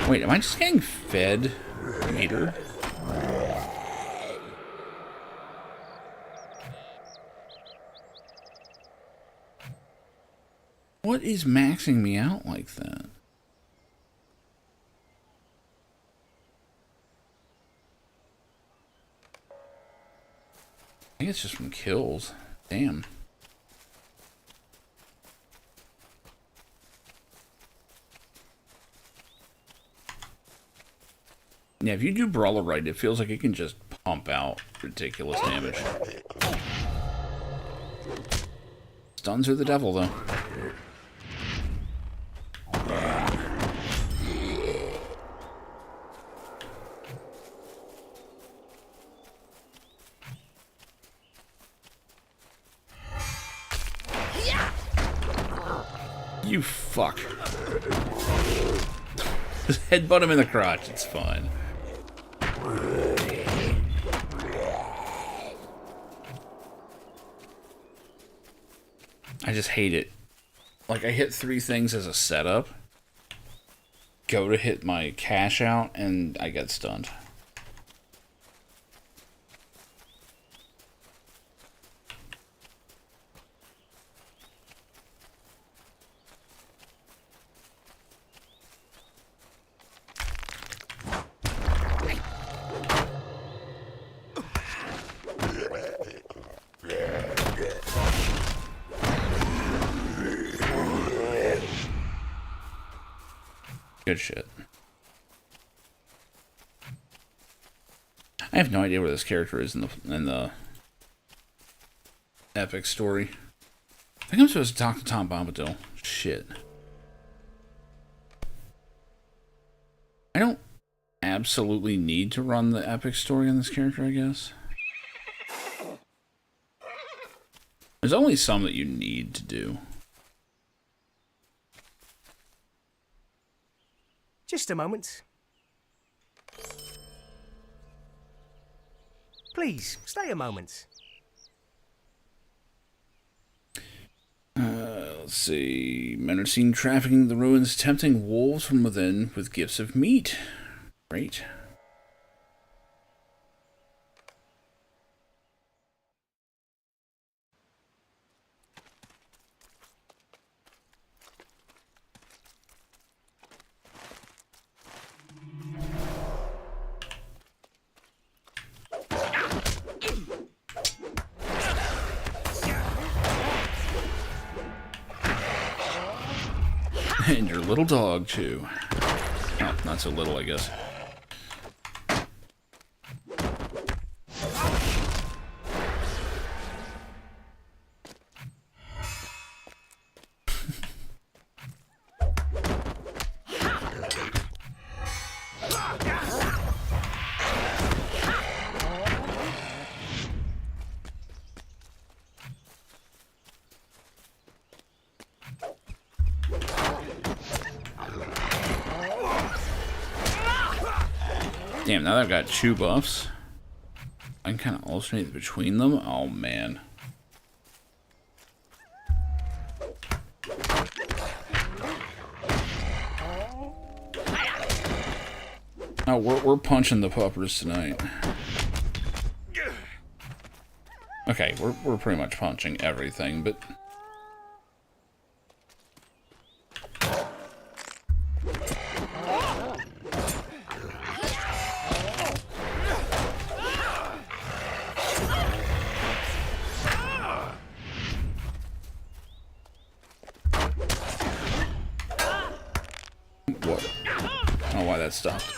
Wait, am I just getting fed meter? What is maxing me out like that? I think it's just from kills. Damn. Yeah, if you do Brawler right, it feels like it can just pump out ridiculous damage. Stuns are the devil, though. You fuck. Just headbutt him in the crotch, it's fine. I just hate it. Like, I hit 3 things as a setup, go to hit my cash out, and I get stunned. Good shit. I have no idea where this character is in the epic story. I think I'm supposed to talk to Tom Bombadil. Shit. I don't absolutely need to run the epic story on this character, I guess. There's only some that you need to do. Just a moment. Please, stay a moment. Let's see. Men are seen trafficking the ruins, tempting wolves from within with gifts of meat. Great. And your little dog, too. Oh, not so little, I guess. Damn, now that I've got 2 buffs, I can kind of alternate between them. Oh, man. Oh, we're punching the puppers tonight. Okay, we're pretty much punching everything, but... What? I don't know why that stopped.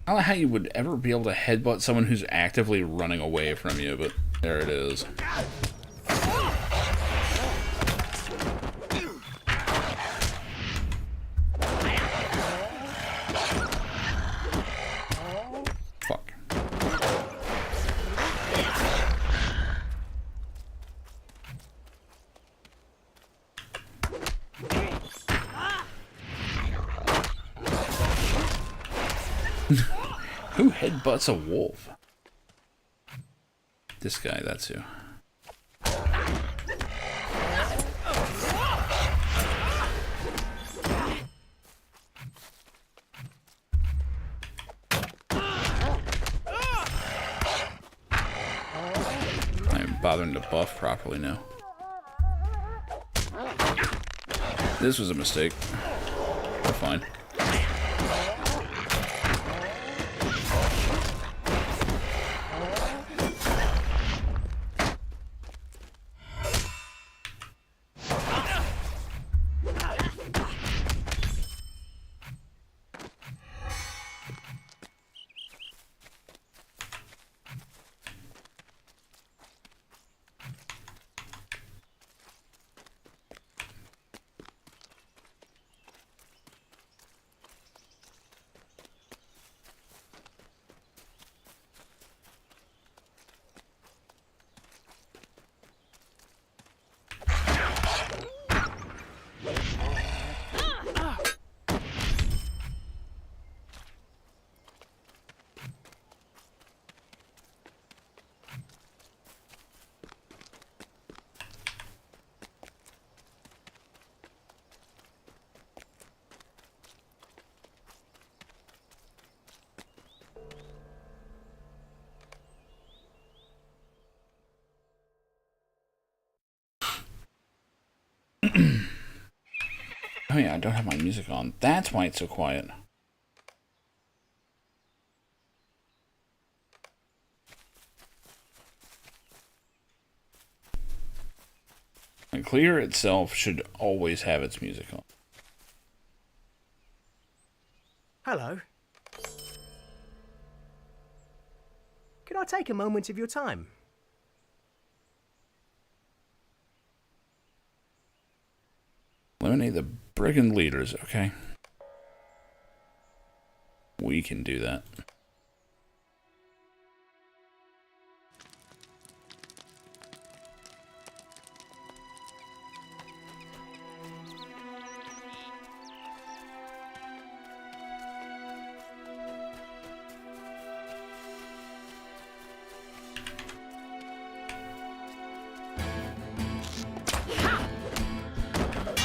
I don't know how you would ever be able to headbutt someone who's actively running away from you, but there it is. Fuck. Who headbutts a wolf? This guy, that's who. bothering to buff properly now. This was a mistake. We're fine. Oh yeah, I don't have my music on. That's why it's so quiet. The clear itself should always have its music on. Hello. Could I take a moment of your time? Eliminate the brigand leaders, okay? We can do that.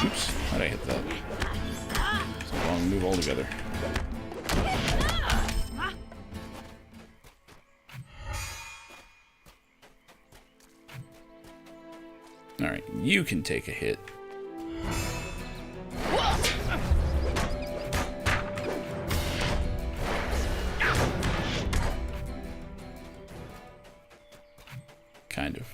Oops, how'd I hit that? It's a wrong move altogether. Alright, you can take a hit. Kind of.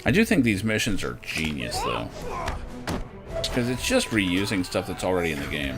I do think these missions are genius, though. Because it's just reusing stuff that's already in the game.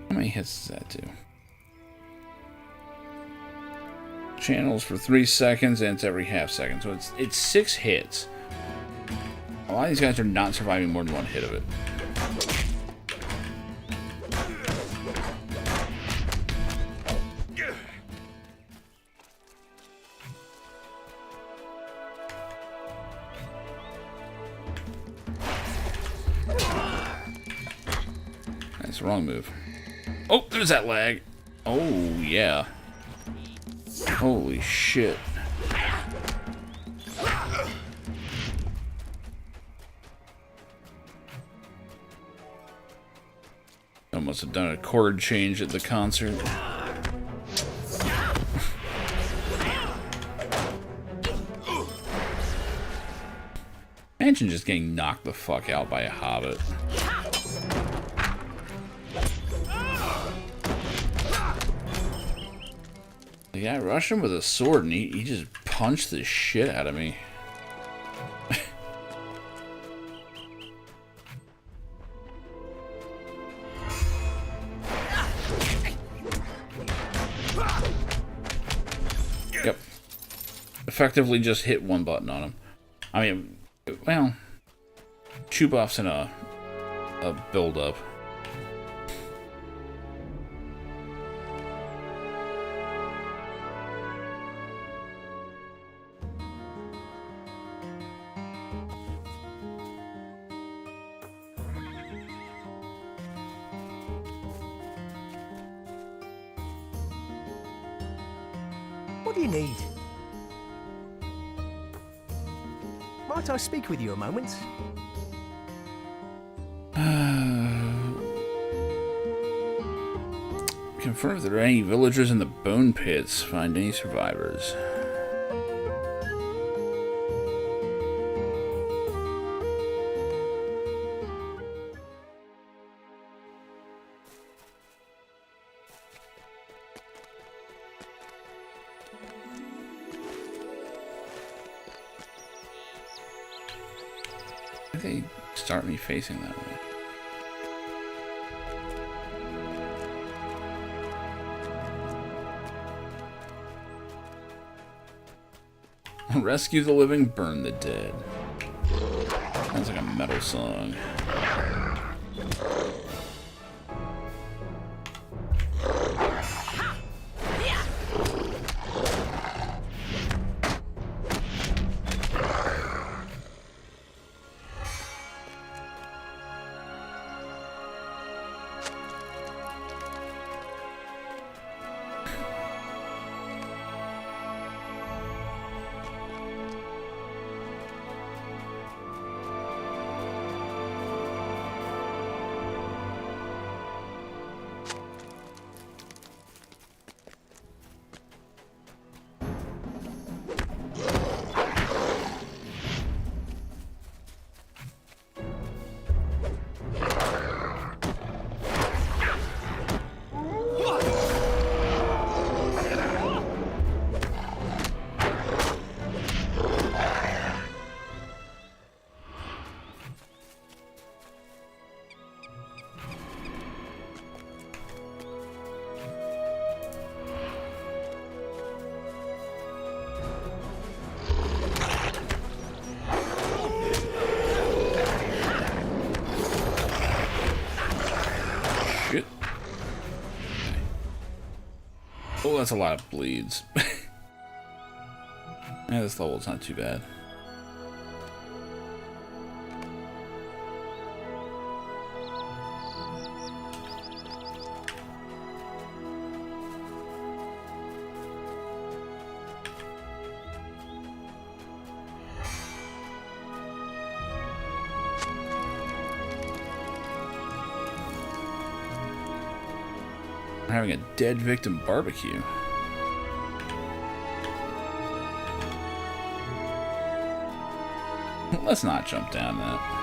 How many hits does that do? Channels for 3 seconds, and it's every half second. So it's 6 hits. A lot of these guys are not surviving more than 1 hit of it. That's the wrong move. Oh, there's that lag. Oh, yeah. Holy shit. I must have done a chord change at the concert. Imagine just getting knocked the fuck out by a hobbit. Yeah, I rushed him with a sword and he just punched the shit out of me. effectively just hit one button on him. I mean, well, 2 buffs and a build-up. What do you need? Might I speak with you a moment? Confirm if there are any villagers in the bone pits. Find any survivors. Why do they start me facing that way? Rescue the living, burn the dead. Sounds like a metal song. Shit. Oh, that's a lot of bleeds. Yeah, this level's not too bad. We're having a dead victim barbecue. Let's not jump down that.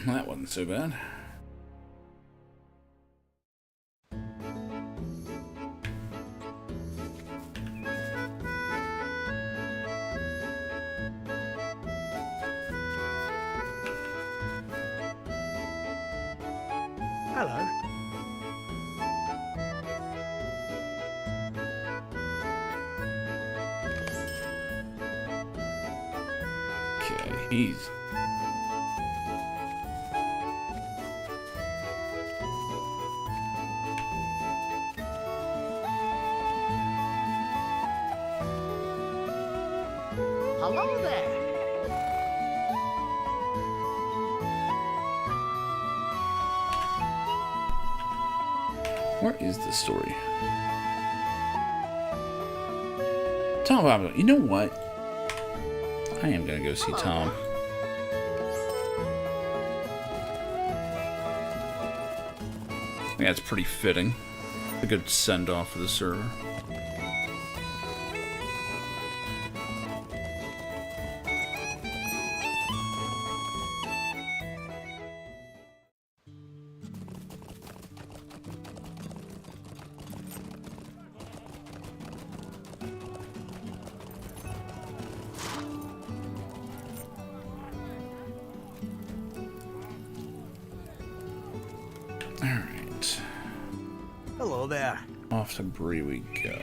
That wasn't so bad. Hello. Okay, he's... Hello there. Where is this story? Tom Bob, you know what? I am gonna go see Tom. I think that's pretty fitting. A good send-off for the server. Alright. Hello there. Off to Bree we go.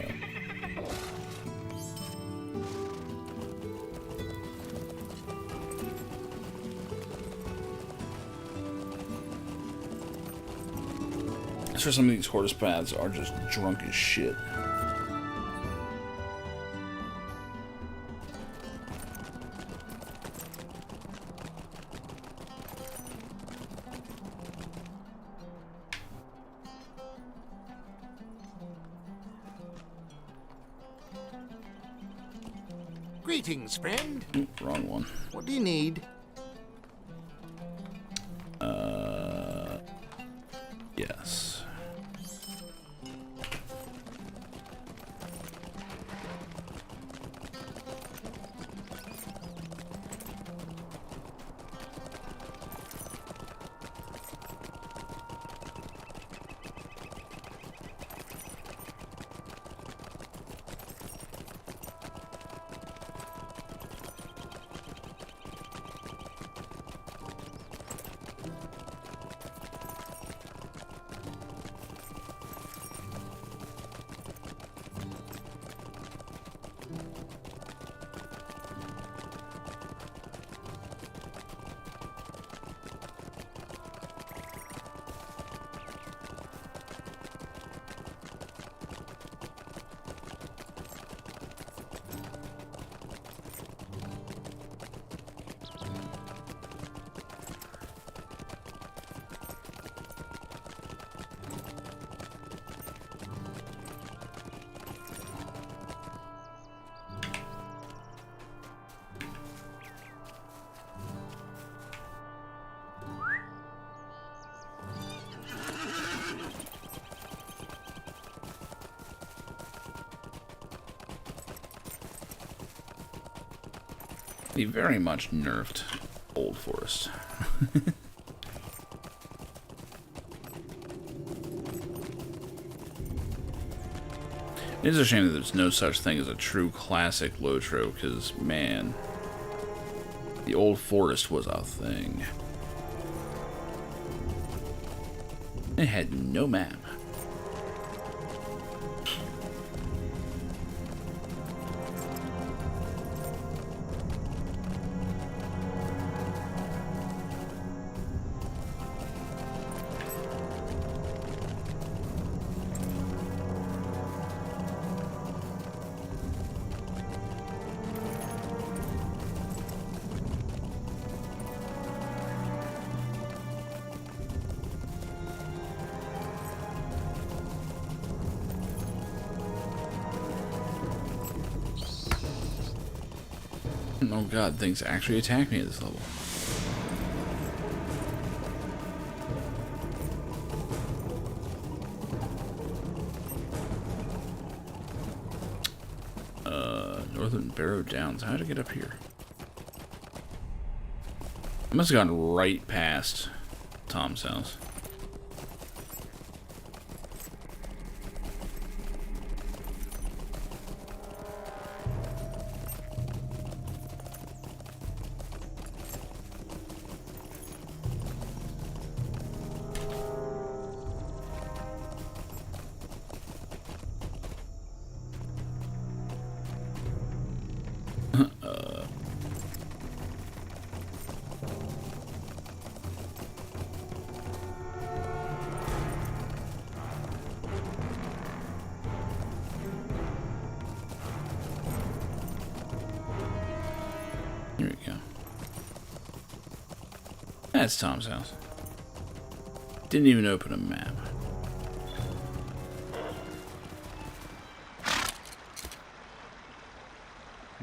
I'm sure some of these horse paths are just drunk as shit. Greetings, friend. Wrong one. What do you need? Yes. He very much nerfed Old Forest. It is a shame that there's no such thing as a true classic LotRO, because, man, the Old Forest was a thing. It had no map. Oh god, things actually attack me at this level. Northern Barrow Downs. How to get up here? I must have gone right past Tom's house. Here we go. That's Tom's house. Didn't even open a map.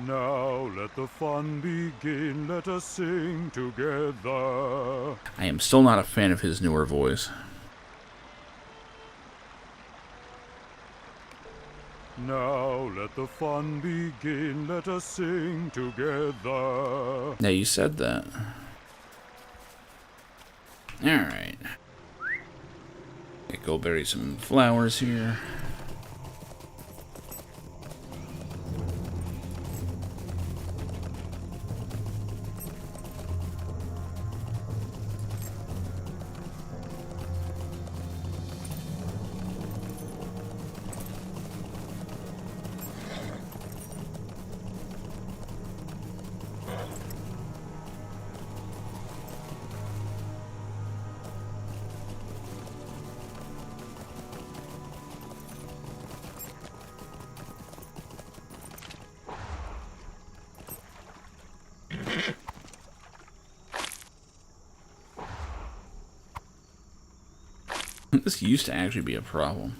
Now let the fun begin, let us sing together. I am still not a fan of his newer voice. Now let the fun begin, let us sing together. Yeah, you said that. Alright. Go bury some flowers here. This used to actually be a problem.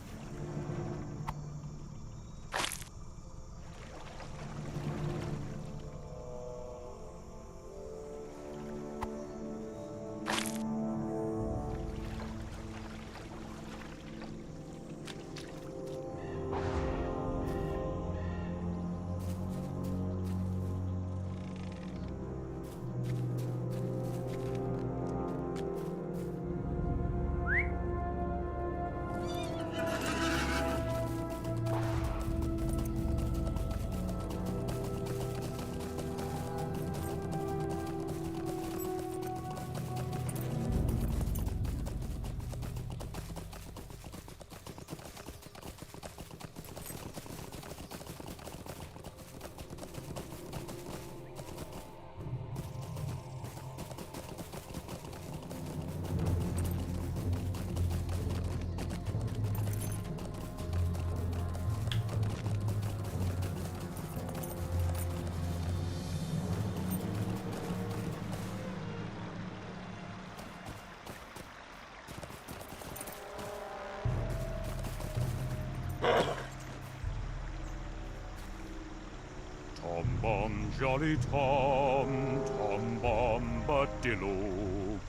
Tom Bomb, Jolly Tom, Tom Bombadillo.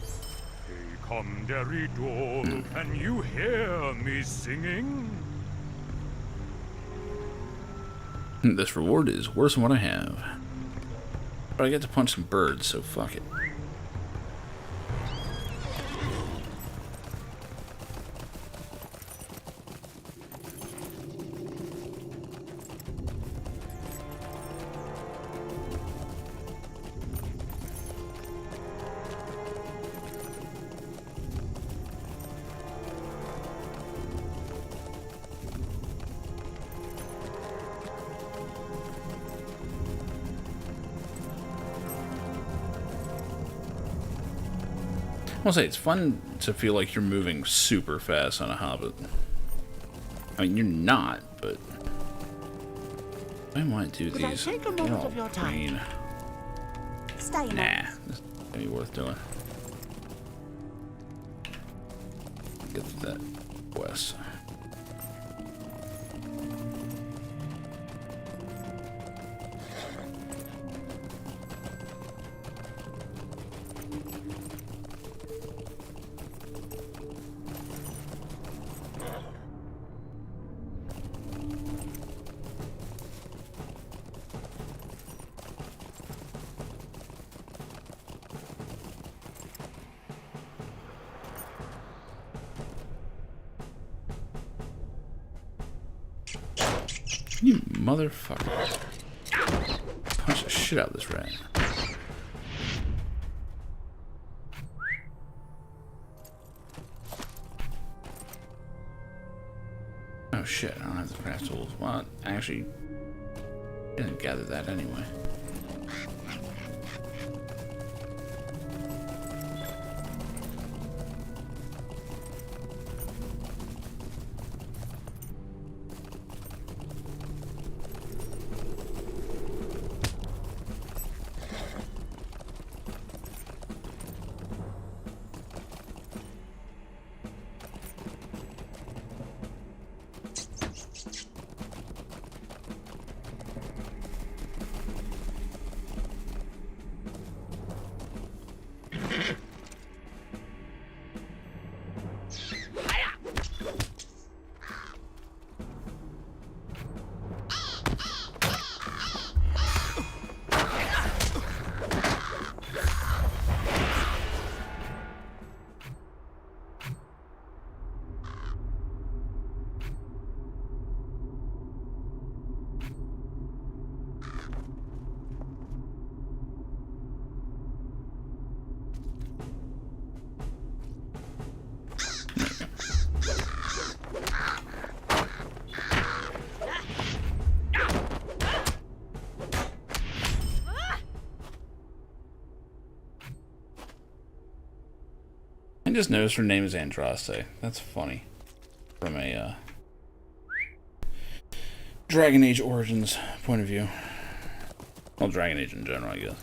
Hey, come, Derry Doll, can you hear me singing? This reward is worse than what I have. But I get to punch some birds, so fuck it. I'll say it's fun to feel like you're moving super fast on a Hobbit. I mean, you're not, but I might do Could I these. take a They're moment all of your time? green. Stay a Nah, moment. this ain't be worth doing. Get to that quest. motherfucker. Punch the shit out of this rat. Oh shit, I don't have the craft tools. Well, actually, I didn't gather that anyway. I just noticed her name is Andraste. That's funny. From a Dragon Age Origins point of view. Well, Dragon Age in general, I guess.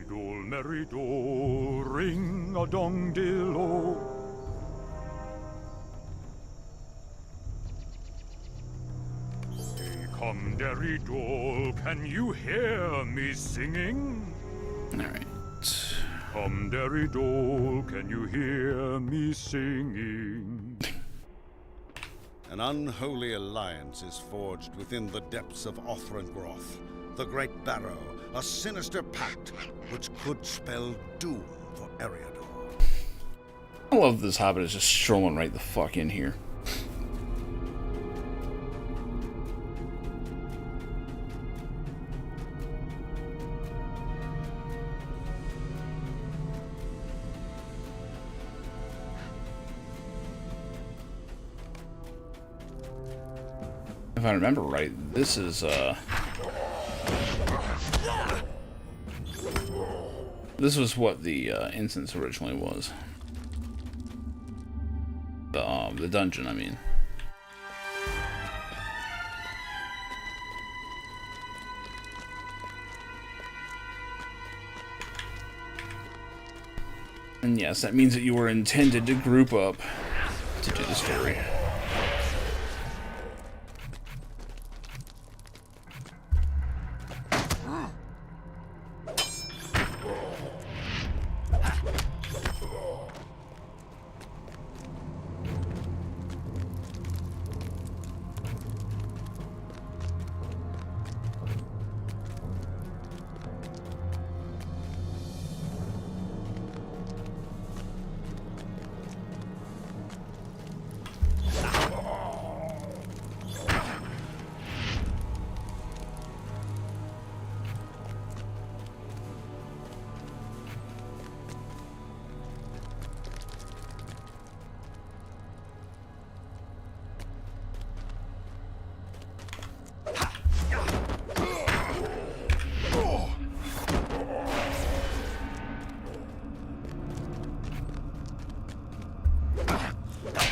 Dol merry dol, ring a dong dillo. Hey, come derry dol, can you hear me singing? Alright. Come derry dol, can you hear me singing? An unholy alliance is forged within the depths of Othrangroth, the Great Barrow, a sinister pact which could spell doom for Eriador. I love this hobbit is just strolling right the fuck in here. If I remember right, this is this was what the instance originally was. The dungeon, I mean. And yes, that means that you were intended to group up to do the story.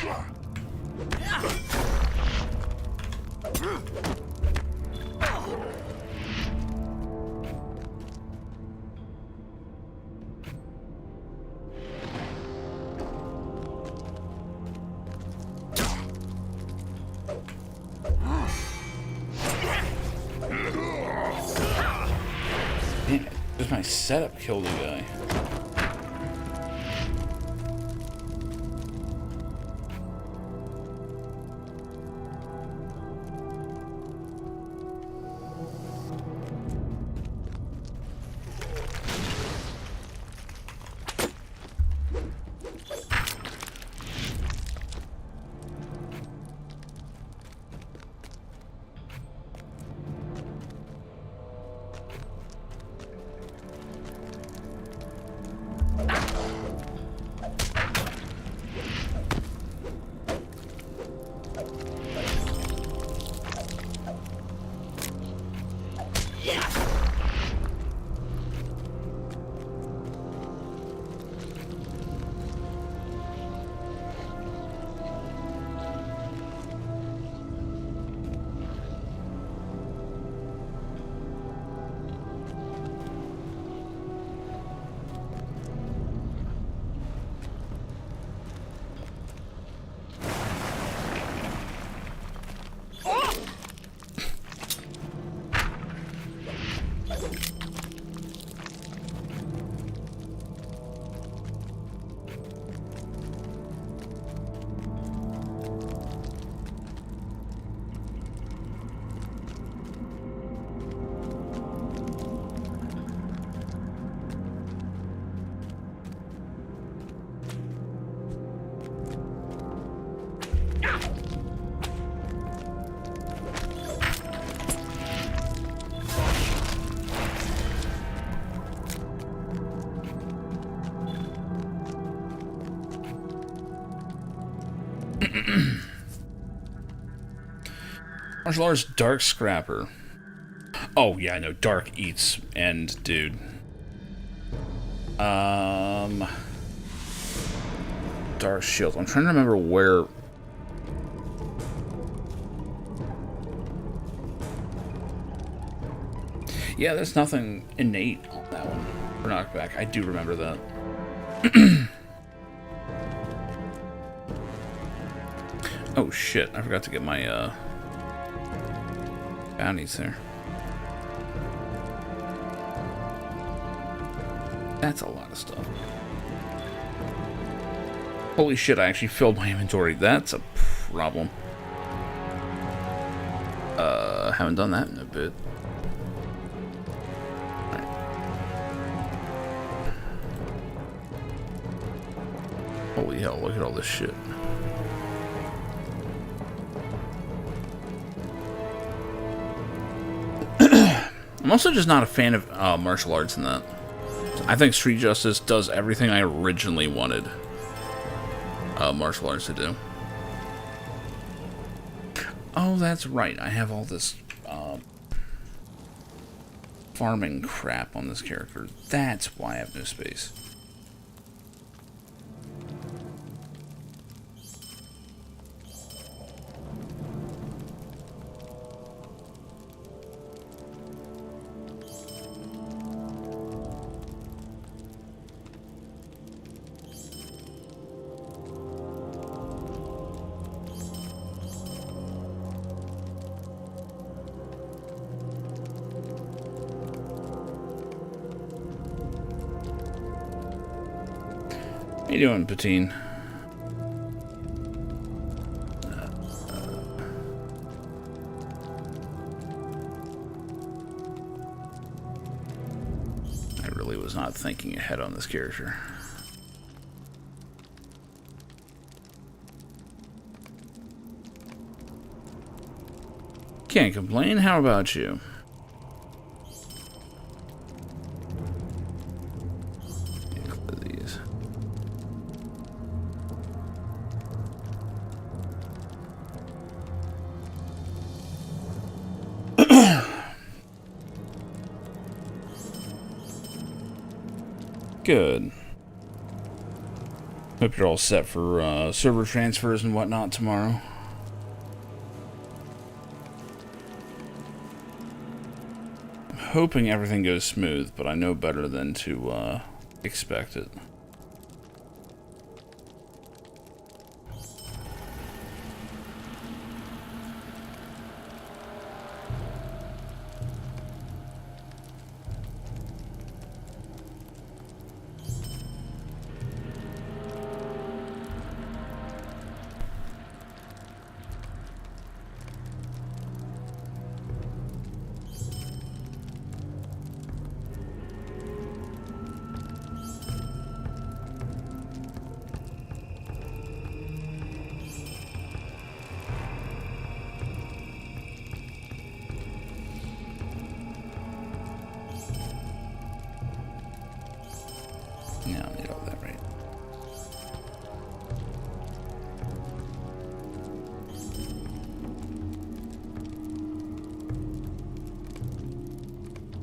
Damn it. Just my setup killed the guy. Martial arts Dark Scrapper. Oh yeah, I know. Dark eats and dude. Dark Shield. I'm trying to remember where. Yeah, there's nothing innate on that one for knockback. I do remember that. Oh shit, I forgot to get my bounties there. That's a lot of stuff. Holy shit, I actually filled my inventory. That's a problem. Haven't done that in a bit. Right. Holy hell, look at all this shit. I'm also just not a fan of martial arts in that. I think Street Justice does everything I originally wanted martial arts to do. Oh, that's right. I have all this farming crap on this character. That's why I have no space. How you doing, Patine? I really was not thinking ahead on this character. Can't complain. How about you? Good. Hope you're all set for server transfers and whatnot tomorrow. I'm hoping everything goes smooth, but I know better than to expect it. Yeah, I'll need all that, right?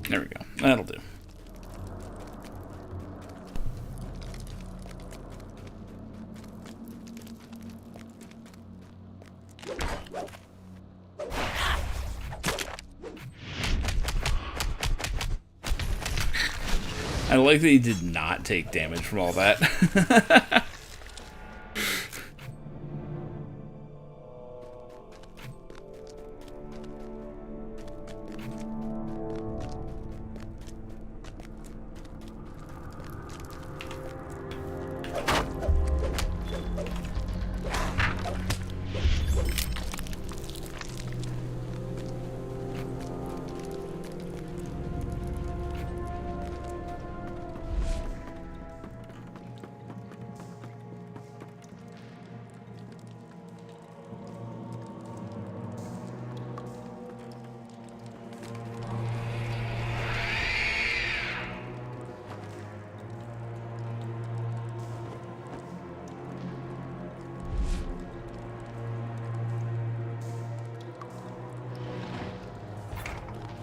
There we go. That'll do. I like that he did not take damage from all that.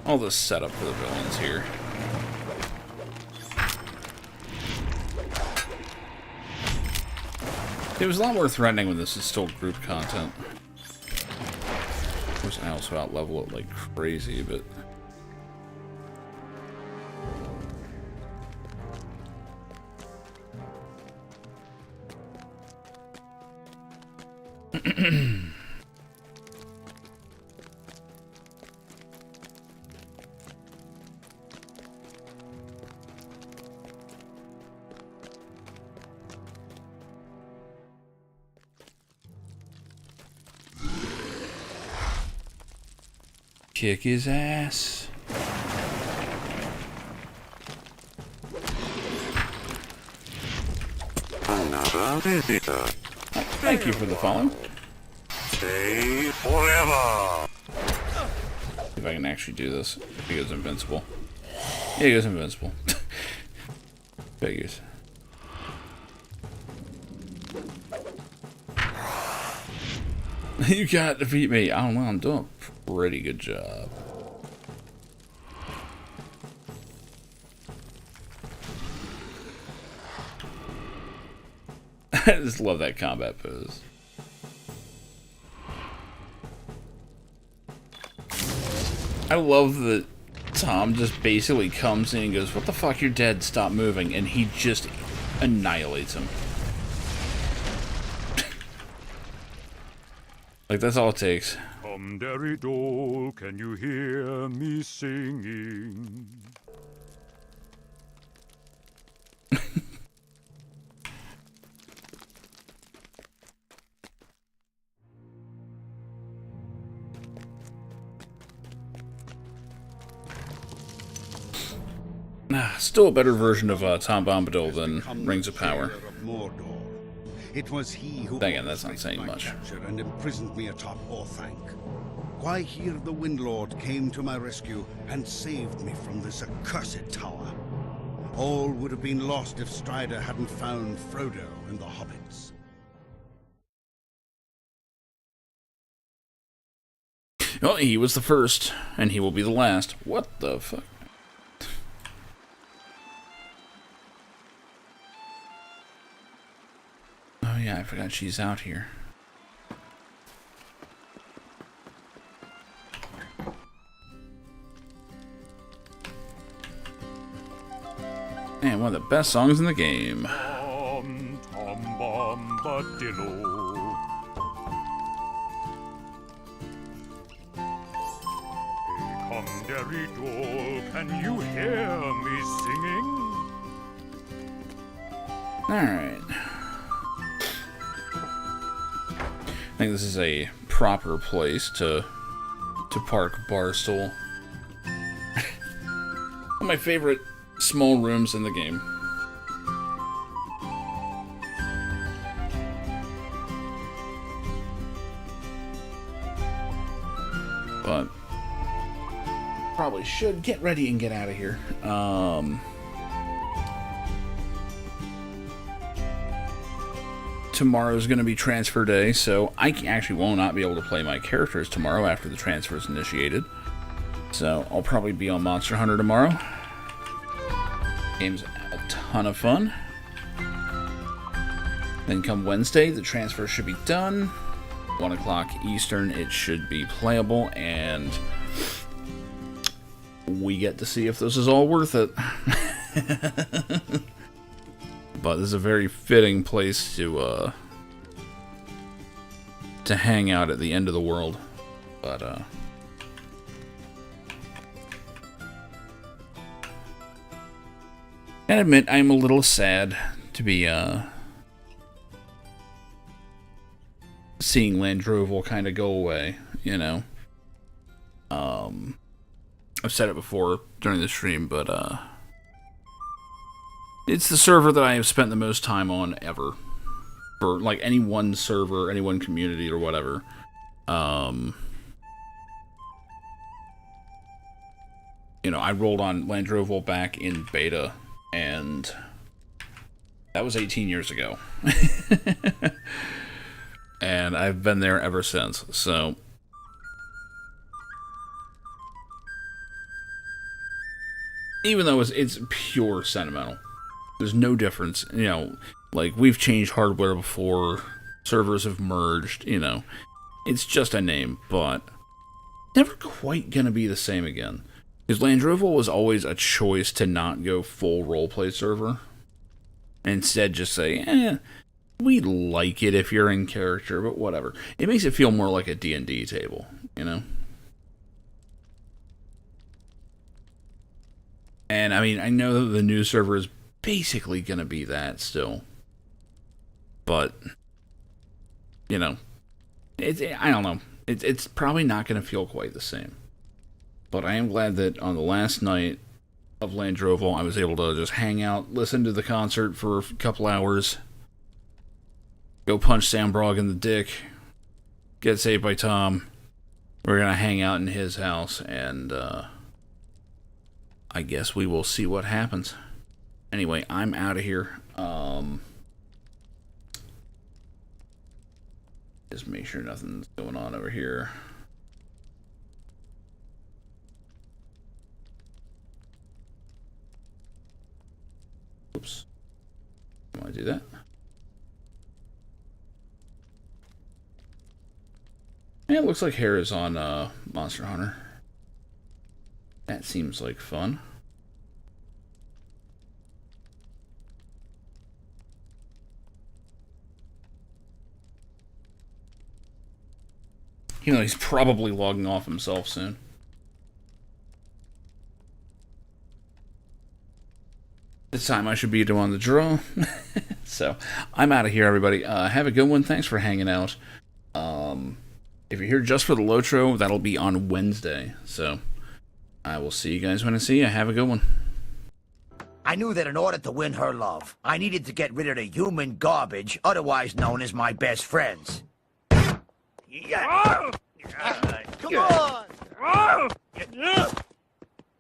All this setup for the villains here. It was a lot more threatening when this is still group content. Of course, I also out-level it like crazy, but... Kick his ass. Another visitor. Thank you for the follow. Stay forever. See if I can actually do this. If he goes invincible. Yeah, he goes invincible. Figures. You can't defeat me. I don't know. I'm doing a pretty good job. I just love that combat pose. I love that Tom just basically comes in and goes, "What the fuck, you're dead, stop moving," and he just annihilates him. Like, that's all it takes. Come, Derry Dole, can you hear me singing? Still a better version of Tom Bombadil than Rings of Power. It was he who Again, that's not saying my much. capture and imprisoned me atop Orthanc. Why here the Windlord came to my rescue and saved me from this accursed tower. All would have been lost if Strider hadn't found Frodo and the hobbits. Well, he was the first, and he will be the last. What the fuck? yeah, I forgot she's out here. And one of the best songs in the game. Tom Bombadillo. Hey, come, Derry doll, can you hear me singing? Alright. I think this is a proper place to park Barstool. One of my favorite small rooms in the game. But probably should get ready and get out of here. Tomorrow's going to be transfer day, so I actually will not be able to play my characters tomorrow after the transfer is initiated. So I'll probably be on Monster Hunter tomorrow. Game's a ton of fun. Then come Wednesday, the transfer should be done. 1 o'clock Eastern, it should be playable, and we get to see if this is all worth it. But this is a very fitting place to hang out at the end of the world. But I admit I'm a little sad to be seeing Landroval kind of go away, you know. I've said it before during the stream, but it's the server that I have spent the most time on ever. For, like, any one server, any one community, or whatever. You know, I rolled on Landroval back in beta, and that was 18 years ago. And I've been there ever since, so... Even though it's pure sentimental. There's no difference, you know, like, we've changed hardware before, servers have merged, you know, it's just a name, but never quite gonna be the same again. Because Landroval was always a choice to not go full roleplay server. Instead just say, we like it if you're in character, but whatever. It makes it feel more like a D&D table, you know? And, I mean, I know that the new server is basically going to be that still. But, you know, I don't know. It's probably not going to feel quite the same. But I am glad that on the last night of Landroval, I was able to just hang out, listen to the concert for a couple hours, go punch Sam Brogg in the dick, get saved by Tom. We're going to hang out in his house, and I guess we will see what happens. Anyway, I'm out of here. Just make sure nothing's going on over here. Oops. Don't want to do that. Yeah, it looks like Hare is on Monster Hunter. That seems like fun. You know, he's probably logging off himself soon. This time I should be doing the draw. So, I'm out of here, everybody. Have a good one. Thanks for hanging out. If you're here just for the LotRO, that'll be on Wednesday. So, I will see you guys when I see you. Have a good one. I knew that in order to win her love, I needed to get rid of the human garbage, otherwise known as my best friends. Come on!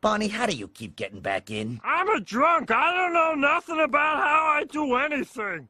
Bonnie, how do you keep getting back in? I'm a drunk. I don't know nothing about how I do anything.